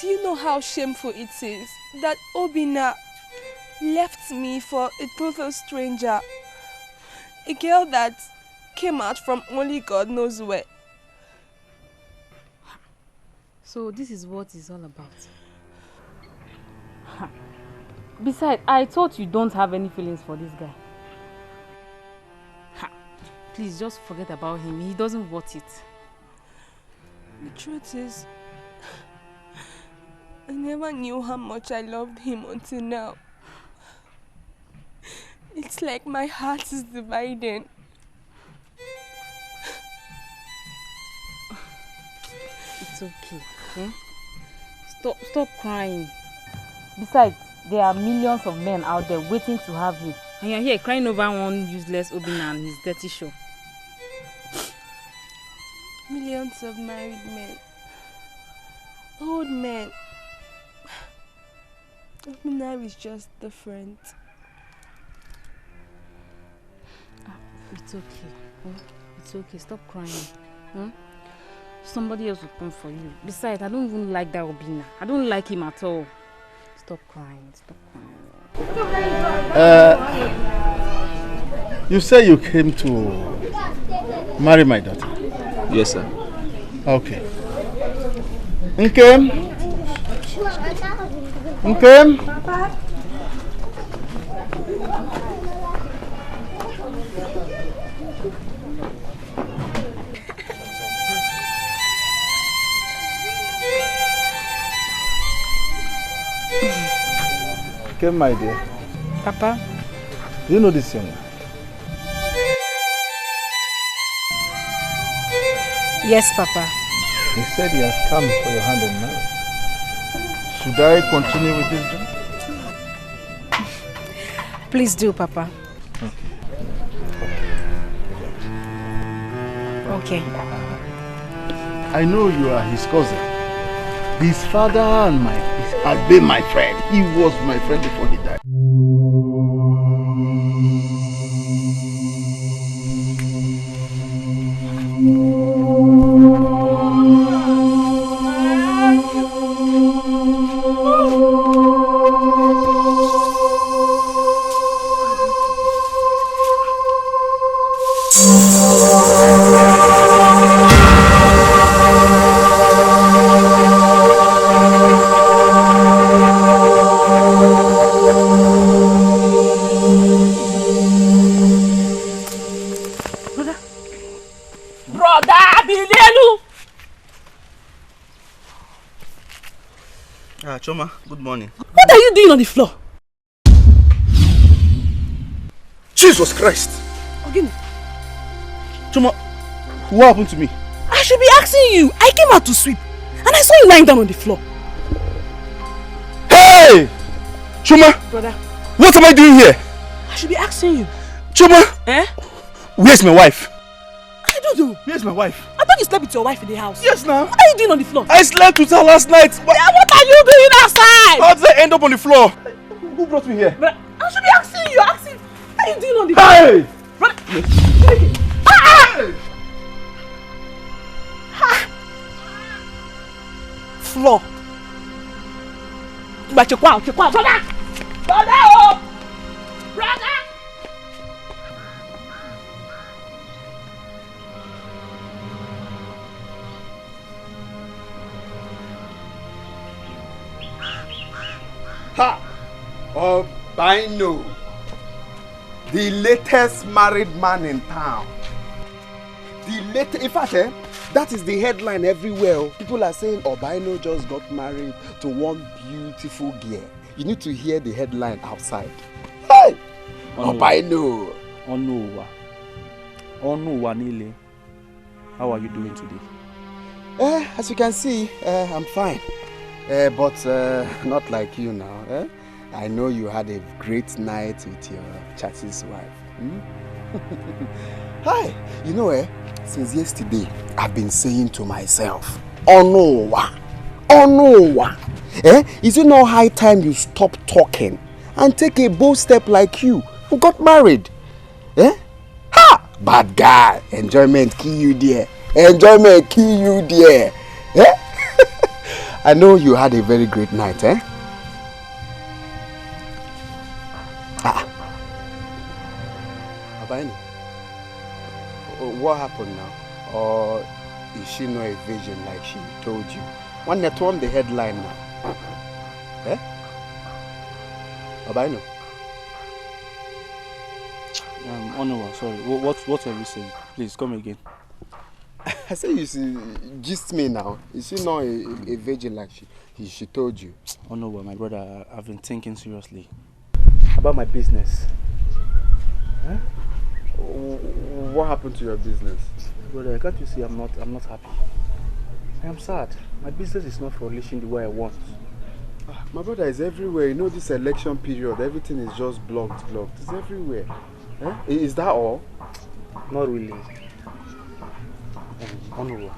Do you know how shameful it is that Obinna left me for a total stranger? A girl that came out from only God knows where. So this is what it's all about. Besides, I thought you don't have any feelings for this guy. Please just forget about him. He doesn't want it. The truth is, I never knew how much I loved him until now. It's like my heart is dividing. It's okay, okay? Stop crying. Besides, there are millions of men out there waiting to have you. And you're here crying over one useless Obina and his dirty show. Millions of married men. Old men. Obina is just different. It's okay. It's okay. Stop crying. Somebody else will come for you. Besides, I don't even like that Obina. I don't like him at all. Stop crying. Stop crying. You say you came to marry my daughter? Yes, sir. Okay. Okay. Okay. Papa. Okay, my dear. Papa. Do you know this young man? Yes, Papa. He said he has come for your hand in marriage. Should I continue with this job? Please do, Papa. Okay. I know you are his cousin. His father has been my friend. He was my friend before he died. Choma, good morning. What are you doing on the floor? Jesus Christ! Again. Choma, what happened to me? I should be asking you. I came out to sweep and I saw you lying down on the floor. Hey! Choma! Brother. What am I doing here? I should be asking you. Choma! Eh? Where's my wife? I don't know. Where's my wife? I thought you slept with your wife in the house. Yes, now. What are you doing on the floor? I slept with her last night. What are you doing outside? How did I end up on the floor? Who brought me here? But I should be asking you. What are you doing on the floor? Hey! Brother. Floor. But check out, brother. Brother, oh! Brother. Ha! Albino, the latest married man in town. In fact, that is the headline everywhere. People are saying Albino just got married to one beautiful girl. You need to hear the headline outside. Hey! Albino. Onuwa Nile. How are you doing today? As you can see, I'm fine. But not like you now. I know you had a great night with your chatty's wife. Hi, you know, since yesterday, I've been saying to myself, Onuwa. Is it not high time you stop talking and take a bold step like you who got married? Ha! Bad guy. Enjoyment kill you there. I know you had a very great night, what happened now? Or is she not a virgin like she told you? One net on the headline now. Eh? Abino? Onowa, sorry. What are you saying? Please come again. I say you see, gist me now. Is she not a virgin like she told you? Onowa, my brother, I've been thinking seriously about my business. Huh? What happened to your business? Brother, can't you see I'm not happy? I am sad. My business is not flourishing the way I want. My brother is everywhere. You know this election period, everything is just blocked. It's everywhere. Eh? Is that all? Not really. Onowa,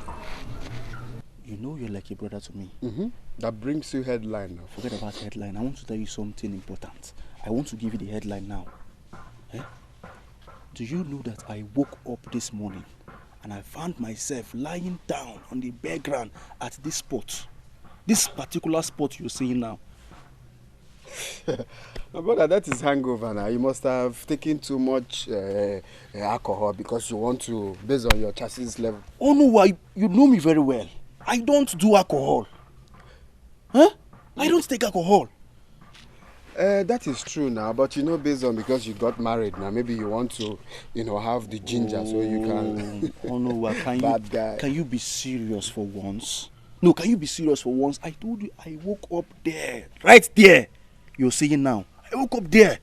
you know you're like a brother to me. That brings you headline now. Forget about headline. I want to tell you something important. I want to give you the headline now. Eh? Do you know that I woke up this morning and I found myself lying down on the bare ground at this spot? This particular spot you're seeing now. My brother, that is hangover now. You must have taken too much alcohol because you want to, based on your chassis level. Oh no, why? You know me very well. I don't do alcohol. Huh? I don't take alcohol. That is true now, but you know, based on because you got married now, maybe you want to, have the ginger so you can. Oh no, can you be serious for once? No, can you be serious for once? I told you I woke up there, right there. You're saying now. I woke up there.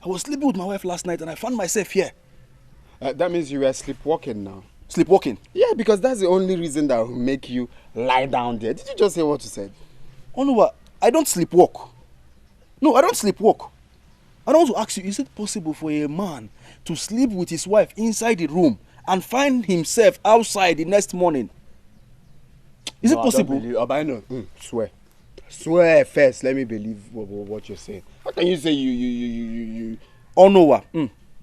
I was sleeping with my wife last night and I found myself here. That means you were sleepwalking now. Sleepwalking? Yeah, because that's the only reason that will make you lie down there. Did you just hear what you said? Oh no, I don't sleepwalk. No, I don't sleepwalk. I don't want to ask you, is it possible for a man to sleep with his wife inside the room and find himself outside the next morning? Is it possible? Abino, swear. Swear first, let me believe what you're saying. How can you say you? Oh no,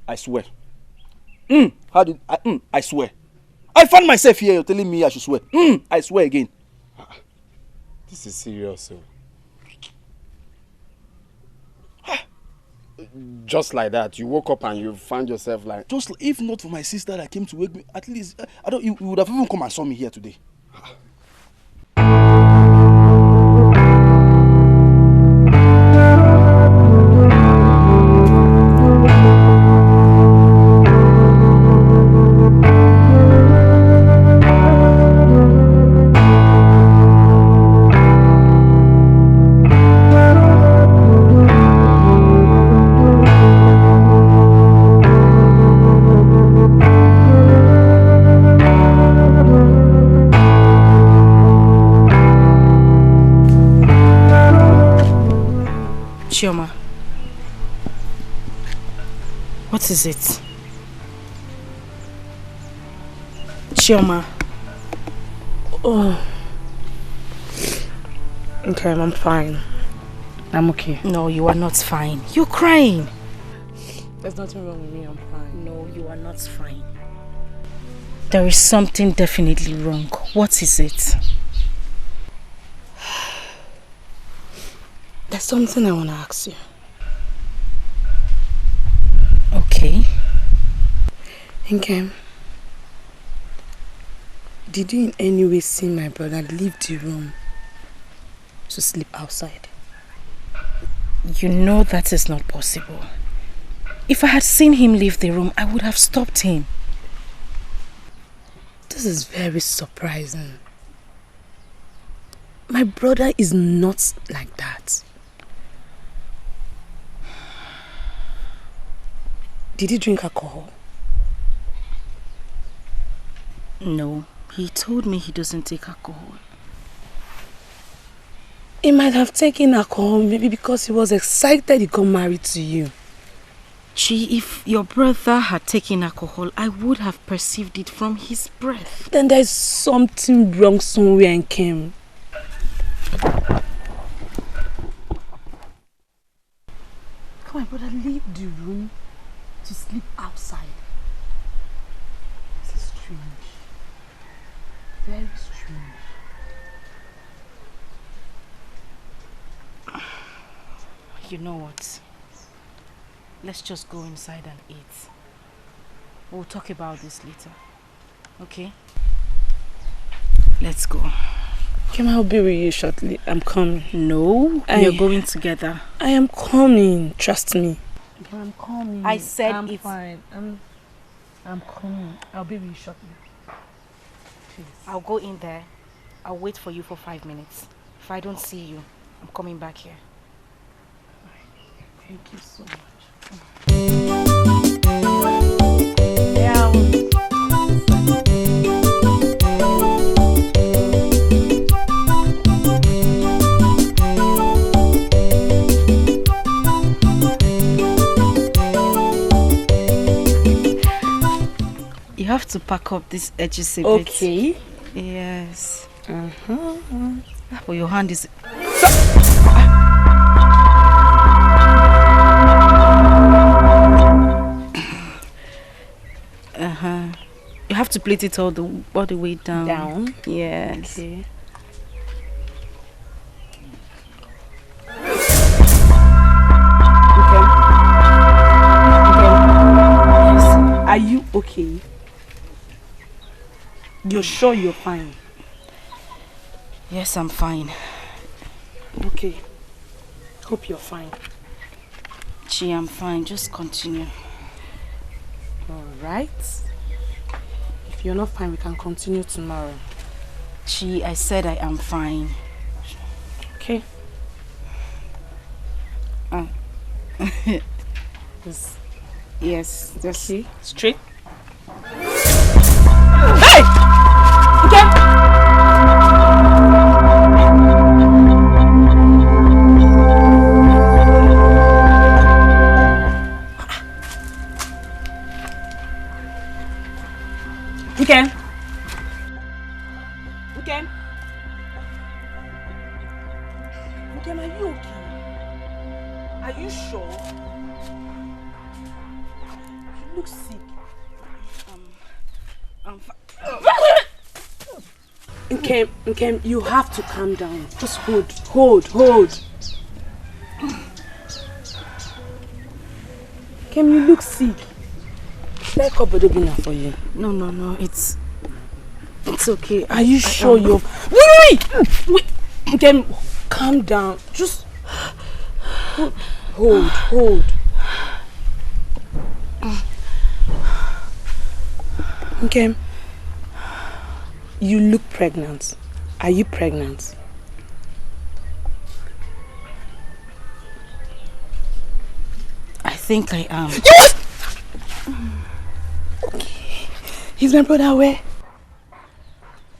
I swear. I swear. I found myself here, you're telling me I should swear. I swear again. This is serious, sir. Just like that, you woke up and you found yourself like... Just if not for my sister that came to wake me, at least, you would have even come and saw me here today. Chioma, what is it? Chioma. Oh. Okay, I'm fine. I'm okay. No, you are not fine. You're crying. There's nothing wrong with me, I'm fine. No, you are not fine. There is something definitely wrong. What is it? There's something I want to ask you. Okay. Nkem, did you in any way see my brother leave the room to sleep outside? You know that is not possible. If I had seen him leave the room, I would have stopped him. This is very surprising. My brother is not like that. Did he drink alcohol? No, he told me he doesn't take alcohol. He might have taken alcohol maybe because he was excited he got married to you. Gee, if your brother had taken alcohol, I would have perceived it from his breath. Then there's something wrong somewhere in Kim. Come on, brother, leave the room to sleep outside. This is strange. Very strange. You know what? Let's just go inside and eat. We'll talk about this later. Okay? Let's go. Kim, I'll be with you shortly. I'm coming. No, we're going together. I am coming. Trust me. I'm coming. I said I'm it's fine. I'm coming. I'll be with you shortly. Please. I'll go in there. I'll wait for you for 5 minutes. If I don't see you, I'm coming back here. Thank you so much. You have to pack up these edges a bit. Okay. Yes. But your hand is... You have to plait it all the way down. Down? Yes. Okay. Are you okay? You're sure you're fine? Yes, I'm fine. Okay. Hope you're fine. Chi, I'm fine. Just continue. Alright. If you're not fine, we can continue tomorrow. Chi, I said I am fine. Okay. Yes, just okay. Straight. Hey! Okay. Okay. Okay. Okay, are you okay? Are you sure? You look sick. I'm fine. Okay, you have to calm down. Just hold. Kim, you look sick. Should I call Bodogina for you? No, it's okay. Are you sure you're... Wait! Kim, calm down. Just hold. Okay. You look pregnant. Are you pregnant? I think I am. Yes! Okay. Is my brother aware?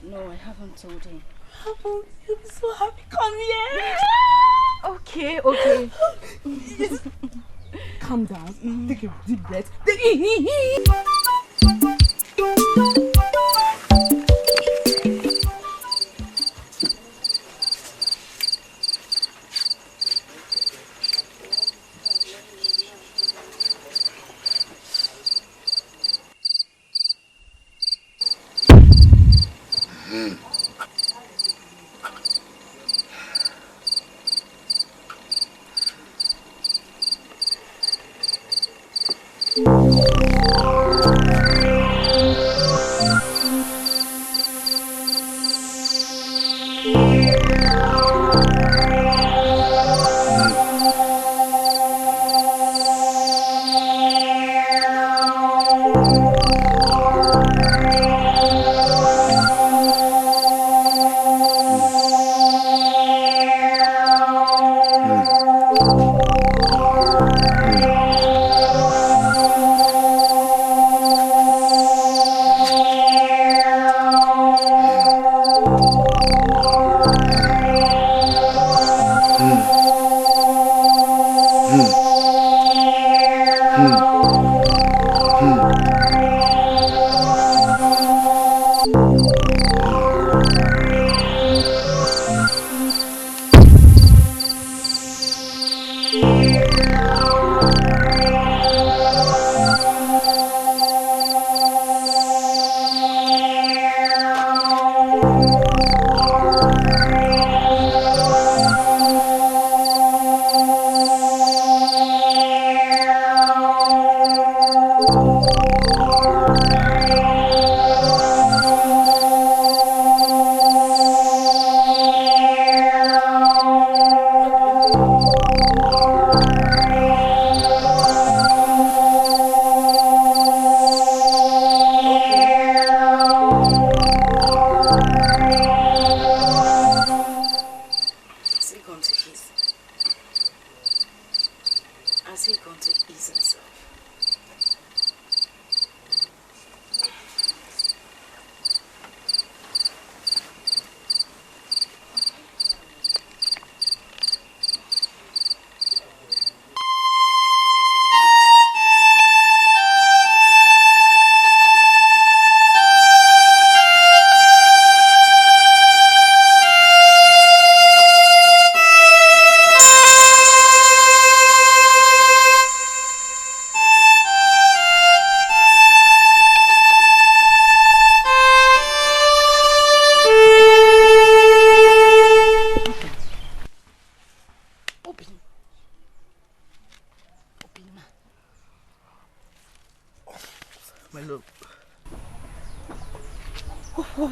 No, I haven't told him. You'll be so happy. Come here. Okay. Calm down. Take a deep breath.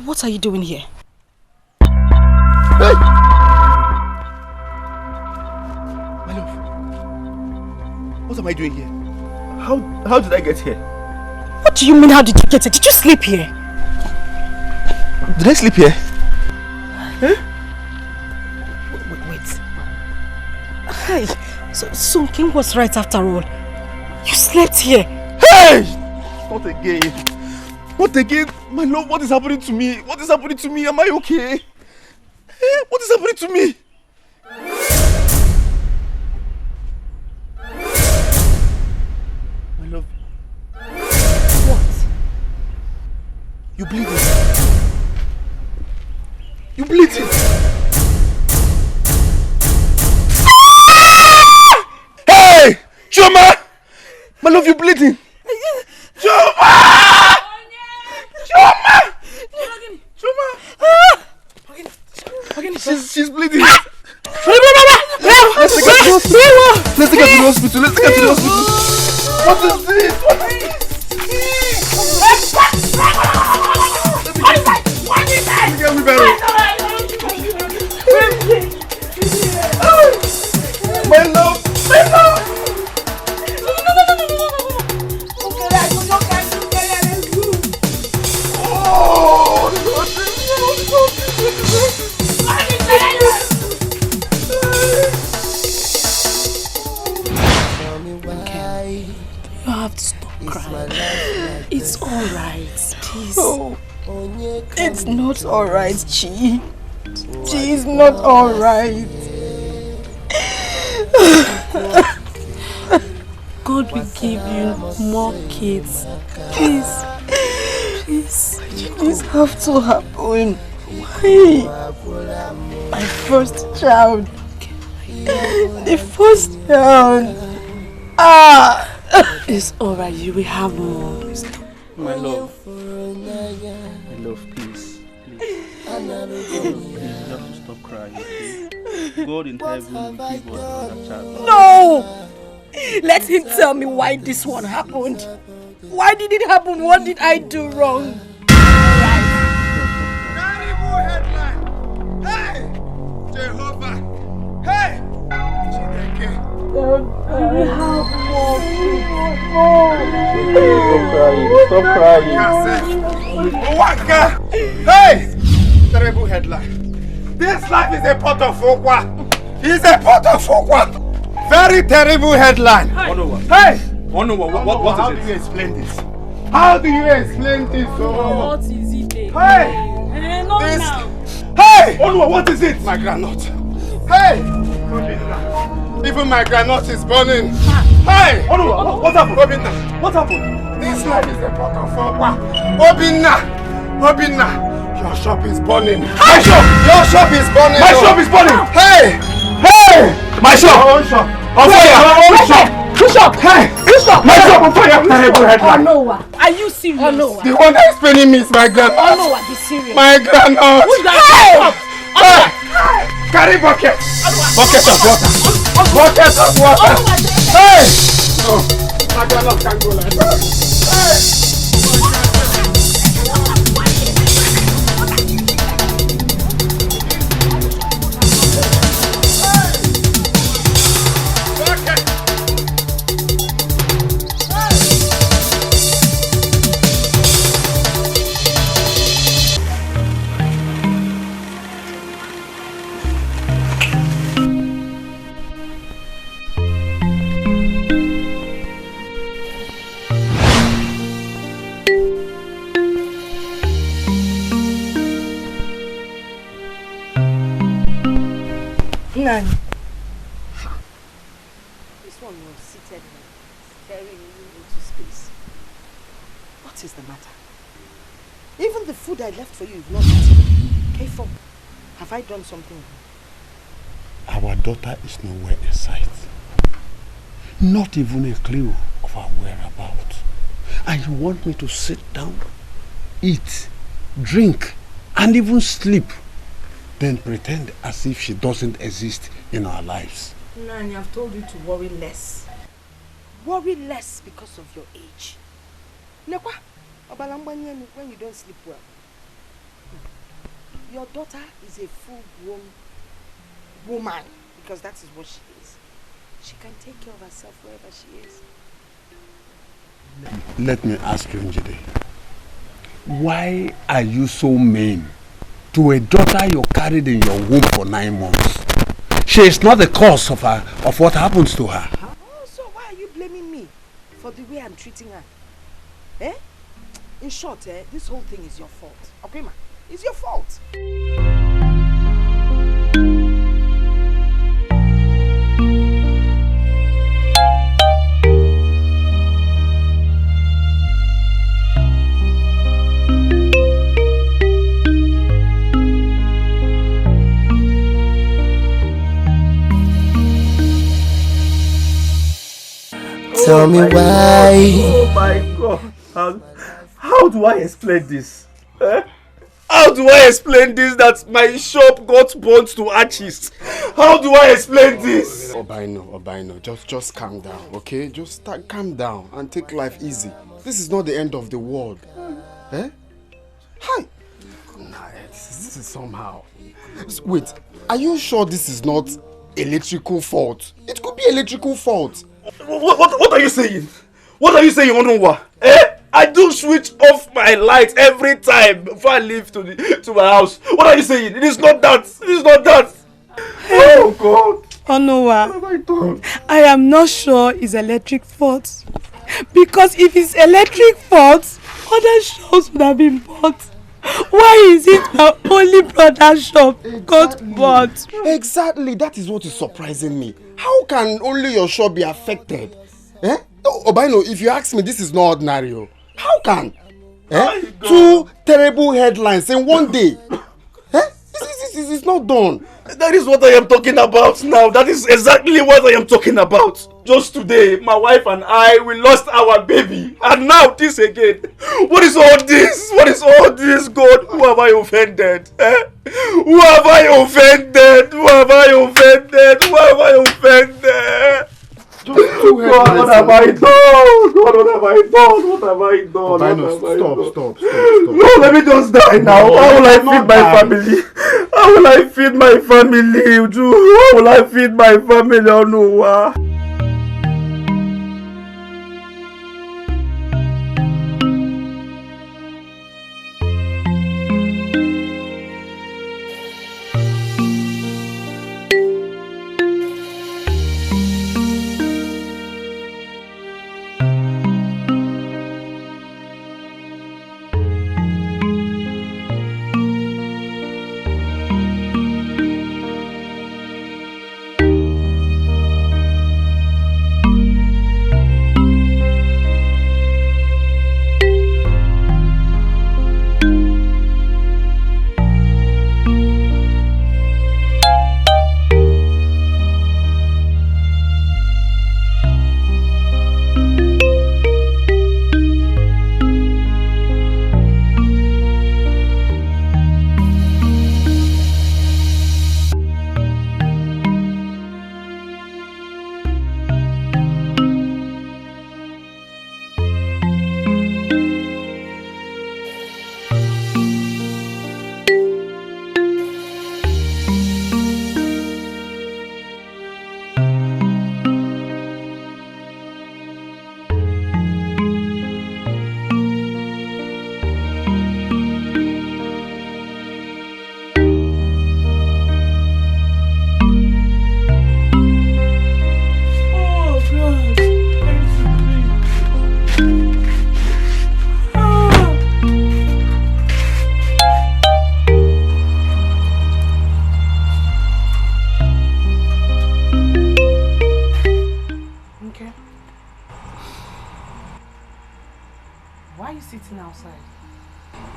What are you doing here? Hey! My love. What am I doing here? How did I get here? What do you mean, how did you get here? Did you sleep here? Did I sleep here? Huh? Wait. Hey, so King was right after all. You slept here. Hey! Not again. What again? My love, what is happening to me? What is happening to me? Am I okay? What is happening to me? My love. What? You bleeding? You bleeding? Hey! Choma! My love, you bleeding? Choma! Choma! She's bleeding. Let's take her to the hospital. Let's take her to the hospital. What is this? What is this? Get me better. My love. You have to stop crying. It's alright, please. Oh, it's not alright, Chi. Chi is not alright. God will give you more kids. Please. This have to happen. Why? My first child. The first child. It's alright, you will have more. My love, please. You have to stop crying, okay? God in heaven will give us another child. No! Let him tell me why this one happened. Why did it happen? What did I do wrong? Hey! Jehovah! Hey! Dikeh! Stop crying. Waka! Hey! Terrible headline. This life is a pot of okwa. It's a pot of okwa. Very terrible headline. Hey! What is How do you explain this? How do you explain this? What is it? Hey! This. Hey! What is it? My granite. Hey! Even my granite is burning. Hey! What happened? Obinna. What happened? This life is a pot of okwa. Obinna, your shop is burning. My shop! Your shop is burning. My shop is burning! Hey! My shop! Your own shop. On fire! My own shop! Bishop! Hey! Bishop! My shop on fire! Terrible headline. Are you serious? The one that is paying me is my granite. Be serious. My granite. Hey! Carry bucket. Bucket of water. Bucket of water. Hey! Oh, my granite can go like that. Hey! Nani. This one was seated staring into space. What is the matter? Even the food I left for you, you've not eaten. Careful. Have I done something wrong? Our daughter is nowhere in sight. Not even a clue of her whereabouts. And you want me to sit down, eat, drink, and even sleep, then pretend as if she doesn't exist in our lives. Nani, I've told you to worry less. Worry less because of your age. Nekwa, when you don't sleep well. Your daughter is a full-grown woman, because that is what she is. She can take care of herself wherever she is. Let me ask you, Njide. Why are you so mean to a daughter you carried in your womb for 9 months? She is not the cause of what happens to her. Oh, so why are you blaming me for the way I'm treating her? Eh? In short, this whole thing is your fault. Okay, ma? It's your fault. Tell me why. Oh my God. How do I explain this? Eh? How do I explain this that my shop got burnt to ashes? How do I explain this? Obaino, just calm down, okay? Just calm down and take life easy. This is not the end of the world. Eh? Hi! Nah, this is somehow. Wait, are you sure this is not electrical fault? It could be electrical fault. What are you saying? What are you saying, Onunwa? Eh? I do switch off my lights every time before I leave to my house. What are you saying? It is not that. It is not that. Oh God. Onunwa, I am not sure it's electric fault. Because if it's electric fault, other shops would have been bought. Why is it my only brother's shop got bought? Exactly, that is what is surprising me. How can only your shop be affected? Eh? Obaino, if you ask me, this is not ordinary. How can? Eh? 2 terrible headlines in one day. Eh? This is not done. That is what I am talking about now. That is exactly what I am talking about. Just today, my wife and I, we lost our baby. And now this again. What is all this? What is all this, God? Who have I offended? Eh? Who have I offended? Who have I offended? Who have I offended? God, what have I done? God, what have I done? What have I done? Stop. No, let me just die now. No, how will I feed my family? How will I feed my family? How will I feed my family? Oh no.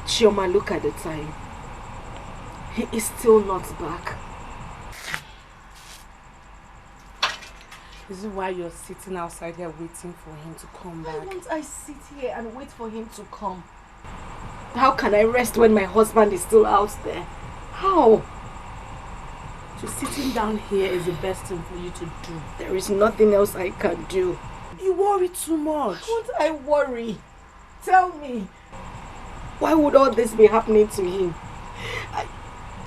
Chioma, look at the time. He is still not back. This is why you're sitting outside here waiting for him to come back. Why won't I sit here and wait for him to come? How can I rest when my husband is still out there? How? So sitting down here is the best thing for you to do. There is nothing else I can do. You worry too much. Why won't I worry? Tell me. Why would all this be happening to him?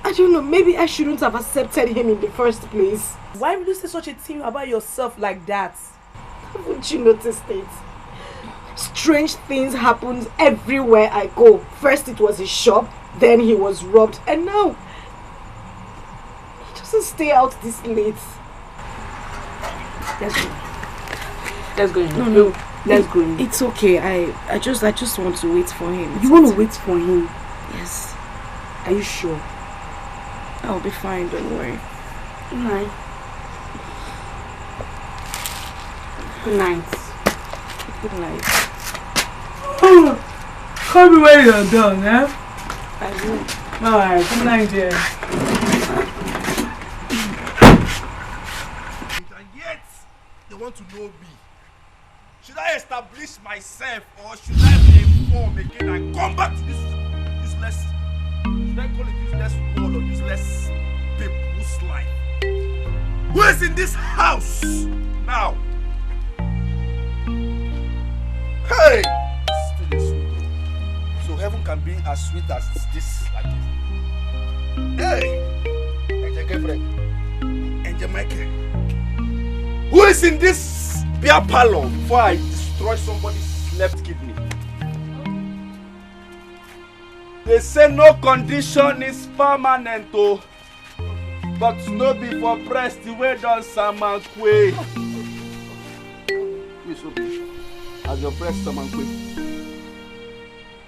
I don't know, maybe I shouldn't have accepted him in the first place. Why would you say such a thing about yourself like that? Haven't you noticed it? Strange things happen everywhere I go. First it was his shop, then he was robbed, and now he doesn't stay out this late. Let's go. Let's go. No. Let's go. It's okay. I just want to wait for him. You want to wait for him? Yes. Are you sure? I'll be fine, don't worry. Good night. Good night. Good night. Call me when you're done, eh? I will. Alright, good night, dear. And yet, they want to know me. Should I establish myself or should I be informed again and come back to this useless, should I call it useless word or useless people's life? Who is in this house now? Hey! Still is sweet. So heaven can be as sweet as this, like this. Hey! Angel Gabriel. Angel Michael. Who is in this beer parlor before I destroy somebody's left kidney? They say no condition is permanent, oh, but no be for breast the way done salmon quay. Please open. As your breast salmon quay.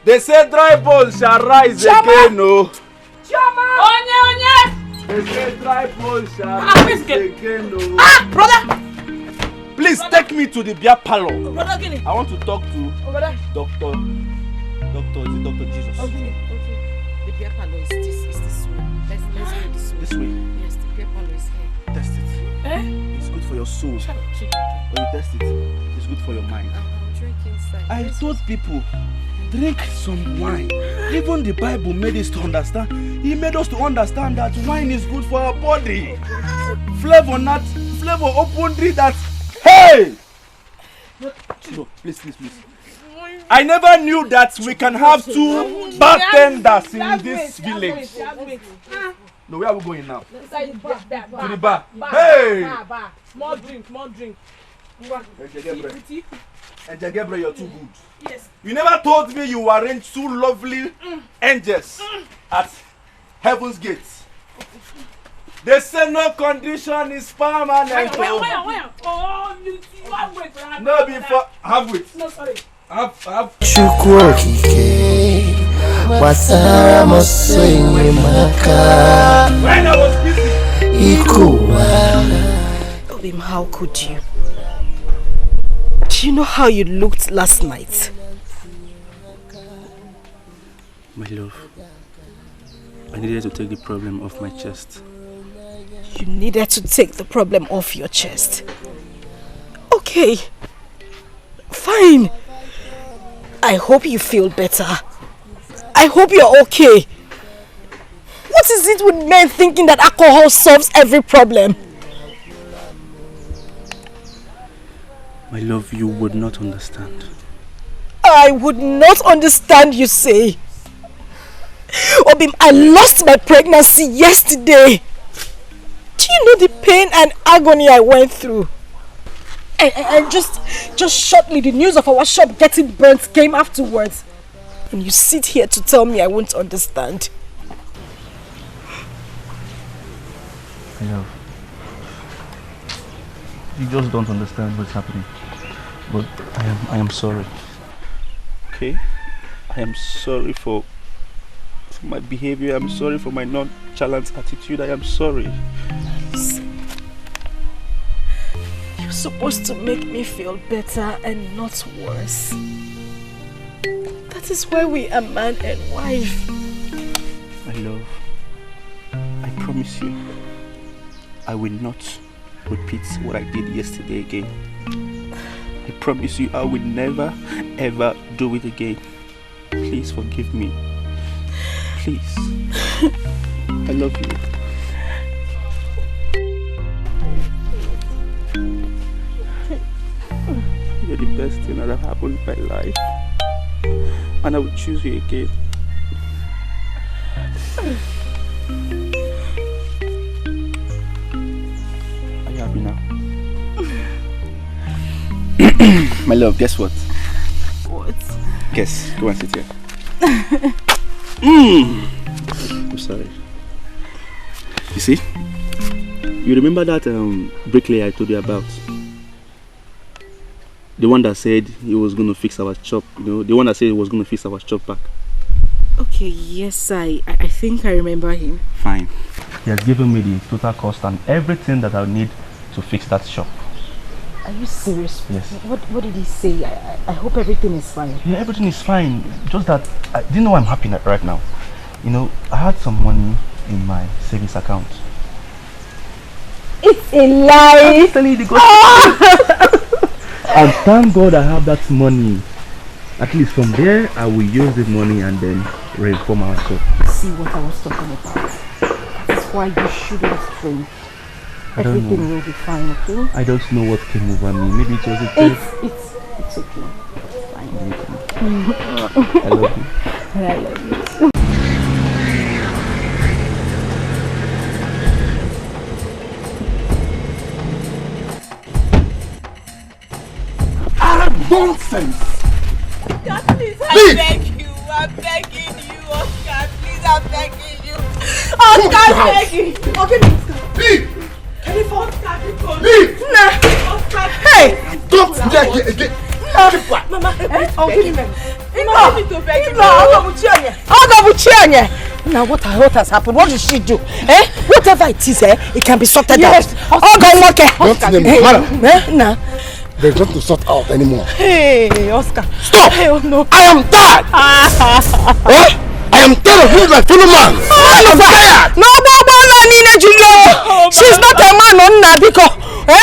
They say dry bones shall rise again, oh. Onye! They say dry bones shall rise again, oh. Ah, brother! Please take me to the beer parlor. Brother, Gini. I want to talk to Doctor, is it Dr. Jesus? Okay. The beer parlor is this way. Let's go this way. This way? Yes, the beer parlor is here. Test it. Eh? It's good for your soul. Shut up, chicken. When you test it, it's good for your mind. I'm drinking inside. I told people, drink some wine. Even the Bible made us to understand. He made us to understand that wine is good for our body. Flavor open drink that. Hey! No, please. I never knew that we can have two bartenders in this village. No, where are we going now? To the bar. Hey! More drink. Angel Gabriel, you're too good. Yes. You never told me you arranged two lovely angels at heaven's gates. They say no condition is permanent. Where? Oh, you have wait for that. No, before have it. No, sorry. Have. Chukwokike Wasara Mosoye Maka. When I was busy. Ikuwa. Obim, how could you? Do you know how you looked last night? My love, I needed to take the problem off my chest. You needed to take the problem off your chest. Okay. Fine. I hope you feel better. I hope you're okay. What is it with men thinking that alcohol solves every problem? My love, you would not understand. I would not understand, you say. Obim, I lost my pregnancy yesterday. Do you know the pain and agony I went through? And just shortly, the news of our shop getting burnt came afterwards. And you sit here to tell me I won't understand. My love, you just don't understand what's happening. But I am sorry. Okay? I am sorry for my behavior. I'm sorry for my nonchalant attitude. I am sorry. You're supposed to make me feel better and not worse. That is why we are man and wife. My love, I promise you, I will not repeat what I did yesterday again. I promise you, I will never ever do it again. Please forgive me. Please. I love you. You're the best thing that have happened in my life. And I will choose you again. My love, guess what? What? Guess. Go and sit here. I'm sorry. You see? You remember that bricklayer I told you about? The one that said he was going to fix our shop, you know, the one that said he was going to fix our shop back. Okay, yes, I think I remember him. Fine. He has given me the total cost and everything that I need to fix that shop. Are you serious? Yes. What did he say? I hope everything is fine. Yeah, everything is fine. Just that, do you know why I'm happy right now? You know, I had some money in my savings account. It's a lie. I'm telling you the And thank God I have that money. At least from there, I will use the money and then reform our shop. See what I was talking about. That's why you shouldn't drink. I don't Everything know. will be fine, okay? I don't know what came over me. Maybe it was a It's okay. It's fine. I love you. And I love you. Nonsense! God, please, I beg you. I'm begging you, Oscar. Please, I'm begging you. Oscar, I'm begging. Okay, leave. Can you force Oscar? Leave. Nah. Oscar. Hey! Don't dare again. Mama, Okay. Now what has happened? What did she do? Whatever it is, it can be sorted out. Madam. There's nothing to sort out anymore. Hey, Oscar. Stop! Hey, oh no. I am tired! I am tired of being my fellow man! I am tired! No, she's not a man,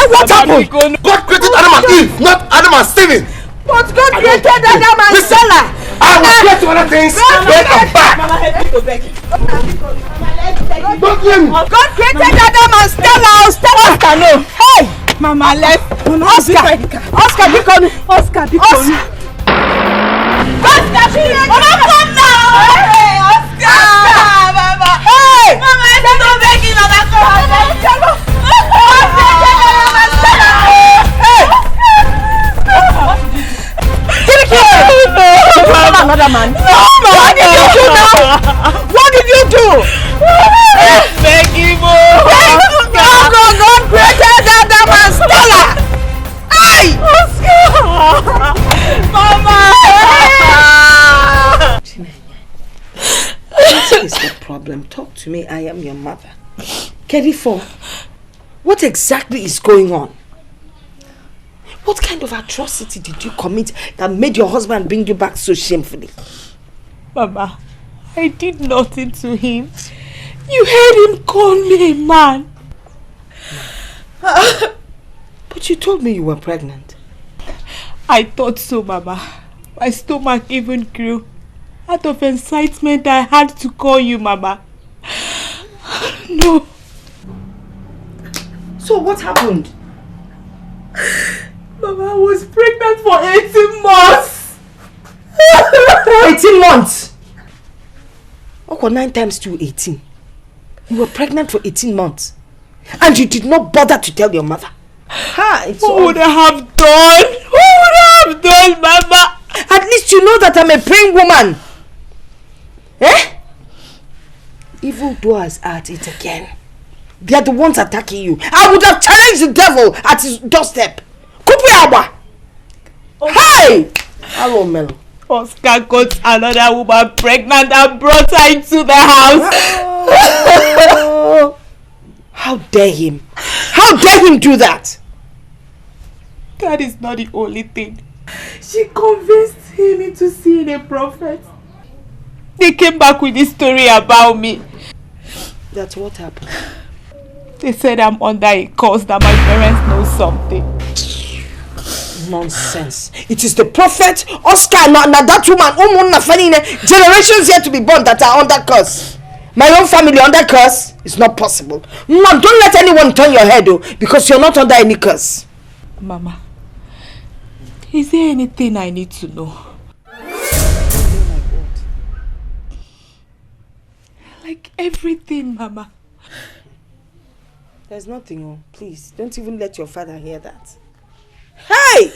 what happened? God created Adam and Eve, not Adam and Steven! But God created Adam and Stella! I will create other things, then come back! Mama, help me to beg you. Don't let me! God created Adam and Stella! Oscar, no! Hey! Mama, let's... Oscar, Bcus. Oscar, come now! Hey, Oscar! Mama! Hey! Mama, I'm not begging, Mama, come on! Another man. No, what did you do now? What did you do? Beg him, God created Adam and Stella. Hey, Oscar! Mama! What is the problem? Talk to me. I am your mother. Kedifo, what exactly is going on? What kind of atrocity did you commit that made your husband bring you back so shamefully? Mama, I did nothing to him. You heard him call me a man. But you told me you were pregnant. I thought so, Mama. My stomach even grew. Out of excitement, I had to call you, Mama. No. So what happened? Mama, I was pregnant for 18 months. 18 months? Okay, 9 times 2, 18. You were pregnant for 18 months. And you did not bother to tell your mother. What would I have done? What would I have done, Mama? At least you know that I'm a praying woman. Evil doers are at it again. They are the ones attacking you. I would have challenged the devil at his doorstep. Hey! Hello, Mel. Oscar got another woman pregnant and brought her into the house. How dare him? How dare him do that? That is not the only thing. She convinced him into seeing a prophet. They came back with this story about me. That's what happened. They said I'm under a curse, that my parents know something. Nonsense. It is the prophet, Oscar, and that woman, generations yet to be born that are under curse. My own family under curse is not possible. Mom, don't let anyone turn your head, because you're not under any curse. Mama, is there anything I need to know? Like everything, Mama. There's nothing, please. Don't even let your father hear that. Hey!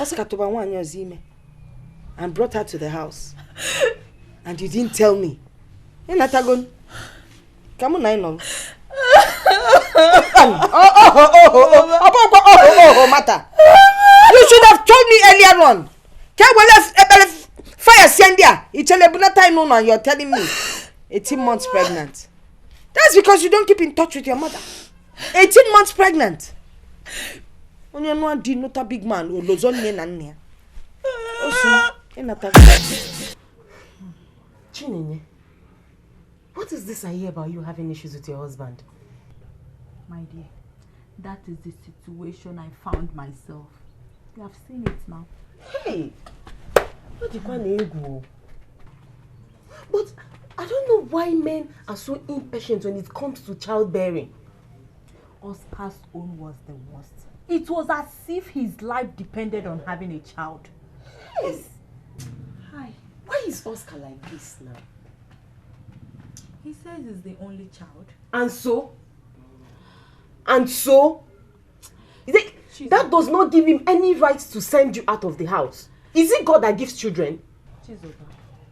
Oscar Tobawanya Zime and brought her to the house. And you didn't tell me. Hey, Natagon. Come on, Nino. Mata. You should have told me earlier on. Fire Sandia. It's a time no, you're telling me 18 months pregnant. That's because you don't keep in touch with your mother. 18 months pregnant. When you're not a big man who loves on me. Chinenye, what is this I hear about you having issues with your husband? My dear, that is the situation I found myself. You have seen it now. Hey! What do you want? But I don't know why men are so impatient when it comes to childbearing. Oscar's own was the worst. It was as if his life depended on having a child. Yes. Hi. Why is Oscar like this now? He says he's the only child. And so? And so? That does not give him any right to send you out of the house. Is it God that gives children? Chizoba,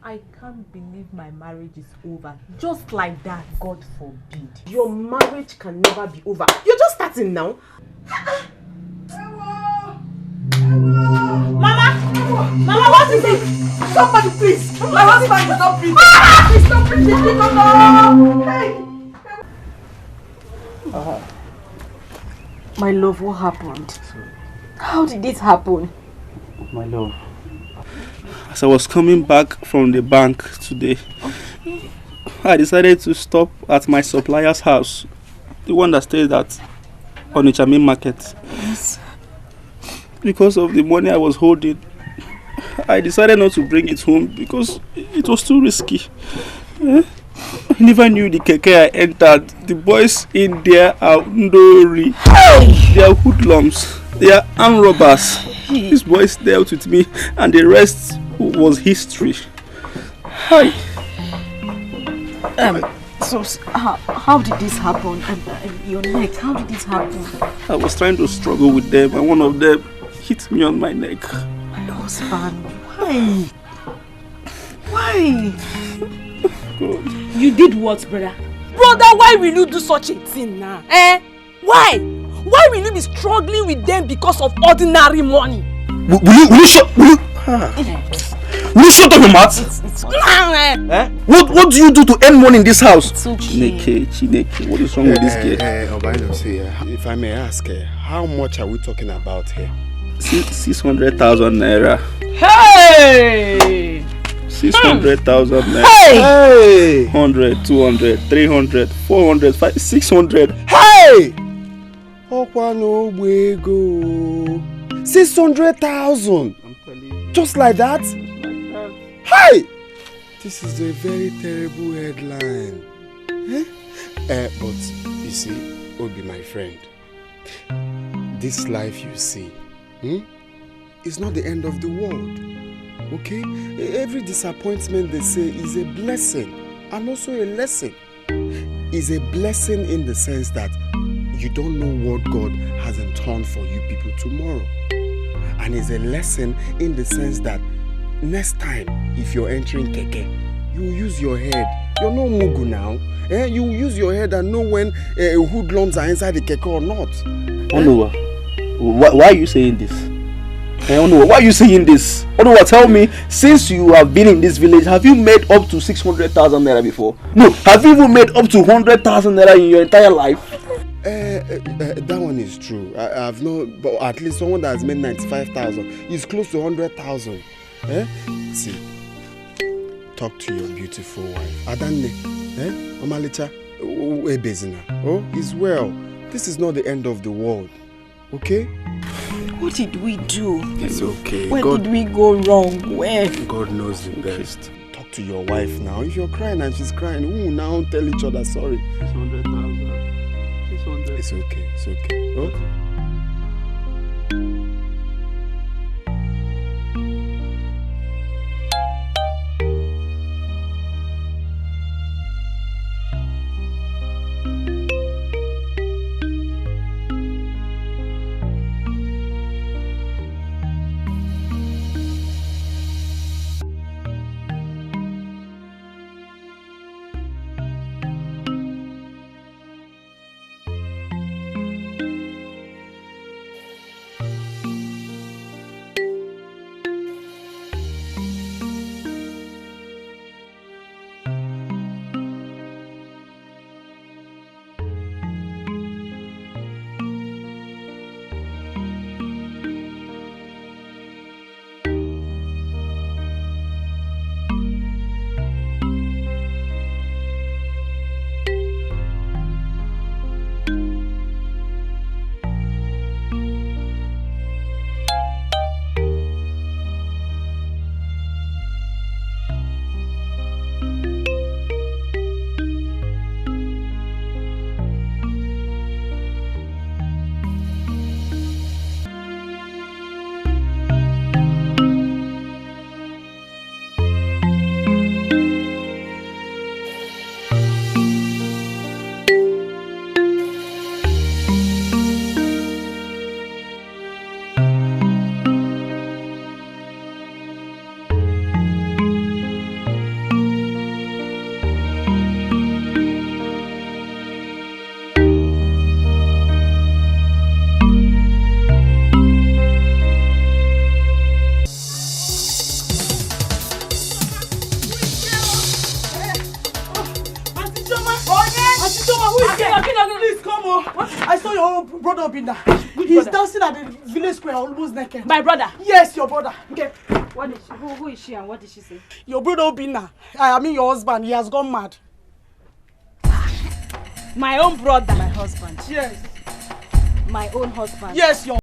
I can't believe my marriage is over. Just like that, God forbid. Your marriage can never be over. You're just starting now. Mama, what is it? Somebody please. My husband is not breathing. He's not breathing. No. Hey. My love, what happened? How did it happen? My love, as I was coming back from the bank today, I decided to stop at my supplier's house, the one that stays at Onitsha Main Market. Yes. Because of the money I was holding, I decided not to bring it home because it was too risky. I never knew the Dikeh I entered. The boys in there are ndori. They are hoodlums. They are armed robbers. These boys dealt with me and the rest was history. Hi. So how did this happen? Your neck, how did this happen? I was trying to struggle with them and one of them hit me on my neck. My husband, why? Why? God. You did what, brother? Brother, why will you do such a thing now? Why? Why will you be struggling with them because of ordinary money? Will you shut up your mouth? What do you do to earn money in this house? Chineke, what is wrong with this girl? If I may ask, how much are we talking about here? 600,000 naira. Hey! 600,000 naira. Hey! 100, 200, 300, 400, 500, 600. Hey! 600,000. Just like that? Hey! This is a very terrible headline. But you see, Obi, my friend, this life you see is not the end of the world. Okay? Every disappointment, they say, is a blessing and also a lesson. Is a blessing in the sense that you don't know what God has in store for you people tomorrow. And is a lesson in the sense that next time, if you're entering Keke, you use your head. You're no Mugu now. You use your head and know when hoodlums are inside the Keke or not. Onuwa, why are you saying this? Onuwa, why are you saying this? Onuwa, tell me, since you have been in this village, have you made up to 600,000 naira before? No, have you even made up to 100,000 naira in your entire life? That one is true. I've not, but at least someone that has made 95,000 is close to 100,000. See, talk to your beautiful wife. Adanne, Omalicha, Ebezina. Oh, he's well. This is not the end of the world. Okay? What did we do? It's okay. Where did we go wrong? Where? God knows the best. Talk to your wife now. If you're crying and she's crying, who now tell each other sorry? 600,000. 600. It's okay. It's okay. Oh? your brother Obinna. He's dancing at the village square almost naked. My brother? Yes, your brother. Okay. What is she? Who is she and what did she say? Your brother Obinna. I mean your husband. He has gone mad. My own brother? My husband. Yes. My own husband? Yes, your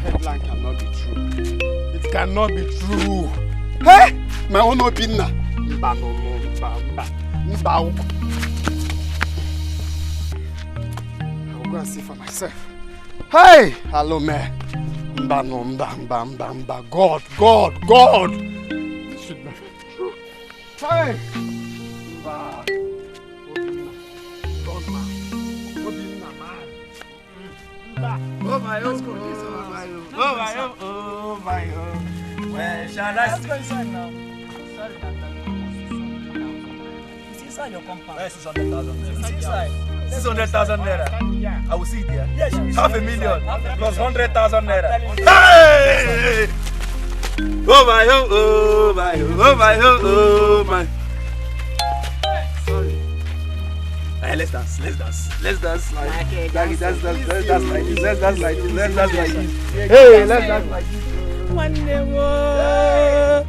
headline cannot be true. It cannot be true. Hey! My own Obinna. I'll go and see for myself. Hey! Hello, man. God. This should not be true. Hey! Oh my oh, where shall I Let's go inside now. Sorry, it's inside your compound. Where's 600,000? It's inside. 600,000 naira. I will see it there. Yes, $500,000 plus 100,000 naira. Hey! Oh my oh my. Sorry. Hey, let's dance. Let's dance like this. Hey, let's dance like this. One day more,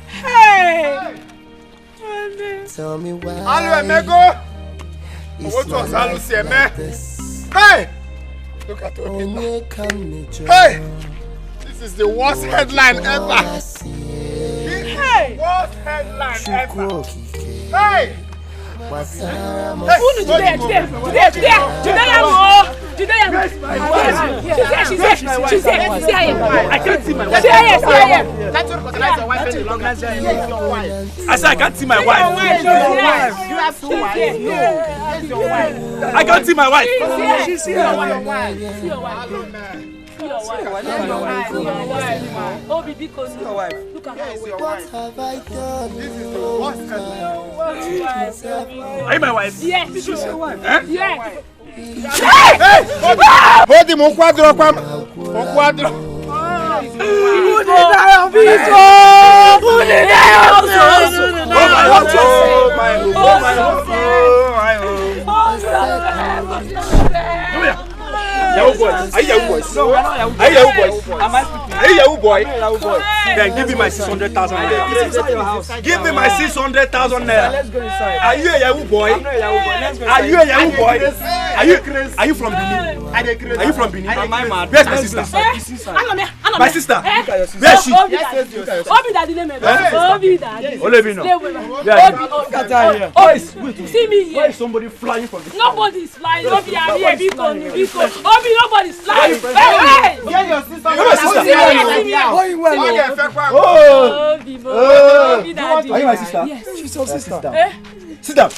Hey! Tell me why. Hey! Look at Obinna. Hey! This is the worst headline ever. Hey! Worst headline ever. Hey! Who is there? Where's my wife? She's here. She's here. I can't see my wife. She's here. Can't you recognize your wife any longer? I said I can't see my wife. You have two wives. No. Where's your wife? I can't see my wife. She's here. Your wife. See your wife. Oh, Bcus. See your wife. Look at her. What have I done? This is the worst Are you my wife? Yes. She's your wife. Yes. Hold him on quadro. Who did Yahoo boys. Are you Yahoo boys? No, we're not Yahoo boys. Are you Yahoo boys? Are you Yahoo boy? Then give me my 600,000 naira. Give me my 600,000 naira. Let's go inside. Are you a Yahoo boy? I'm not a Yahoo boy. Let's go Are you a Yahoo boy? Are you from Benin? Are you from Benin? Where's my sister? My sister? Where's she? Obi daddy name. Obi daddy. Olebino. Wait. See me here. Why is somebody flying from this? Nobody is flying. Obi, I'm here. Bcus. Obi, nobody is flying. Hey! Get your sister. Obi daddy. Are you my sister? Yes. She's your sister. Sit down.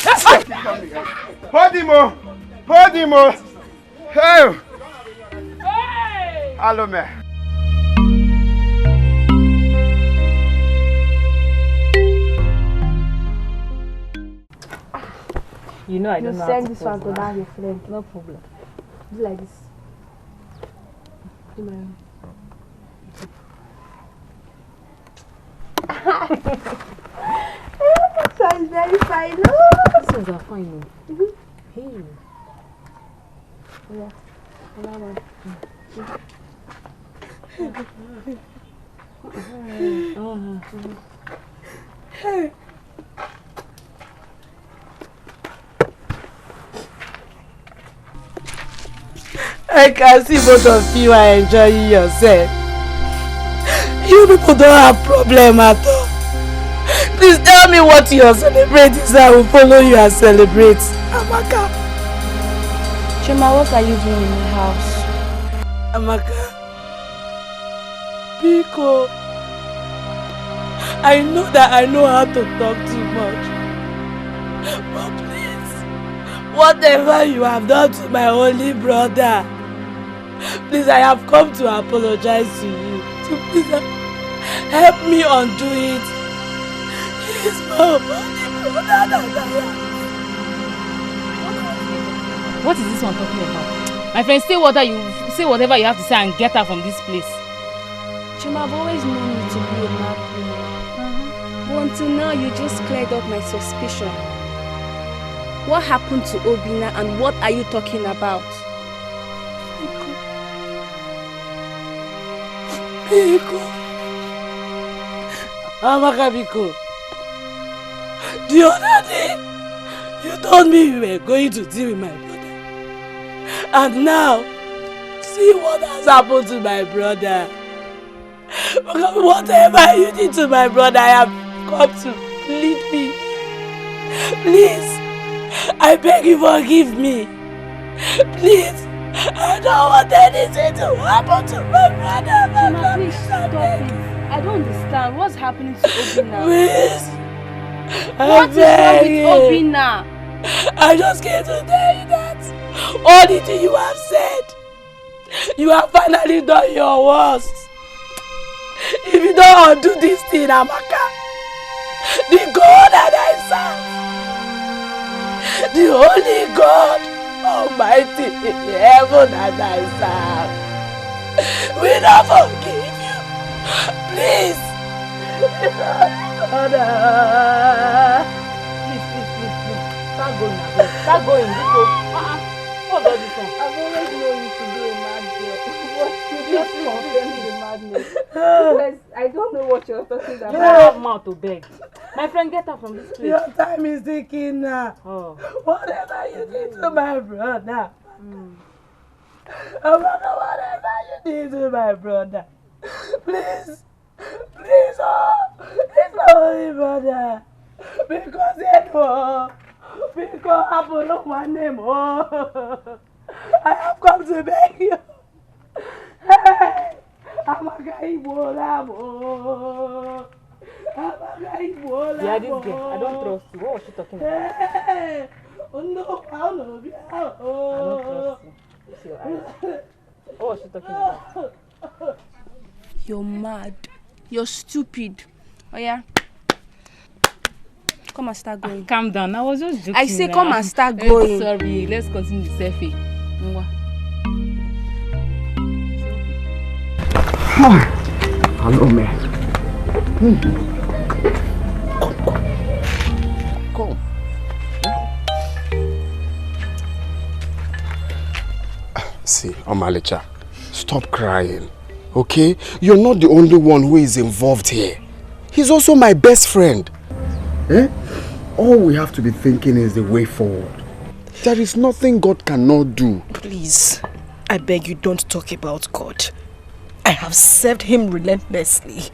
Hold him on. Hey. Hello, man. You know I don't know how send to this one to that your friend. No problem. Do like this. Do my own. This one is very fine. These ones are fine. Hey. Yeah. Another one. Hey. I can see both of you are enjoying yourself. You people don't have problem at all. Please tell me what you are celebrating so I will follow you and celebrate. Amaka. Chima, what are you doing in my house? Amaka. Biko. I know that I know how to talk too much. But please, whatever you have done to my only brother, please, I have come to apologize to you. So please, help me undo it. He is my only brother that I have. What is this one talking about? My friend, say whatever you have to say and get out from this place. Chima, I've always known you to be a mad woman. But until now, you just cleared up my suspicion. What happened to Obina and what are you talking about? Biko. Amaka Biko. The other day, you told me you were going to deal with my brother. And now, see what has happened to my brother. Whatever you did to my brother, I have come to plead me. Please, I beg you, forgive me. Please, I don't want anything to happen to my brother. Chima, please stop it. I don't understand. What's happening to Obina? Please, what is wrong with Obina? I just came to tell you that all the things you have said, you have finally done your worst. If you don't undo this thing, Amaka, the God that I serve, the only God Almighty in heaven that I serve, will not forgive you. Please. Please. Start going now. Start going. Hold on this one. I've always known you to be a mad girl. But you just confirmed the madness. Because I don't know what you're talking about. You don't have mouth to beg. My friend, get out from this place. Your time is ticking now. Whatever you did to my brother. Whatever you did to my brother. Please, oh, it's my only brother. Because I follow my name, oh. I I have come to beg you. Hey, Yeah, this girl, I don't trust you. What was she talking about? Hey, oh no, I don't trust you. It's your eyes. What was she talking about? You're mad. You're stupid. Oh yeah. Come and start going. Calm down. I was just joking. I say come and start going. Sorry, let's continue the selfie. Hello, man. Come. See, Omalicha, stop crying, okay? You're not the only one who is involved here. He's also my best friend. Eh? All we have to be thinking is the way forward. There is nothing God cannot do. Please, I beg you, don't talk about God. I have served him relentlessly.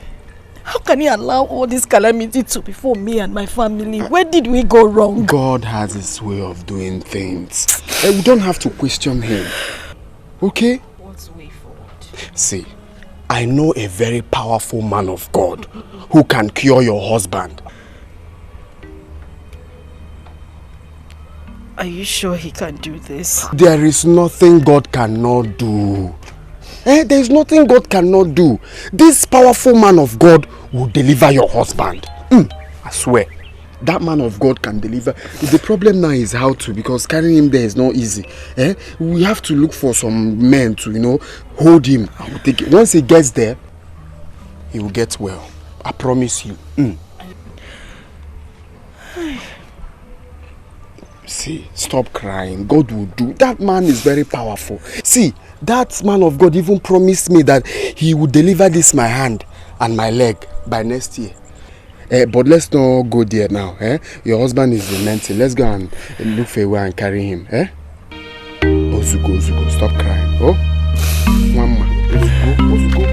How can he allow all this calamity to befall me and my family? Where did we go wrong? God has his way of doing things. We don't have to question him. Okay? What's the way forward? See, I know a very powerful man of God who can cure your husband. Are you sure he can do this? There is nothing God cannot do. There is nothing God cannot do. This powerful man of God will deliver your husband. I swear. That man of God can deliver. The problem now is how to, because carrying him there is not easy. We have to look for some men to, hold him. Take it. Once he gets there, he will get well. I promise you. See, stop crying. God will do. That man is very powerful. See, that man of God even promised me that he would deliver this my hand and my leg by next year. But let's not go there now. Your husband is demented. Let's go and look for a way and carry him. Ozugo, stop crying. Oh, Mama, Ozugo.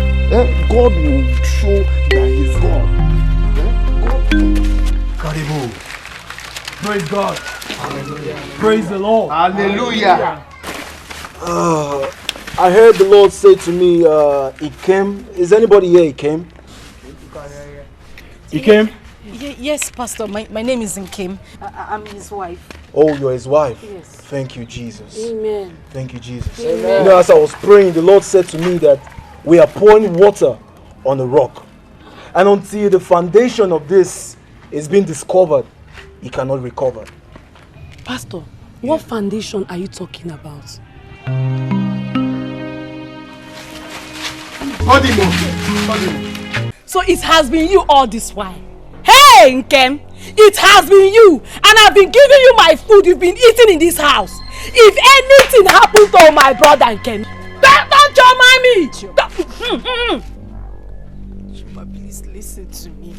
God will show that he's God. Karibu. Praise God. Hallelujah. Praise the Lord. Hallelujah. I heard the Lord say to me, he came. Is anybody here he came? He came? Yes, Pastor. My name is Nkem. I'm his wife. Oh, you're his wife? Yes. Thank you, Jesus. Amen. Thank you, Jesus. Amen. You know, as I was praying, the Lord said to me that we are pouring water on a rock. And until the foundation of this is being discovered, it cannot recover. Pastor, what foundation are you talking about? So it has been you all this while. Hey, Nkem! It has been you, and I've been giving you my food you've been eating in this house. If anything happens to my brother Nkem, don't your mommy! Chuma, please listen to me.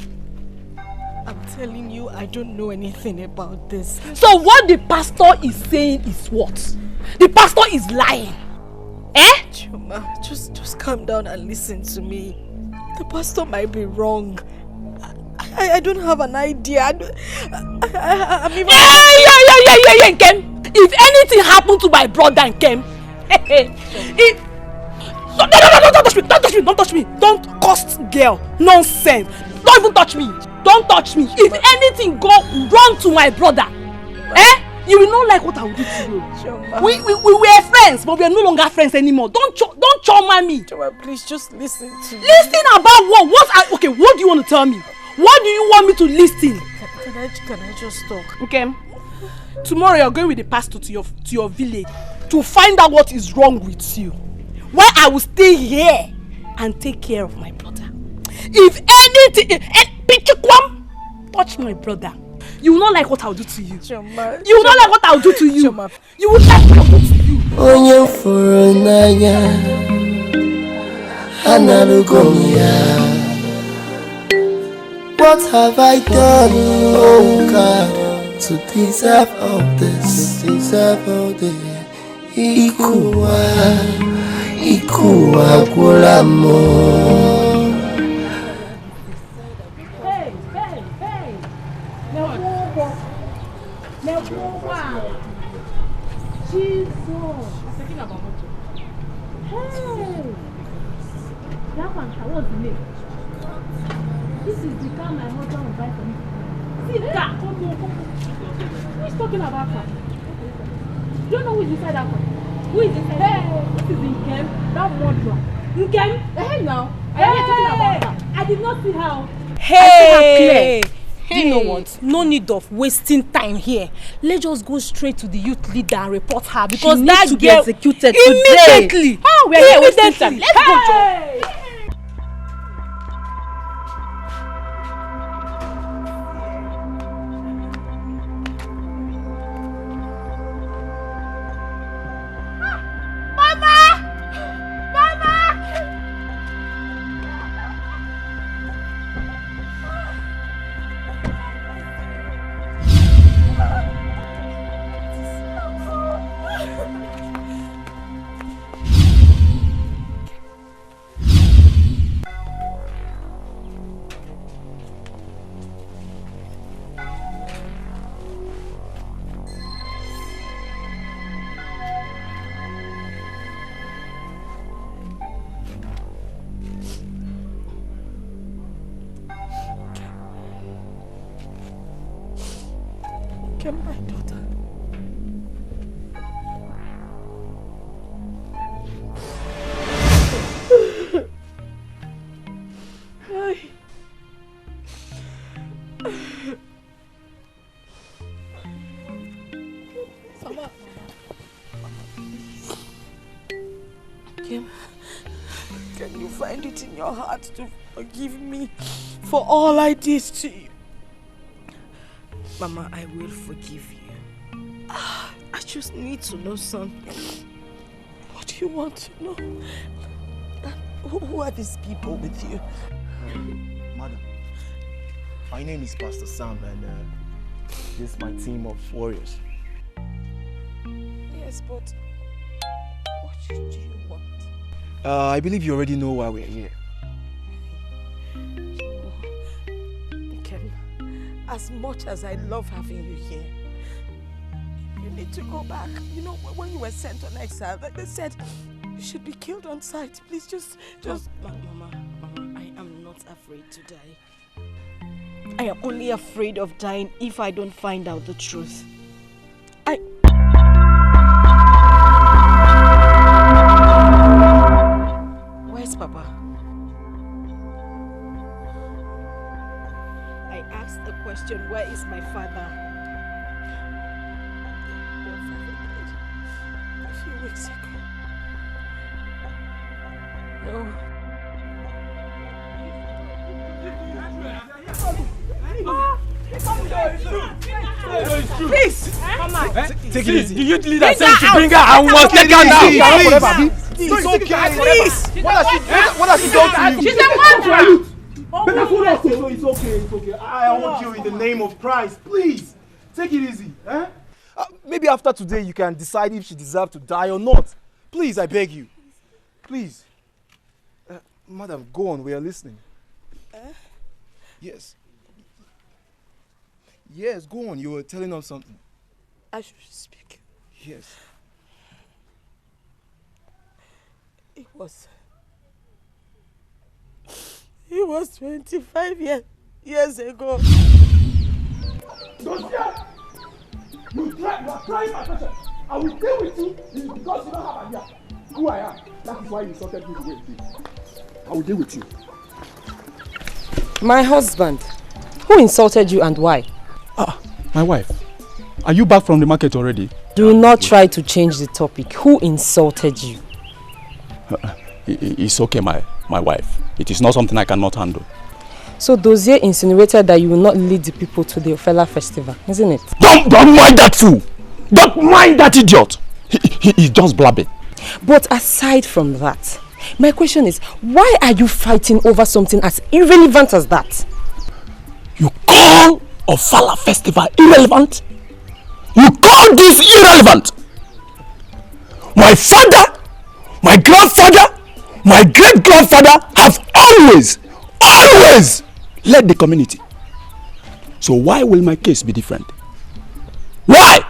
I'm telling you, I don't know anything about this. So what the pastor is saying is what? The pastor is lying. Chuma, just calm down and listen to me. The pastor might be wrong. I don't have an idea. I'm even... Yeah, Nkem. If anything happened to my brother Nkem, don't touch me. Don't cost girl. Nonsense. Don't even touch me. Don't touch me. If anything go wrong to my brother, you will not like what I will do to you. Choma. We were friends, but we are no longer friends anymore. Don't choma me. Choma, please just listen to me. Listen about what? Okay, what do you want to tell me? What do you want me to listen? Can I just talk? Okay. Tomorrow you're going with the pastor to your village to find out what is wrong with you. While I will stay here and take care of my brother. If anything, touch my brother, you will not like what I'll do to you. Choma, you will not like what I'll do to you. Choma. You will like what I'll do to you. Onye furunanya, analugonia. What have I done, oh God, to deserve all this? Ikuwa kulamo. talking about motor. Hey! That one, what's the name? This is the car my husband will buy for me. See the car! Who is talking about car? You don't know who is inside that car? Who is inside? Hey! This is Nkem, that murderer. Nkem? Hey now! I am here talking about her. I did not see her. Hey! Do you know what? No need of wasting time here. Let's just go straight to the youth leader and report her because She that needs to be girl executed immediately. today. Oh, we're here wasting time. Let's go, Joe. Come, my daughter. Mama. Kim, can you find it in your heart to forgive me for all I did to you? Mama, I will forgive you. I just need to know something. What do you want to know? Who are these people with you? Madam, my name is Pastor Sam and this is my team of warriors. Yes, but what do you want? I believe you already know why we're here. Ken, as much as I love having you here, you need to go back. You know, when you were sent on exile, they said you should be killed on sight. Please just... Mama, I am not afraid to die. I am only afraid of dying if I don't find out the truth. Where's Papa? I asked the question, where is my father? Your father died a few weeks ago. No. Please! Mama! Take it easy. The youth leader Bring said her to out. bring her and we must take her now. Please. It's okay. Please. What has she done to you? She's a murderer! Better phone us. So it's okay. It's okay. I want you in the name of Christ. Please. Take it easy. Maybe after today you can decide if she deserves to die or not. Please, I beg you. Please. Madam, go on. We are listening. Yes. Yes, go on. You were telling us something. I should speak. Yes. It was 25 years ago. Don't fear! You are trying my passion. I will deal with you because you don't have an idea who I am. That is why you insulted me the way you did. I will deal with you. My husband. Who insulted you and why? My wife. Are you back from the market already? Do not try to change the topic. Who insulted you? It's okay, my wife. It is not something I cannot handle. So Dozier insinuated that you will not lead the people to the Ofela festival, isn't it? Don't mind that fool! Don't mind that idiot! He is just blabbing. But aside from that, my question is, why are you fighting over something as irrelevant as that? You call Ofala festival irrelevant? You call this irrelevant? My father, my grandfather, my great-grandfather have always led the community. So why will my case be different? Why?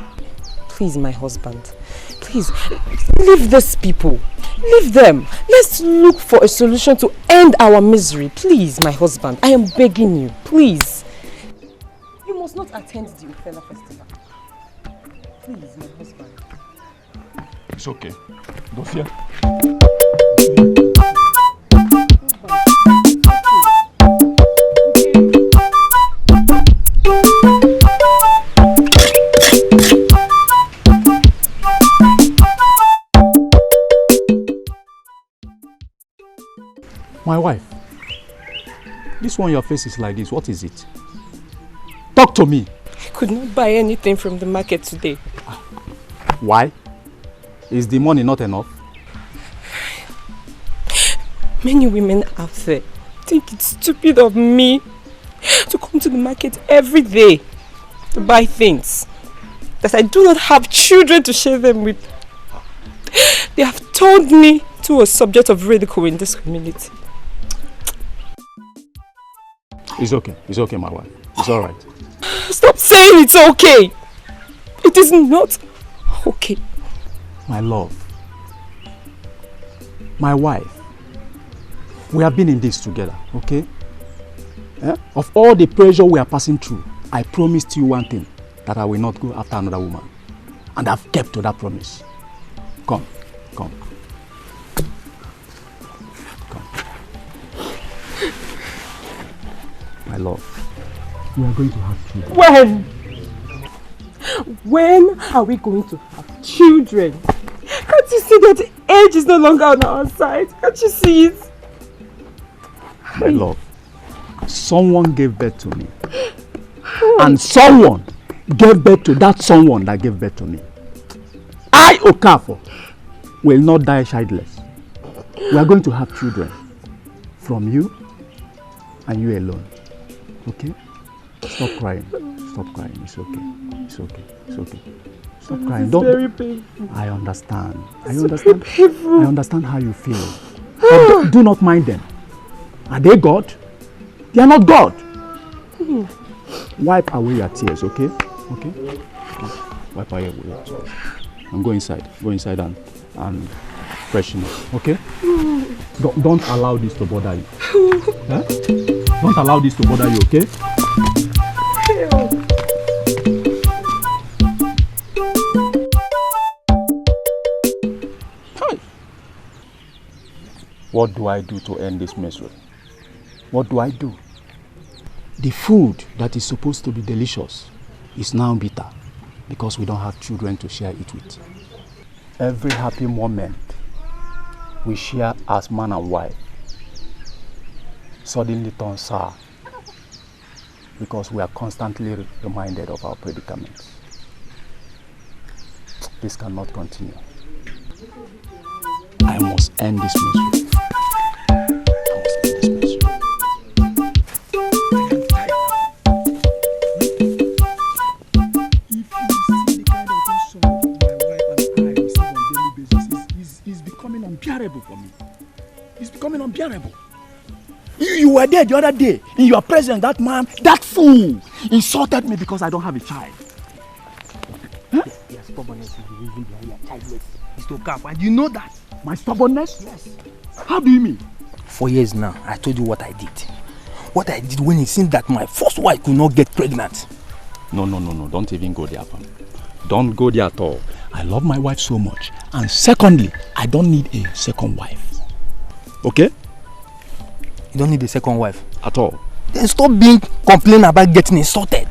Please, my husband. Please, leave these people. Leave them. Let's look for a solution to end our misery. Please, my husband. I am begging you. Please. You must not attend the Ofela festival. Please, my husband. It's okay. Don't fear. My wife, this one your face is like this. What is it? Talk to me. I could not buy anything from the market today. Why? Is the money not enough? Many women out there think it's stupid of me to come to the market every day to buy things that I do not have children to share them with. They have turned me to a subject of ridicule in this community. It's okay, my wife. It's alright. Stop saying it's okay. It is not okay. My love, my wife, we have been in this together, okay? Of all the pressure we are passing through, I promised you one thing, that I will not go after another woman. And I've kept to that promise. Come. My love, we are going to have children. When are we going to have children? Can't you see that age is no longer on our side? Can't you see it? My love, someone gave birth to me. And someone gave birth to that someone that gave birth to me. I, Okafor, will not die childless. We are going to have children from you and you alone. Okay? Stop crying. It's okay. Stop crying. Don't. Very painful. I understand. I Painful. understand how you feel. But do not mind them. Are they God? They are not God. Wipe away your tears, okay? Wipe away your tears. And go inside. And freshen up, okay? Don't allow this to bother you. Huh? Don't allow this to bother you, okay? What do I do to end this misery? What do I do? The food that is supposed to be delicious is now bitter because we don't have children to share it with. Every happy moment we share as man and wife suddenly turns sour because we are constantly reminded of our predicaments. This cannot continue. I must end this misery. It's becoming unbearable. You were there the other day. In your presence, that man, that fool, insulted me because I don't have a child. Huh? Your stubbornness is the reason behind your childless. Mr. Okafor, and you know that? My stubbornness? Yes. How do you mean? For years now, I told you what I did. What I did when it seemed that my first wife could not get pregnant. No. Don't even go there, Pam. Don't go there at all. I love my wife so much. And secondly, I don't need a second wife. Okay? You don't need a second wife? At all. Then stop being complaining about getting insulted.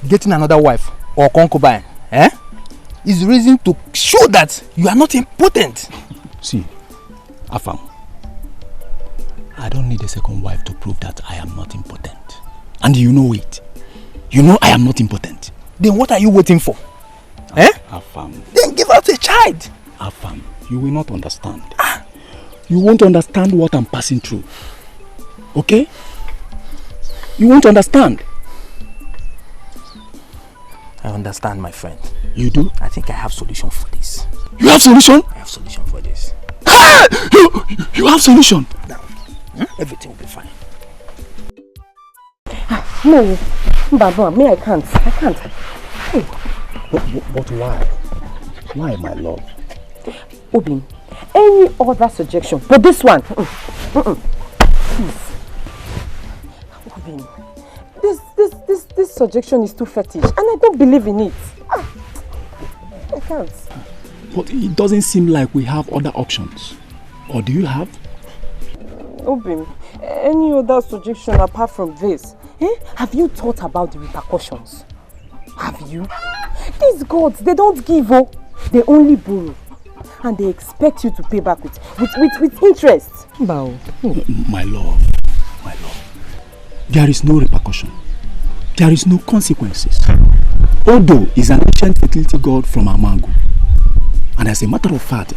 Getting another wife or concubine, is the reason to show that you are not important. See, Afam, I don't need a second wife to prove that I am not important. And you know it. You know I am not important. Then what are you waiting for? Afam. Then give out a child. Afam, you will not understand. You won't understand what I'm passing through. Okay? You won't understand. I understand, my friend. You do? I think I have solution for this. You have solution? I have solution for this. You have solution? Now, everything will be fine. No, Baba, me I can't. But why? Why, my love? Obin, any other suggestion, but this one, please. Obin, this suggestion is too fetish, and I don't believe in it. I can't. But it doesn't seem like we have other options. Or do you have? Obin, any other suggestion apart from this? Have you thought about the repercussions? Have you? These gods, they don't give, they only borrow. And they expect you to pay back with interest. Bow. My love. There is no repercussion. There is no consequences. Odo is an ancient fertility god from Amangu. And as a matter of fact,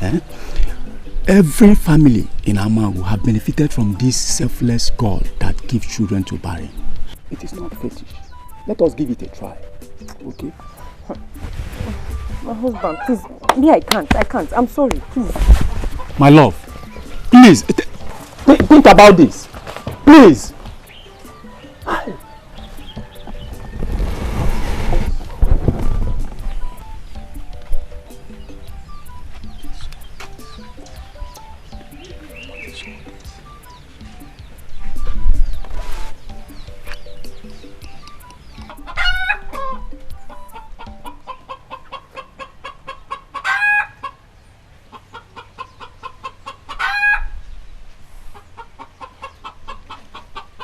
every family in Amangu have benefited from this selfless god that gives children to barren. It is not fetish. Let us give it a try. Okay? My husband, please. Me, I can't. I'm sorry, please. My love, please, think about this. Please.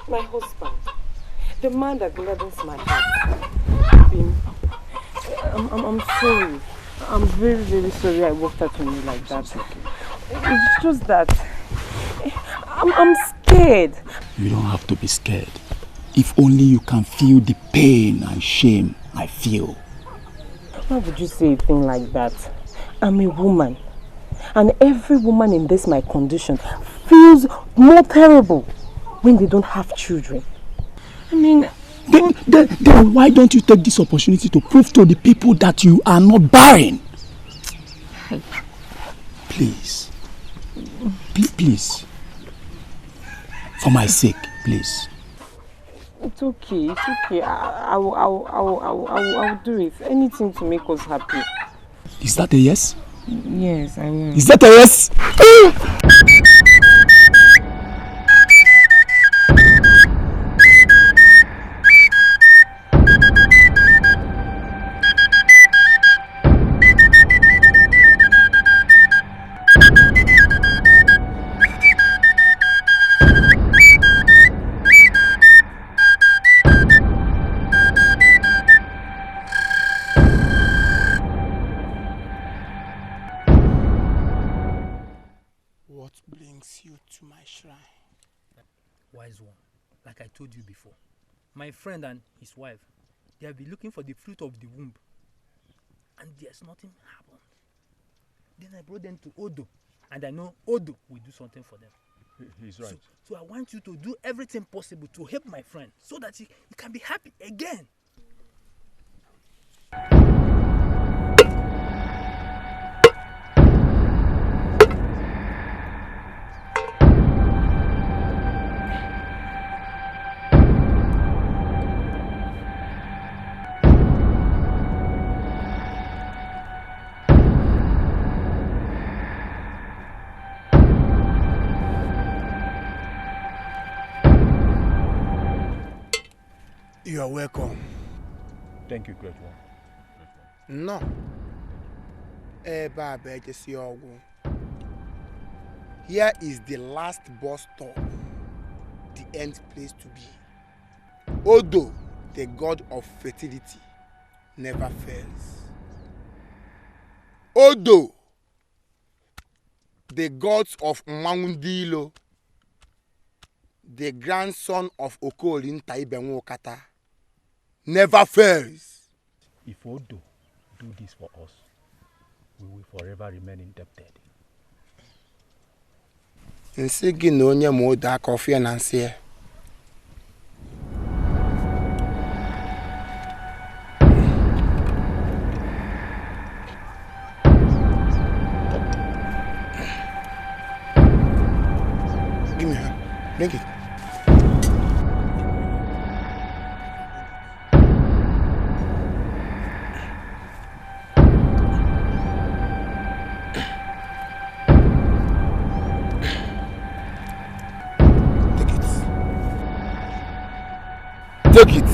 My husband, the man that gladdens my heart. I'm sorry. I'm very, very sorry I walked out on you like that. It's just that I'm scared. You don't have to be scared. If only you can feel the pain and shame I feel. Why would you say a thing like that? I'm a woman. And every woman in this my condition feels more terrible when they don't have children. I mean... Then why don't you take this opportunity to prove to the people that you are not barren? Please. Please. For my sake, please. It's okay. I will do it. Anything to make us happy. Is that a yes? Yes, I will. Is that a yes? Like I told you before, my friend and his wife, they have been looking for the fruit of the womb, and there's nothing happened. Then I brought them to Odo, and I know Odo will do something for them. He's right. So I want you to do everything possible to help my friend, so that he can be happy again. You are welcome. Thank you, great one. No. Here is the last bus stop, the end place to be. Odo, the god of fertility, never fails. Odo, the gods of Mangundilo, the grandson of Okolin Taibenwokata, never fails. If Odo do this for us, we will forever remain indebted. Nsi gị na onye ma Odo aka ọfịa na nsị ya. Give me her. Drink it. Take it.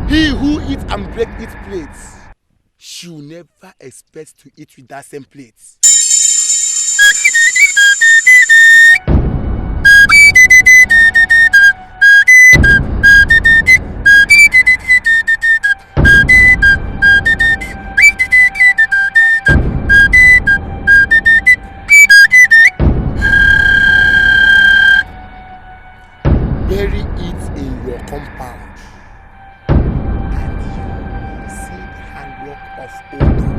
He who eats and breaks its plates should never expect to eat with that same plate. Bury it in your compound, and you will see the handwork of Odo,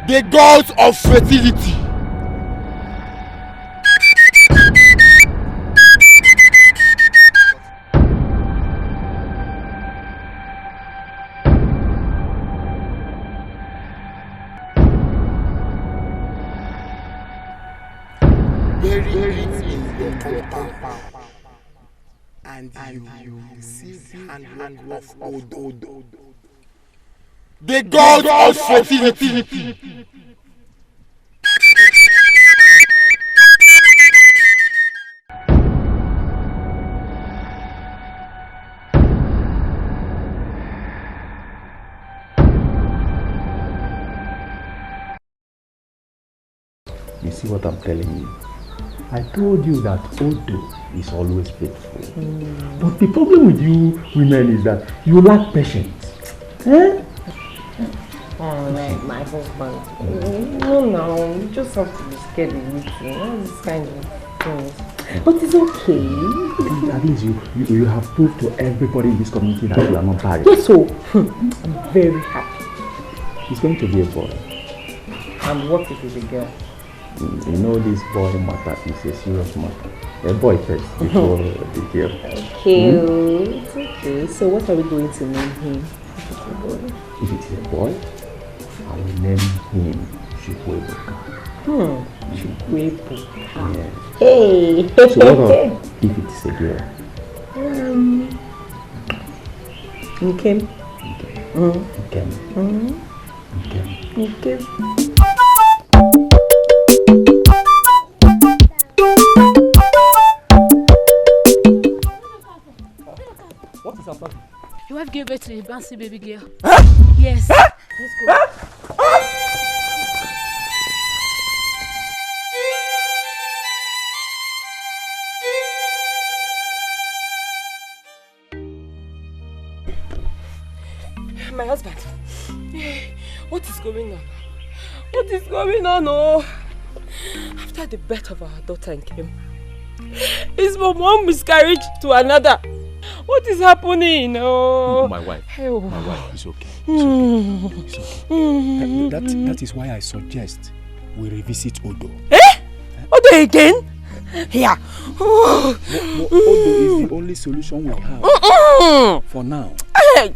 the gods of fertility. Bury it in your compound, and you will see the handwork of Odo, the gods of fertility. You see what I'm telling you? I told you that Odo is always faithful. But the problem with you women is that you lack patience. Eh? Oh, like my husband. No, you just have to be scared of meeting. All this kind of things. But it's okay. At least you have proved to everybody in this community that you are not married. Yes, so I'm very happy. It's going to be a boy. And what if it's a girl? You know this boy matter is a serious matter. A boy first before the girl. Okay, it's okay. So what are we going to name him? If it's a boy, I will name him Chukwuebuka. Chukwuebuka. Yeah. Hey! So what if it's a girl? Nkem. What is happening? Your wife gave birth to a bouncy baby girl. Huh? Yes. Huh? Let's go. My husband, what is going on? What is going on? Oh, after the birth of our daughter came, it's from one miscarriage to another. What is happening? Oh, my wife is okay. It's okay. That is why I suggest we revisit Odo. Odo again? Yeah. Odo is the only solution we have for now. Hey,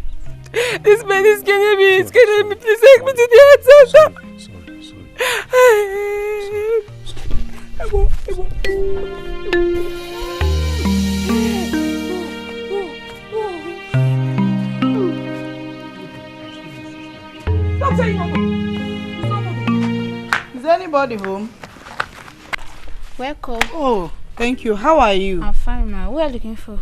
this man is killing me. It's killing me. Please take me to the head center. Is anybody home? Welcome. Oh, thank you. How are you? I'm fine, ma. What are you looking for?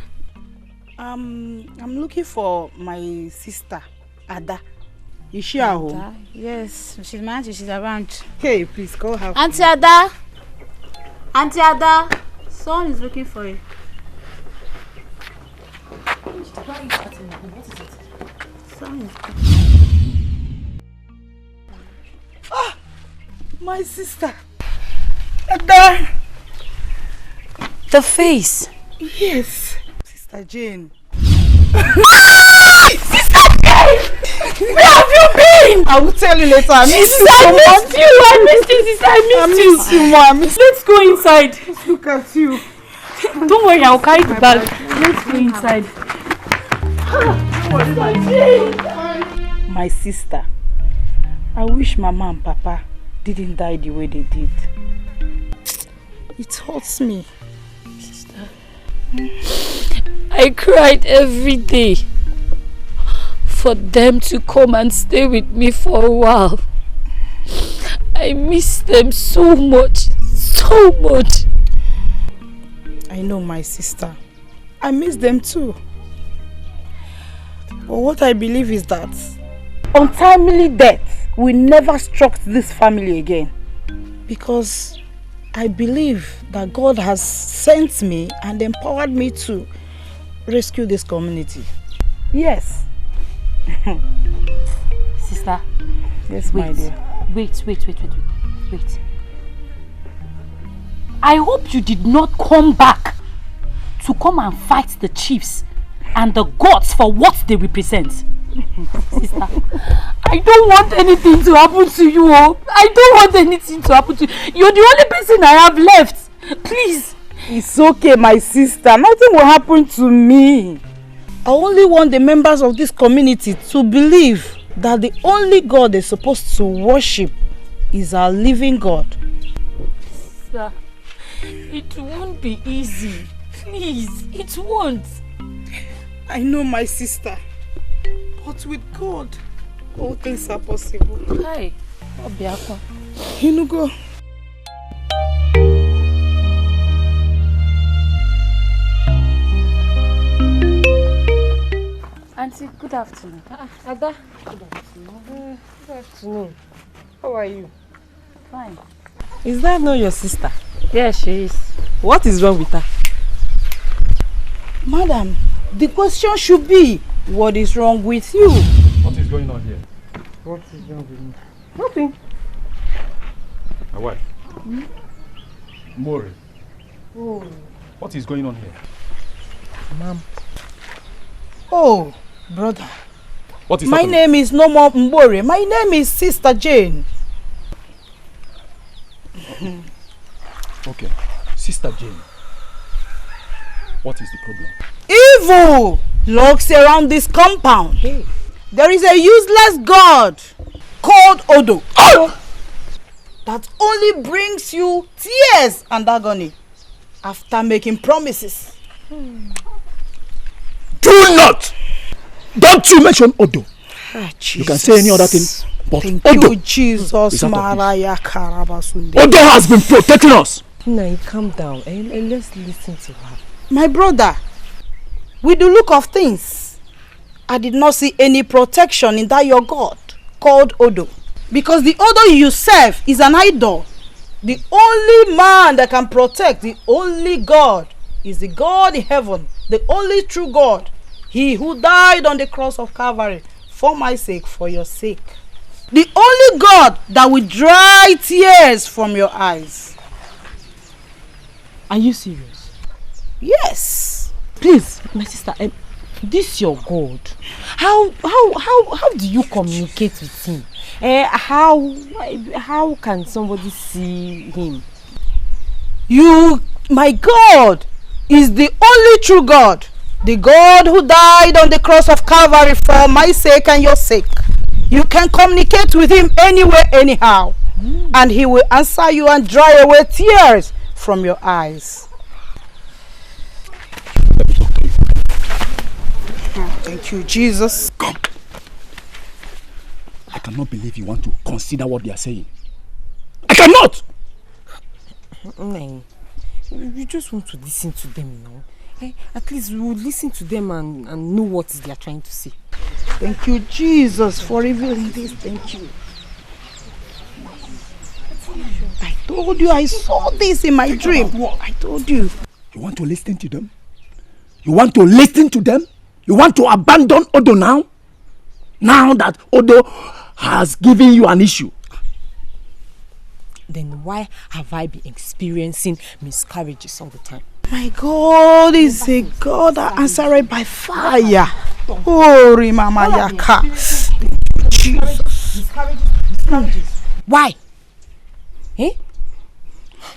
I'm looking for my sister, Ada. Is she at home? Yes, she's my auntie. She's around. Hey, please call her. Auntie Ada. Auntie Ada. Someone is looking for you. Ah, my sister. Ada. The face. Yes. Sister Jane. Sister Jane! Where have you been? I will tell you later. I miss you so much. I missed you, sister. I missed you more. Let's go inside. Let's look at you. Don't worry, I'll carry the bag. Let's go inside. My sister, I wish Mama and Papa didn't die the way they did. It hurts me. I cried every day. for them to come and stay with me for a while. I miss them so much, so much. I know, my sister. I miss them too. But what I believe is that untimely death will never struck this family again. Because I believe that God has sent me and empowered me to rescue this community. Yes. Sister. Yes, my dear. Wait. I hope you did not come back to come and fight the chiefs and the gods for what they represent. Sister, I don't want anything to happen to you. I don't want anything to happen to you. You're the only person I have left. Please. It's okay, my sister. Nothing will happen to me. I only want the members of this community to believe that the only God they're supposed to worship is our living God. Sir, it won't be easy. Please, it won't. I know, my sister. But with God, all things are possible. Hi, Obiako. Inugo. Auntie, good afternoon. Ada, good afternoon. Good afternoon. How are you? Fine. Is that not your sister? Yes, she is. What is wrong with her? Madam, the question should be, what is wrong with you? What is going on here? What is wrong with me? Nothing. My wife. Mori. Oh. What is going on here? Ma'am. Oh, brother. What is My happening? name is no more Mbore. My name is Sister Jane. Okay. Sister Jane. What is the problem? Evil lurks around this compound. Hey. There is a useless god called Odo that only brings you tears and agony after making promises. Don't you mention Odo. You can say any other thing, but Thank Odo you, Jesus. is out of Maraya Karabasunde. Odo has been protecting us. Now calm down and let's listen to her. My brother, with the look of things, I did not see any protection in that your God called Odo. Because the Odo you serve is an idol. The only man that can protect, the only God, is the God in heaven, the only true God. He who died on the cross of Calvary for my sake, for your sake. The only God that will dry tears from your eyes. Are you serious? Yes. Please, my sister, this your God. How do you communicate with him? How can somebody see him? You, my God, is the only true God. The God who died on the cross of Calvary for my sake and your sake. You can communicate with him anywhere, anyhow. And he will answer you and dry away tears from your eyes. Thank you, Jesus. Come. I cannot believe you want to consider what they are saying. I cannot! No. You just want to listen to them now. At least we will listen to them and know what they are trying to say. Thank you, Jesus, for revealing this. Thank you. I told you I saw this in my dream. I told you. You want to listen to them? You want to listen to them? You want to abandon Odo now? Now that Odo has given you an issue. Then why have I been experiencing miscarriages all the time? My God is a God that answered by fire. Oh, Mama Yaka. Jesus. Miscarriages. Why?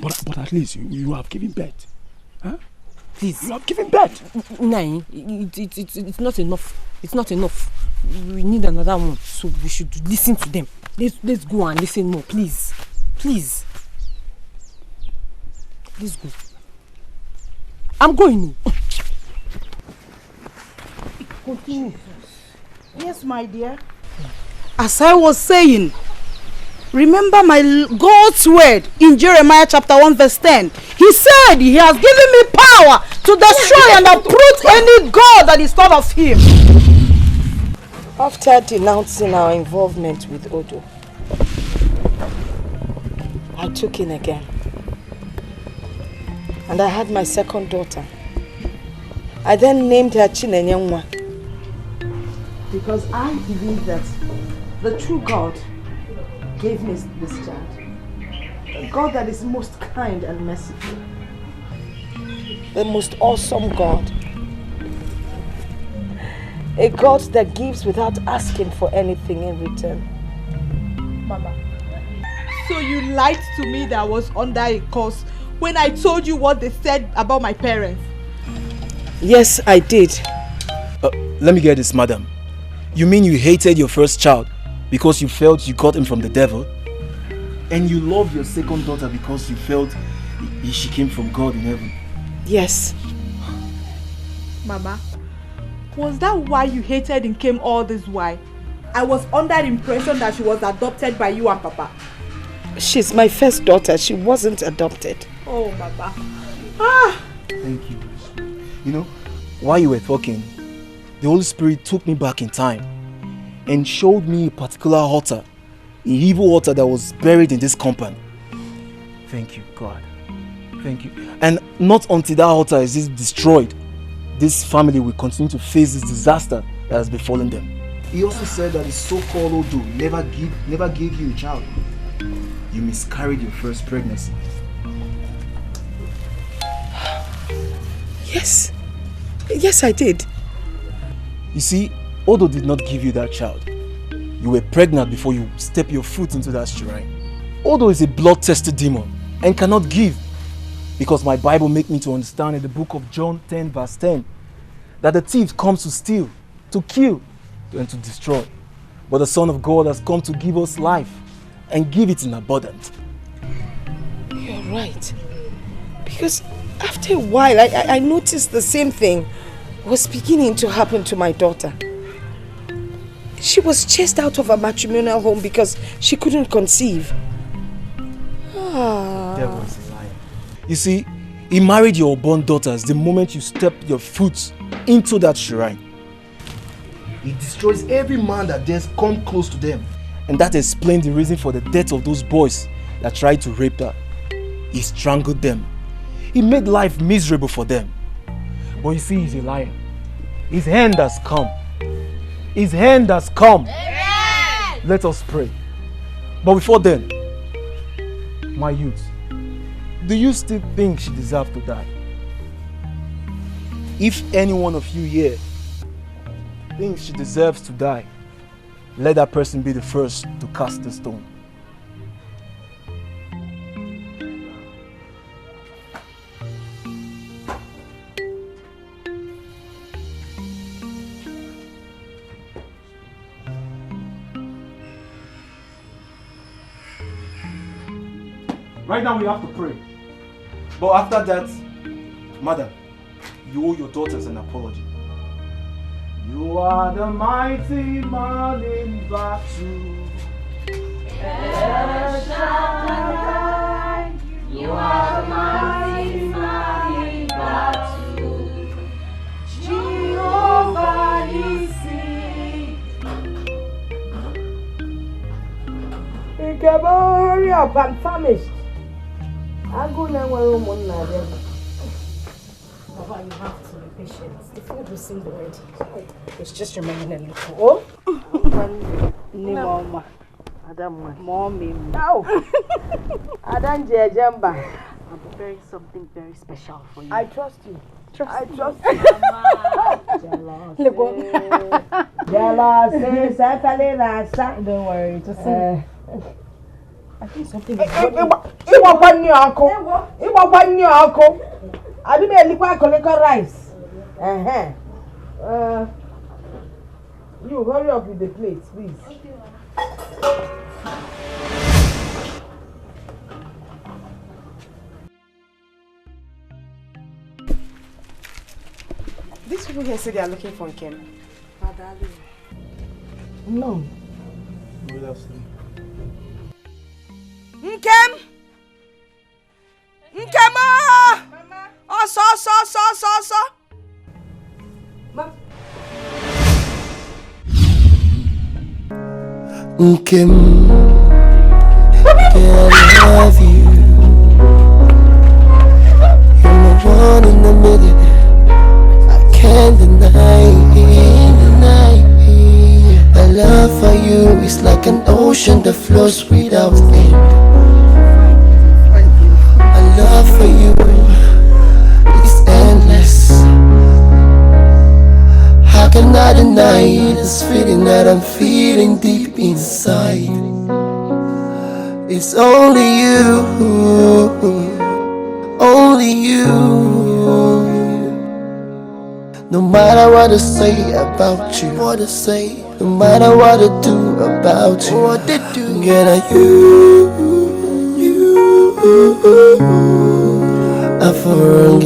But at least you have given birth. Huh? Please. You have given birth. No, it's not enough. It's not enough. We need another one. So we should listen to them. Let's go and listen more, please. Please. Let's go. I'm going. Continue. Yes, my dear. As I was saying, remember my God's word in Jeremiah chapter 1 verse 10. He said he has given me power to destroy and uproot any God that is not of him. After denouncing our involvement with Odo, I took in again. And I had my second daughter. I then named her Chinenyenwa, because I believe that the true God gave me this child. A God that is most kind and merciful. The most awesome God. A God that gives without asking for anything in return. Mama, so you lied to me that I was under a curse when I told you what they said about my parents? Yes, I did. Let me get this, madam. You mean you hated your first child because you felt you got him from the devil? And you love your second daughter because you felt she came from God in heaven? Yes. Mama, was that why you hated Nkem all this while? I was under the impression that she was adopted by you and Papa. She's my first daughter. She wasn't adopted. Oh, Mama. Thank you. You know, while you were talking, the Holy Spirit took me back in time and showed me a particular altar, an evil altar that was buried in this compound. Thank you, God. Thank you. And not until that altar is destroyed, this family will continue to face this disaster that has befallen them. He also said that his so-called Odo never gave you a child. You miscarried your first pregnancy. Yes. Yes, I did. You see, Odo did not give you that child. You were pregnant before you stepped your foot into that shrine. Odo is a blood-tested demon and cannot give. Because my Bible makes me to understand in the book of John 10 verse 10 that the thief comes to steal, to kill, and to destroy. But the Son of God has come to give us life and give it in abundance. You're right. Because after a while, I noticed the same thing was beginning to happen to my daughter. She was chased out of a matrimonial home because she couldn't conceive. Devil is a liar. You see, he married your unborn daughters the moment you stepped your foot into that shrine. He destroys every man that dares come close to them. And that explains the reason for the death of those boys that tried to rape her. He strangled them. He made life miserable for them. But you see, he's a liar. His hand has come. His hand has come. Amen. Let us pray. But before then, my youth, do you still think she deserves to die? If any one of you here thinks she deserves to die, let that person be the first to cast the stone. Right now we have to pray. But after that, madam, you owe your daughters an apology. You are the mighty man in battle. El Shaddai, you are the mighty man in battle. Jehovah Nissi. Hurry up, I'm famished. I'll go now where I'm not there. Baba, you have to be patient. The food will soon be ready. It's just remaining a little. Oh? Mama. Adam, Mommy. No. Adam Jamba. I'm preparing something very special for you. I trust you. I trust you. Jealous. Don't worry, just I think something is I didn't make rice. You hurry up with the plates, please. These people here say they are looking for Nkem. No. Nkem! Nkema! Oso. Nkem, can I love you? You're my one in a million. I can't deny. My love for you is like an ocean that flows without end. My love for you is endless. How can I deny this feeling that I'm feeling deep inside? It's only you, only you. No matter what I say about you, no matter what I do about you, get at you. I'm for